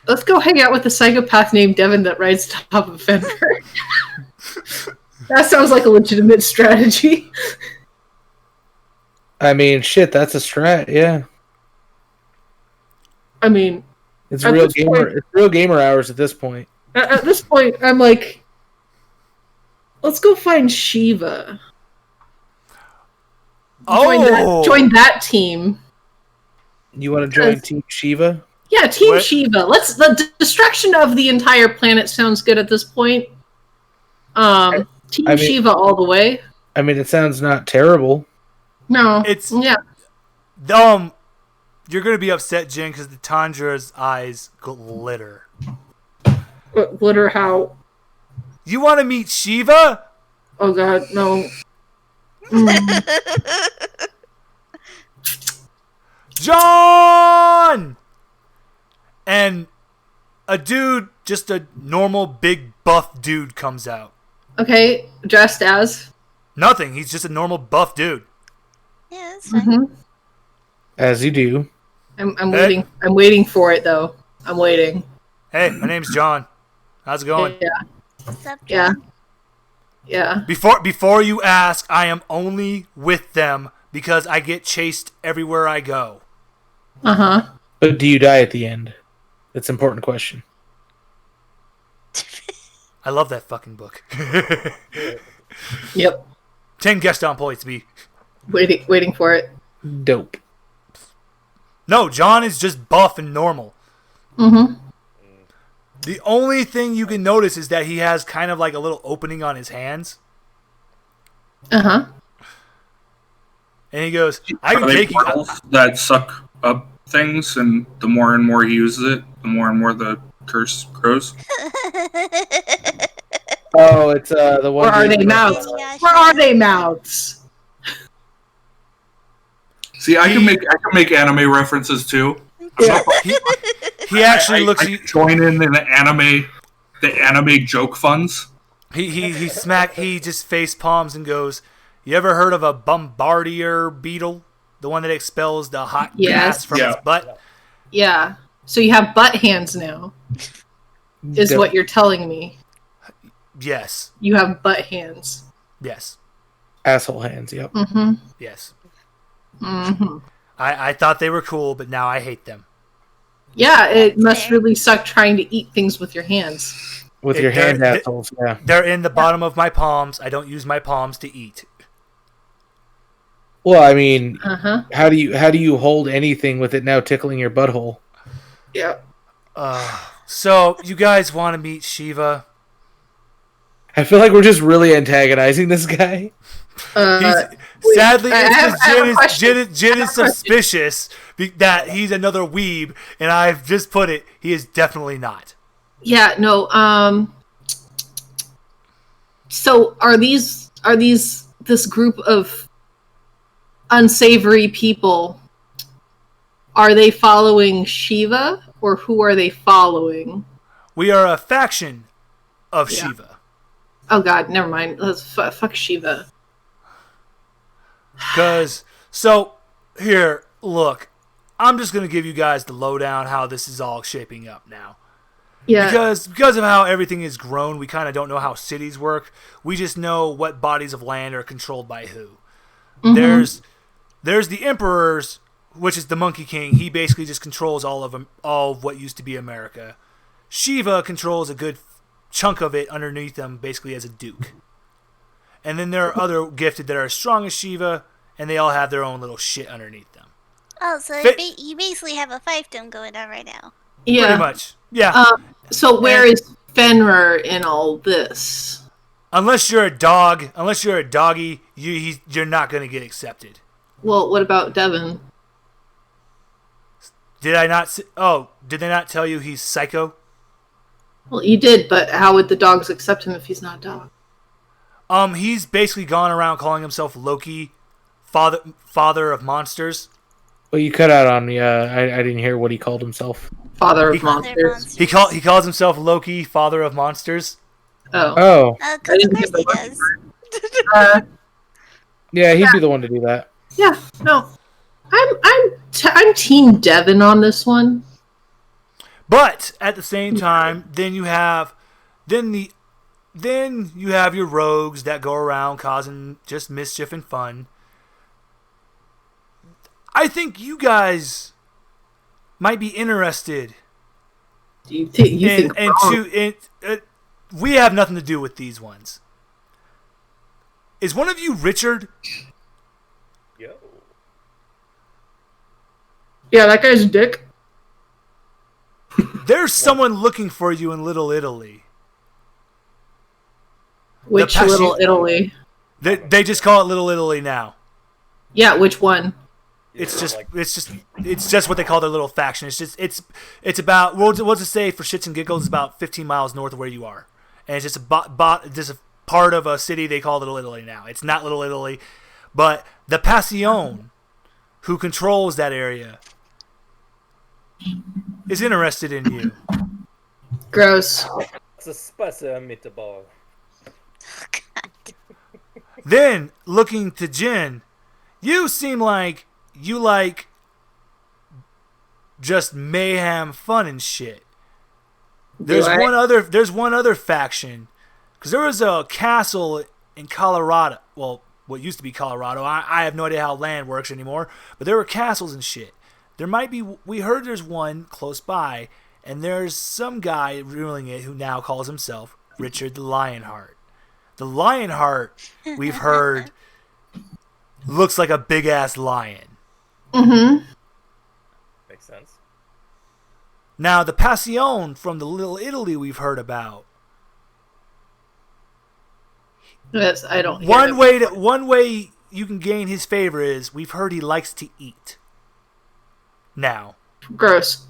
Speaker 4: Let's go hang out with a psychopath named Devin that rides top of a fender. That sounds like a legitimate strategy.
Speaker 6: I mean, shit, that's a strat. Yeah,
Speaker 4: I mean,
Speaker 6: it's
Speaker 4: At
Speaker 6: real
Speaker 4: this
Speaker 6: gamer.
Speaker 4: point-
Speaker 6: It's real gamer hours at this point.
Speaker 4: at this point, I'm like, let's go find Shiva. Join that team.
Speaker 6: You want to join
Speaker 4: Yes.
Speaker 6: Team Shiva?
Speaker 4: Yeah, Team
Speaker 1: What?
Speaker 4: Shiva. The destruction of the entire planet sounds good at this point. Team
Speaker 6: I mean-
Speaker 4: Shiva all the way.
Speaker 6: I mean, it sounds not terrible.
Speaker 4: No,
Speaker 1: It's-
Speaker 4: yeah.
Speaker 1: You're gonna be upset, Jin, because the Tandra's eyes glitter.
Speaker 4: Glitter how?
Speaker 1: You want to meet Shiva?
Speaker 4: Oh god, no.
Speaker 1: John! And a dude, just a normal big buff dude comes out.
Speaker 4: Okay, dressed as.
Speaker 1: Nothing. He's just a normal buff dude.
Speaker 5: Yeah, that's fine.
Speaker 4: Mm-hmm.
Speaker 6: As you do.
Speaker 4: I'm
Speaker 1: Hey.
Speaker 4: waiting. I'm waiting for it though. I'm waiting.
Speaker 1: Hey, my name's John. How's it going?
Speaker 4: Yeah,
Speaker 5: What's up,
Speaker 4: yeah,
Speaker 5: John?
Speaker 4: yeah.
Speaker 1: Before you ask, I am only with them because I get chased everywhere I go.
Speaker 4: Uh huh.
Speaker 6: But do you die at the end? That's an important question.
Speaker 1: I love that fucking book.
Speaker 4: Yep.
Speaker 1: 10 guest on points, B.
Speaker 4: Waiting for it.
Speaker 6: Dope.
Speaker 1: No, John is just buff and normal.
Speaker 4: Mm-hmm.
Speaker 1: The only thing you can notice is that he has kind of like a little opening on his hands.
Speaker 4: Uh huh.
Speaker 1: And he goes, I
Speaker 3: Are
Speaker 1: can
Speaker 3: they
Speaker 1: take you.
Speaker 3: portals that suck up things, and the more and more he uses it, the more the curse grows?
Speaker 6: Oh, it's the one.
Speaker 4: Where are they mouths? Where are they mouths?
Speaker 3: See, I can make anime references too.
Speaker 4: Yeah.
Speaker 1: He actually looks.
Speaker 3: I join in the anime joke funds.
Speaker 1: He just face palms and goes, "You ever heard of a bombardier beetle? The one that expels the hot
Speaker 4: Yes.
Speaker 1: gas from
Speaker 3: Yeah.
Speaker 1: its butt?"
Speaker 4: Yeah. So you have butt hands now, is
Speaker 6: Dope.
Speaker 4: what you're telling me.
Speaker 1: Yes.
Speaker 4: You have butt hands.
Speaker 1: Yes.
Speaker 6: Asshole hands. Yep.
Speaker 4: Mm-hmm.
Speaker 1: Yes.
Speaker 4: Mm-hmm.
Speaker 1: I thought they were cool, but now I hate them.
Speaker 4: Yeah, it must
Speaker 5: Fair.
Speaker 4: really suck trying to eat things with your hands.
Speaker 6: With
Speaker 1: It-
Speaker 6: your hand
Speaker 1: they're-
Speaker 6: assholes. Yeah.
Speaker 1: They're in the bottom of my palms. I don't use my palms to eat.
Speaker 6: Well, I mean,
Speaker 4: Uh-huh.
Speaker 6: how do you hold anything with it now tickling your butthole?
Speaker 4: Yeah.
Speaker 1: So you guys want to meet Shiva?
Speaker 6: I feel like we're just really antagonizing this guy.
Speaker 1: Sadly,
Speaker 4: I
Speaker 1: it's
Speaker 4: have- I have a
Speaker 1: because
Speaker 4: question.
Speaker 1: Jin
Speaker 4: I have
Speaker 1: is
Speaker 4: a question.
Speaker 1: suspicious that he's another weeb, and I've just put it. He is definitely not.
Speaker 4: Yeah, no, so are these this group of unsavory people, are they following Shiva or who are they following?
Speaker 1: We are a faction of
Speaker 4: Yeah.
Speaker 1: Shiva.
Speaker 4: Oh god, never mind. Let's fuck Shiva.
Speaker 1: So here, look, I'm just gonna give you guys the lowdown how this is all shaping up now.
Speaker 4: Yeah.
Speaker 1: Because of how everything is grown, we kind of don't know how cities work. We just know what bodies of land are controlled by who.
Speaker 4: Mhm.
Speaker 1: There's the emperors, which is the Monkey King. He basically just controls all of what used to be America. Shiva controls a good chunk of it underneath him, basically as a duke. And then there are other gifted that are as strong as Shiva, and they all have their own little shit underneath them.
Speaker 5: Oh, so
Speaker 1: Fit-
Speaker 5: you basically have a fiefdom going on right now.
Speaker 4: Yeah.
Speaker 1: Pretty much. Yeah.
Speaker 4: So where is Fenrir in all this?
Speaker 1: Unless you're a doggy, you're not going to get accepted.
Speaker 4: Well, what about Devin?
Speaker 1: Did they not tell you he's psycho?
Speaker 4: Well, you did, but how would the dogs accept him if he's not a dog?
Speaker 1: He's basically gone around calling himself Loki, father of monsters.
Speaker 6: Well, you cut out on me. I didn't hear what he called himself.
Speaker 4: Father of
Speaker 5: Father
Speaker 4: monsters.
Speaker 1: He calls himself Loki, father of monsters.
Speaker 4: Oh.
Speaker 6: Oh,
Speaker 5: Because of course he does.
Speaker 6: yeah, he'd be the one to do that.
Speaker 4: Yeah. No. I'm Team Devin on this one.
Speaker 1: But at the same time, then you have your rogues that go around causing just mischief and fun. I think you guys might be interested.
Speaker 4: You think wrong.
Speaker 1: We have nothing to do with these ones. Is one of you Richard?
Speaker 7: Yo.
Speaker 8: Yeah, that guy's a dick.
Speaker 1: There's someone looking for you in Little Italy.
Speaker 4: Which
Speaker 1: the
Speaker 4: Little Italy?
Speaker 1: They just call it Little Italy now.
Speaker 4: Yeah, which one?
Speaker 1: It's just what they call their little faction. It's about we'll just say for shits and giggles, it's about 15 miles north of where you are, and it's just a part of a city they call Little Italy now. It's not Little Italy, but the Passion, who controls that area, is interested in you.
Speaker 4: Gross.
Speaker 7: It's a spicy meatball.
Speaker 1: Then looking to Jin, you seem like you like just mayhem, fun and shit. There's one other faction, because there was a castle in Colorado. Well, what used to be Colorado. I have no idea how land works anymore. But there were castles and shit. There might be. We heard there's one close by, and there's some guy ruling it who now calls himself Richard the Lionheart. The Lionheart, we've heard, looks like a big ass lion.
Speaker 4: Mm-hmm.
Speaker 7: Makes sense.
Speaker 1: Now, the Passion from the Little Italy we've heard about.
Speaker 4: Yes, I don't.
Speaker 1: One way you can gain his favor is we've heard he likes to eat. Now,
Speaker 4: Gross.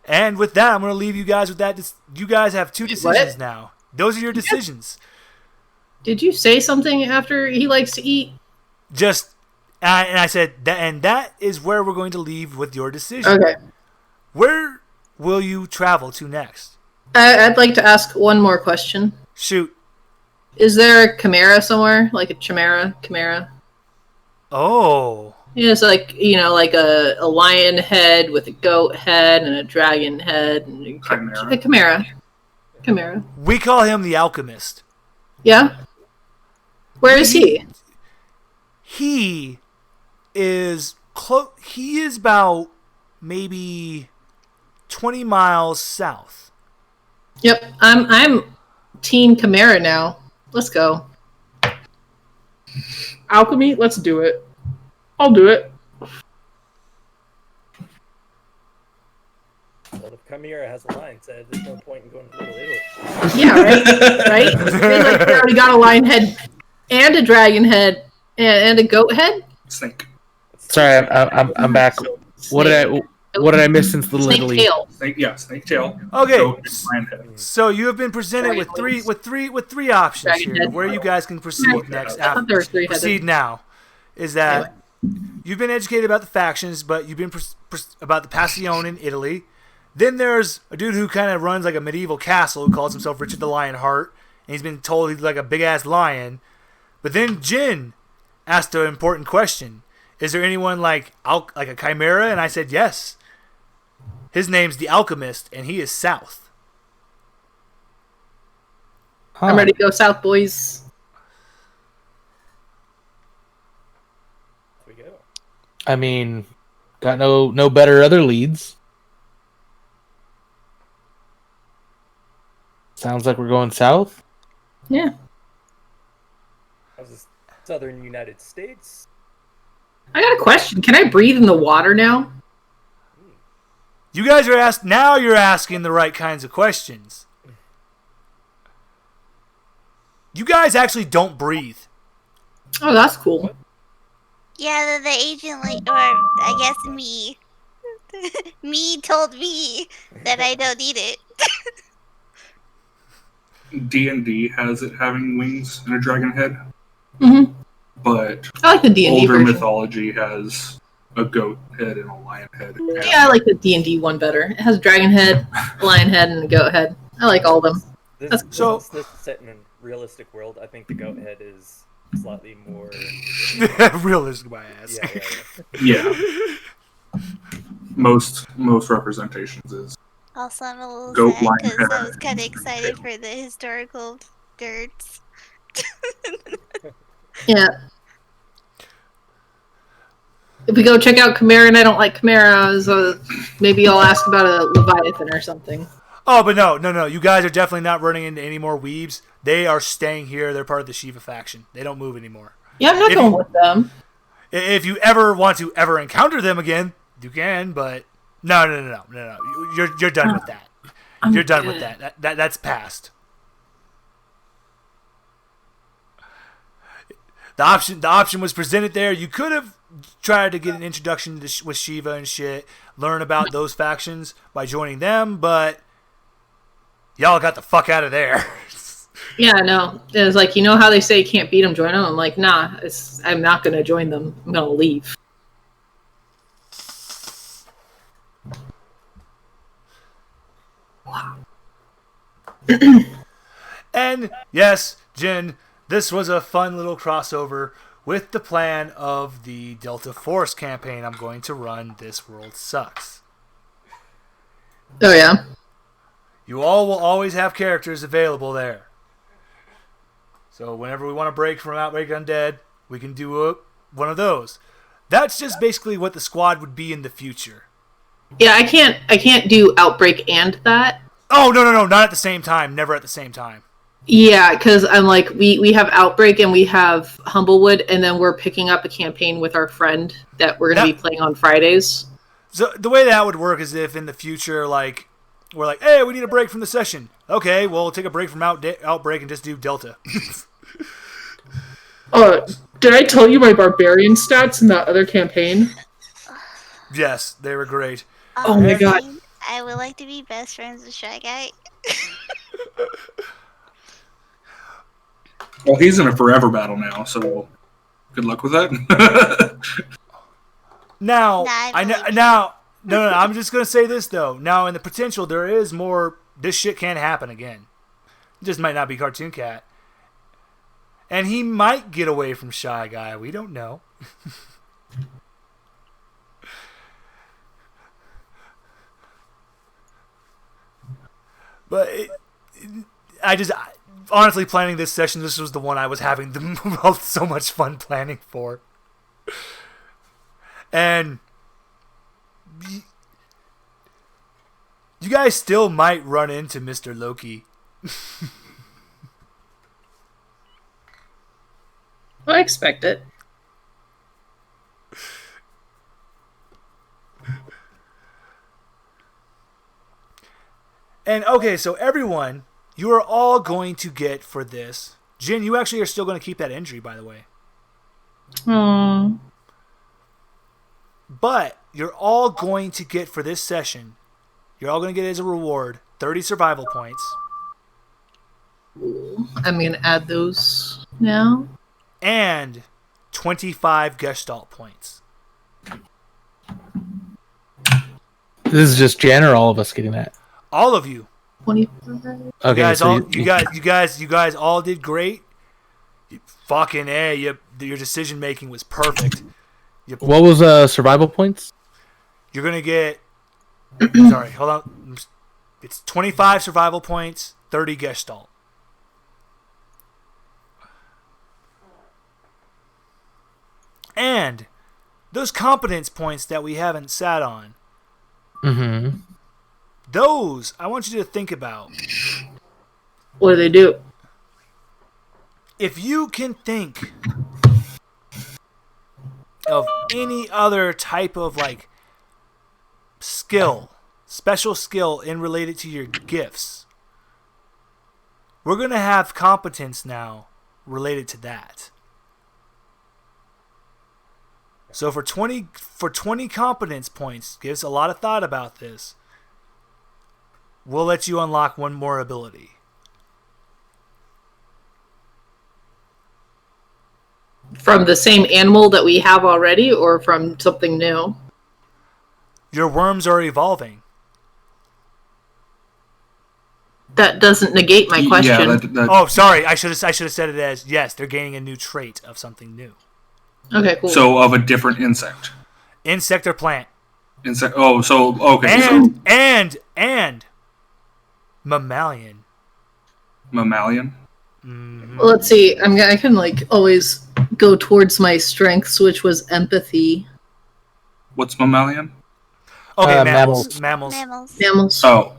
Speaker 1: and with that, I'm going to leave you guys with that. You guys have two decisions now. Those are your decisions.
Speaker 4: Did you say something after he likes to eat?
Speaker 1: And I said that, and that is where we're going to leave with your decision.
Speaker 4: Okay.
Speaker 1: Where will you travel to next?
Speaker 4: I'd like to ask one more question.
Speaker 1: Shoot.
Speaker 4: Is there a chimera somewhere? Like a chimera?
Speaker 1: Oh.
Speaker 4: Yeah, it's like, like a lion head with a goat head and a dragon head. And a chimera.
Speaker 1: We call him the Alchemist.
Speaker 4: Yeah? Where is he?
Speaker 1: He is close. He is about maybe 20 miles south.
Speaker 4: Yep, I'm Team Chimera now. Let's go.
Speaker 8: Alchemy, let's do it. I'll do it.
Speaker 7: Well, if Chimera has a lion head, there's no point in going to Little Italy.
Speaker 4: Yeah, right? They already got a lion head and a dragon head and a goat head.
Speaker 3: Snake.
Speaker 6: Sorry, I'm back. What did I miss since Little Italy?
Speaker 4: Tail.
Speaker 3: Snake tail.
Speaker 1: Okay.
Speaker 3: Goat, and lion head.
Speaker 1: So you have been presented with three options
Speaker 4: Dragon
Speaker 1: here,
Speaker 4: head.
Speaker 1: where you guys can proceed next.
Speaker 4: I thought there were three
Speaker 1: Proceed
Speaker 4: headed.
Speaker 1: now. Is that you've been educated about the factions, but you've been about the Passion in Italy. Then there's a dude who kind of runs like a medieval castle who calls himself Richard the Lionheart, and he's been told he's like a big ass lion. But then Jin asked an important question: is there anyone like a chimera? And I said yes. His name's the Alchemist, and he is south.
Speaker 6: Huh.
Speaker 4: I'm ready to go south, boys.
Speaker 7: Here we go.
Speaker 6: I mean, got no better other leads. Sounds like we're going south.
Speaker 4: Yeah.
Speaker 7: How's this southern United States?
Speaker 4: I got a question. Can I breathe in the water now?
Speaker 1: You guys are now you're asking the right kinds of questions. You guys actually don't breathe.
Speaker 4: Oh, that's cool.
Speaker 5: Yeah, the agent, or I guess me. Me told me that I don't need it.
Speaker 3: D&D has it having wings and a dragon head.
Speaker 4: Mm-hmm.
Speaker 3: but
Speaker 4: I like the D&D
Speaker 3: older
Speaker 4: version.
Speaker 3: mythology has a goat head and a lion head.
Speaker 4: Yeah, I like the D&D one better. It has a dragon head, a lion head, and a goat head. I like all of them.
Speaker 7: This,
Speaker 1: So-
Speaker 7: since this is set in a realistic world, I think the goat head is slightly more.
Speaker 1: Realistic, my ass.
Speaker 7: Yeah.
Speaker 3: Most representations is
Speaker 5: Also, I'm a little
Speaker 3: Goat
Speaker 5: sad
Speaker 3: lion
Speaker 5: because
Speaker 3: head.
Speaker 5: I was kind of excited for the historical nerds.
Speaker 4: Yeah. If we go check out Chimera and I don't like Chimera, so maybe I'll ask about a Leviathan or something.
Speaker 1: Oh, but no. You guys are definitely not running into any more weebs. They are staying here. They're part of the Shiva faction. They don't move anymore.
Speaker 4: Yeah, I'm not going with them.
Speaker 1: If you ever want to ever encounter them again, you can. But no. You're done with that. You're done with that. That's past. The option was presented there. You could have tried to get an introduction to with Shiva and shit, learn about those factions by joining them, but y'all got the fuck out of there.
Speaker 4: Yeah, no. It was like, you know how they say you can't beat them, join them? I'm like, nah, I'm not going to join them. I'm going to leave. Wow.
Speaker 1: And yes, Jin, this was a fun little crossover with the plan of the Delta Force campaign I'm going to run This World Sucks.
Speaker 4: Oh, yeah?
Speaker 1: You all will always have characters available there. So whenever we want to break from Outbreak Undead, we can do one of those. That's just basically what the squad would be in the future.
Speaker 4: Yeah, I can't do Outbreak and that.
Speaker 1: Oh, no, not at the same time. Never at the same time.
Speaker 4: Yeah, because I'm like, we have Outbreak and we have Humblewood, and then we're picking up a campaign with our friend that we're going to be playing on Fridays.
Speaker 1: So the way that would work is if in the future, like, we're like, hey, we need a break from the session. Okay, well, we'll take a break from Outbreak and just do Delta.
Speaker 8: Did I tell you my barbarian stats in that other campaign?
Speaker 1: Yes, they were great.
Speaker 4: Oh my god.
Speaker 5: I would like to be best friends with Shy Guy.
Speaker 3: Well, he's in a forever battle now, so good luck with that.
Speaker 1: Now,
Speaker 5: Nah,
Speaker 1: no, I'm just gonna say this though. Now, in the potential, there is more. This shit can happen again. It just might not be Cartoon Cat, and he might get away from Shy Guy. We don't know. But honestly, planning this session, this was the one I was having so much fun planning for. And you guys still might run into Mr. Loki.
Speaker 4: I expect it.
Speaker 1: And okay, so everyone, you are all going to get for this. Jin, you actually are still going to keep that injury, by the way.
Speaker 4: Aww.
Speaker 1: But you're all going to get for this session, you're all going to get as a reward 30 survival points.
Speaker 4: I'm going to add those now.
Speaker 1: And 25 Gestalt points.
Speaker 6: This is just Jen or all of us getting that?
Speaker 1: All of you.
Speaker 4: 25.
Speaker 6: Okay,
Speaker 1: You guys all did great. Fucking A, your decision making was perfect.
Speaker 6: What was survival points?
Speaker 1: You're gonna get. Sorry, hold on. It's 25 survival points, 30 Gestalt. And those competence points that we haven't sat on.
Speaker 6: Mm-hmm.
Speaker 1: Those I want you to think about.
Speaker 4: What do they do?
Speaker 1: If you can think of any other type of like skill, special skill in related to your gifts, we're going to have competence now related to that. So for 20 competence points, give us a lot of thought about this. We'll let you unlock one more ability.
Speaker 4: From the same animal that we have already, or from something new?
Speaker 1: Your worms are evolving.
Speaker 4: That doesn't negate my question.
Speaker 3: Yeah,
Speaker 1: Oh, sorry. I should have said it as yes. They're gaining a new trait of something new.
Speaker 4: Okay, cool.
Speaker 3: so of a different insect.
Speaker 1: Insect or plant.
Speaker 3: Insect. Oh, so okay.
Speaker 1: And mammalian.
Speaker 3: Mammalian.
Speaker 4: Well, let's see. I can like always go towards my strengths, which was empathy.
Speaker 3: What's mammalian?
Speaker 1: Okay,
Speaker 6: Mammals.
Speaker 1: mammals.
Speaker 4: Mammals.
Speaker 3: Oh.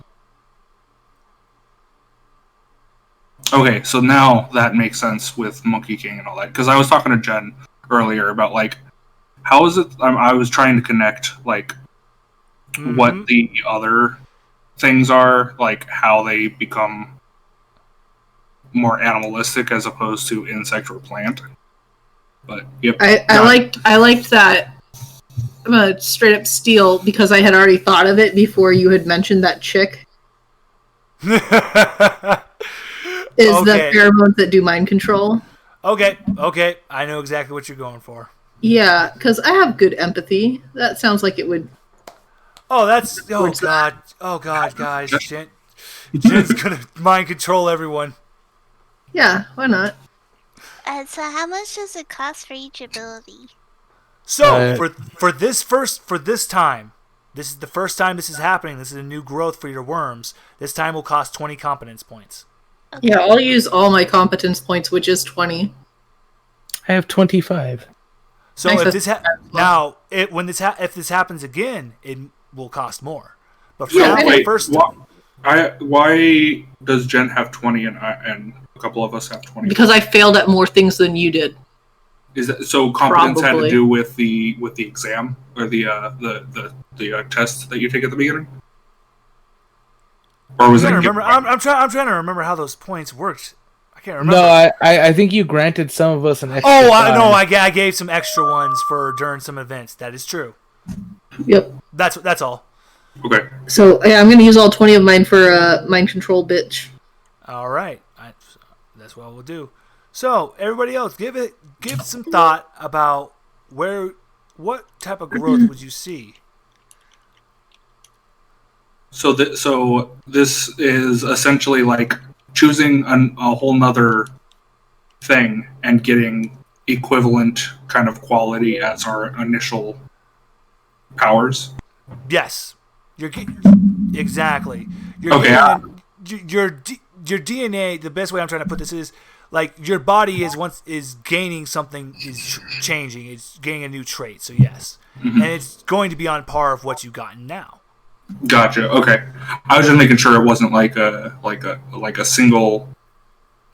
Speaker 3: Okay, so now that makes sense with Monkey King and all that. Because I was talking to Jen earlier about, like, how is it... I was trying to connect, like, what the other things are, like, how they become more animalistic as opposed to insect or plant. But, yep.
Speaker 4: I liked that straight up steal because I had already thought of it before you had mentioned that chick. Is the pheromones that do mind control.
Speaker 1: Okay. I know exactly what you're going for.
Speaker 4: Yeah, because I have good empathy. That sounds like it would.
Speaker 1: Oh, that's... Oh, God. Oh, God, guys. Jen's going to mind control everyone.
Speaker 4: Yeah, why not?
Speaker 5: So how much does it cost for each ability?
Speaker 1: So, for this time, this is the first time this is happening. This is a new growth for your worms. This time will cost 20 competence points.
Speaker 5: Okay.
Speaker 4: Yeah, I'll use all my competence points, which is 20.
Speaker 6: I have 25.
Speaker 1: So
Speaker 4: Nice.
Speaker 1: if this happens again, it will cost more. But for
Speaker 3: So,
Speaker 1: now,
Speaker 3: wait,
Speaker 1: first,
Speaker 3: why does Jen have 20 and a couple of us have 20?
Speaker 4: Because I failed at more things than you did.
Speaker 3: Is that so? Competence had
Speaker 4: Probably.
Speaker 3: to do with the exam or the test that you take at the beginning, or was it?
Speaker 1: I'm trying to remember how those points worked. I can't remember.
Speaker 6: No, I think you granted some of us an extra.
Speaker 1: Oh,
Speaker 6: time.
Speaker 1: I gave some extra ones for during some events. That is true.
Speaker 4: Yep.
Speaker 1: That's all.
Speaker 3: Okay.
Speaker 4: So yeah, I'm gonna use all 20 of mine for mind control, bitch.
Speaker 1: All right, that's what we'll do. So everybody else, give some thought about what type of growth would you see?
Speaker 3: So this is essentially like choosing a whole nother thing and getting equivalent kind of quality as our initial powers.
Speaker 1: Yes, exactly.
Speaker 3: Okay.
Speaker 1: Your DNA. The best way I'm trying to put this is like your body is gaining something, is changing. It's gaining a new trait. So yes, and it's going to be on par of what you've gotten now.
Speaker 3: Gotcha. Okay. I was just making sure it wasn't like a single.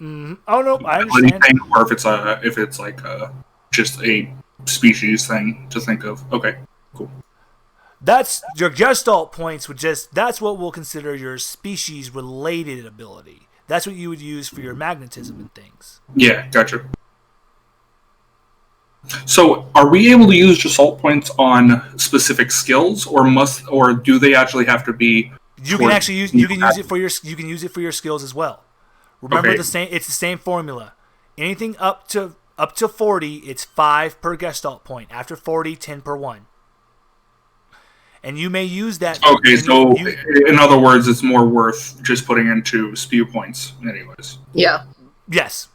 Speaker 1: Oh no, I
Speaker 3: ability
Speaker 1: understand.
Speaker 3: thing, or if it's like just a species thing to think of. Okay. Cool.
Speaker 1: That's your Gestalt points. That's what we'll consider your species related ability. That's what you would use for your magnetism and things.
Speaker 3: Yeah, gotcha. So, are we able to use Gestalt points on specific skills, or do they actually have to be?
Speaker 1: You can use it for your skills as well. Remember
Speaker 3: Okay.
Speaker 1: it's the same formula. Anything up to 40, it's 5 per Gestalt point. After 40, 10 per one. And you may use that.
Speaker 3: Okay, so in other words, it's more worth just putting into spew points, anyways.
Speaker 4: Yeah,
Speaker 1: Yes.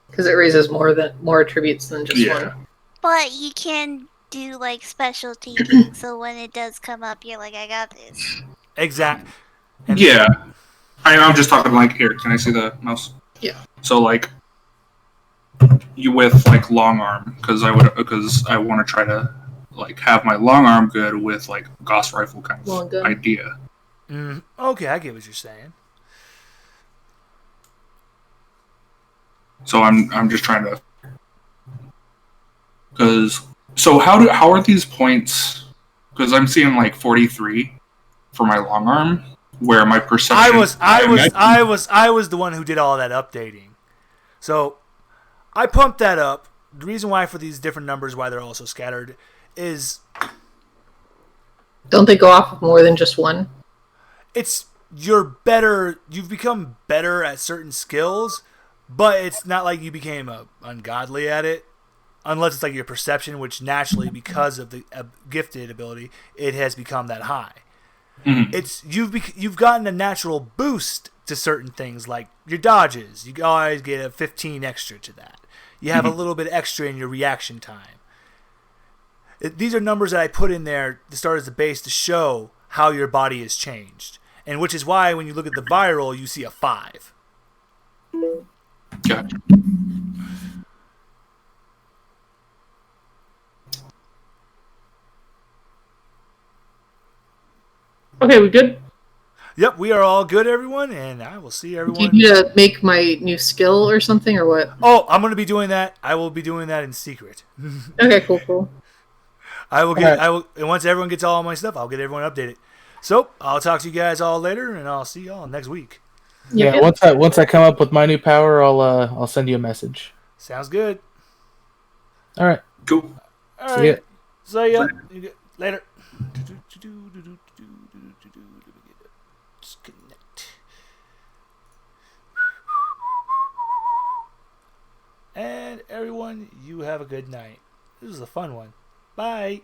Speaker 4: because it raises more attributes than just
Speaker 3: Yeah.
Speaker 4: one.
Speaker 5: But you can do like specialty things, so when it does come up, you're like, I got this.
Speaker 1: Exact.
Speaker 3: Yeah. I'm just talking like here. Can I see the mouse?
Speaker 4: Yeah.
Speaker 3: So like you with like long arm because I want to try to like have my long arm good with like Gauss rifle kind
Speaker 4: Long
Speaker 3: of
Speaker 4: gun.
Speaker 3: idea.
Speaker 1: Okay, I get what you're saying.
Speaker 3: So I'm just trying to how are these points? Because I'm seeing like 43 for my long arm, where my perception.
Speaker 1: I was the one who did all that updating. So I pumped that up. The reason why for these different numbers, why they're also scattered, is
Speaker 4: Don't they go off of more than just one?
Speaker 1: you've become better at certain skills, but it's not like you became ungodly at it. unless it's like your perception, which naturally, because of the gifted ability, it has become that high.
Speaker 3: Mhm.
Speaker 1: It's you've gotten a natural boost to certain things, like your dodges. You always get a 15 extra to that. You have a little bit extra in your reaction time. These are numbers that I put in there to start as a base to show how your body has changed, and which is why when you look at the viral, you see a 5.
Speaker 3: Gotcha.
Speaker 8: Okay, we good?
Speaker 1: Yep, we are all good, everyone, and I will see
Speaker 4: Do you
Speaker 1: everyone.
Speaker 4: need to make my new skill or something, or what?
Speaker 1: Oh, I'm going to be doing that. I will be doing that in secret.
Speaker 4: Okay, cool.
Speaker 1: I will get.
Speaker 6: Alright.
Speaker 1: I will, and once everyone gets all my stuff, I'll get everyone updated. So I'll talk to you guys all later, and I'll see y'all next week.
Speaker 6: Yeah,
Speaker 4: Yep.
Speaker 6: once I come up with my new power, I'll send you a message.
Speaker 1: Sounds good.
Speaker 6: All right.
Speaker 3: Cool.
Speaker 1: All
Speaker 6: See ya.
Speaker 1: right. See ya. Later. Disconnect. And everyone, you have a good night. This was a fun one. Bye.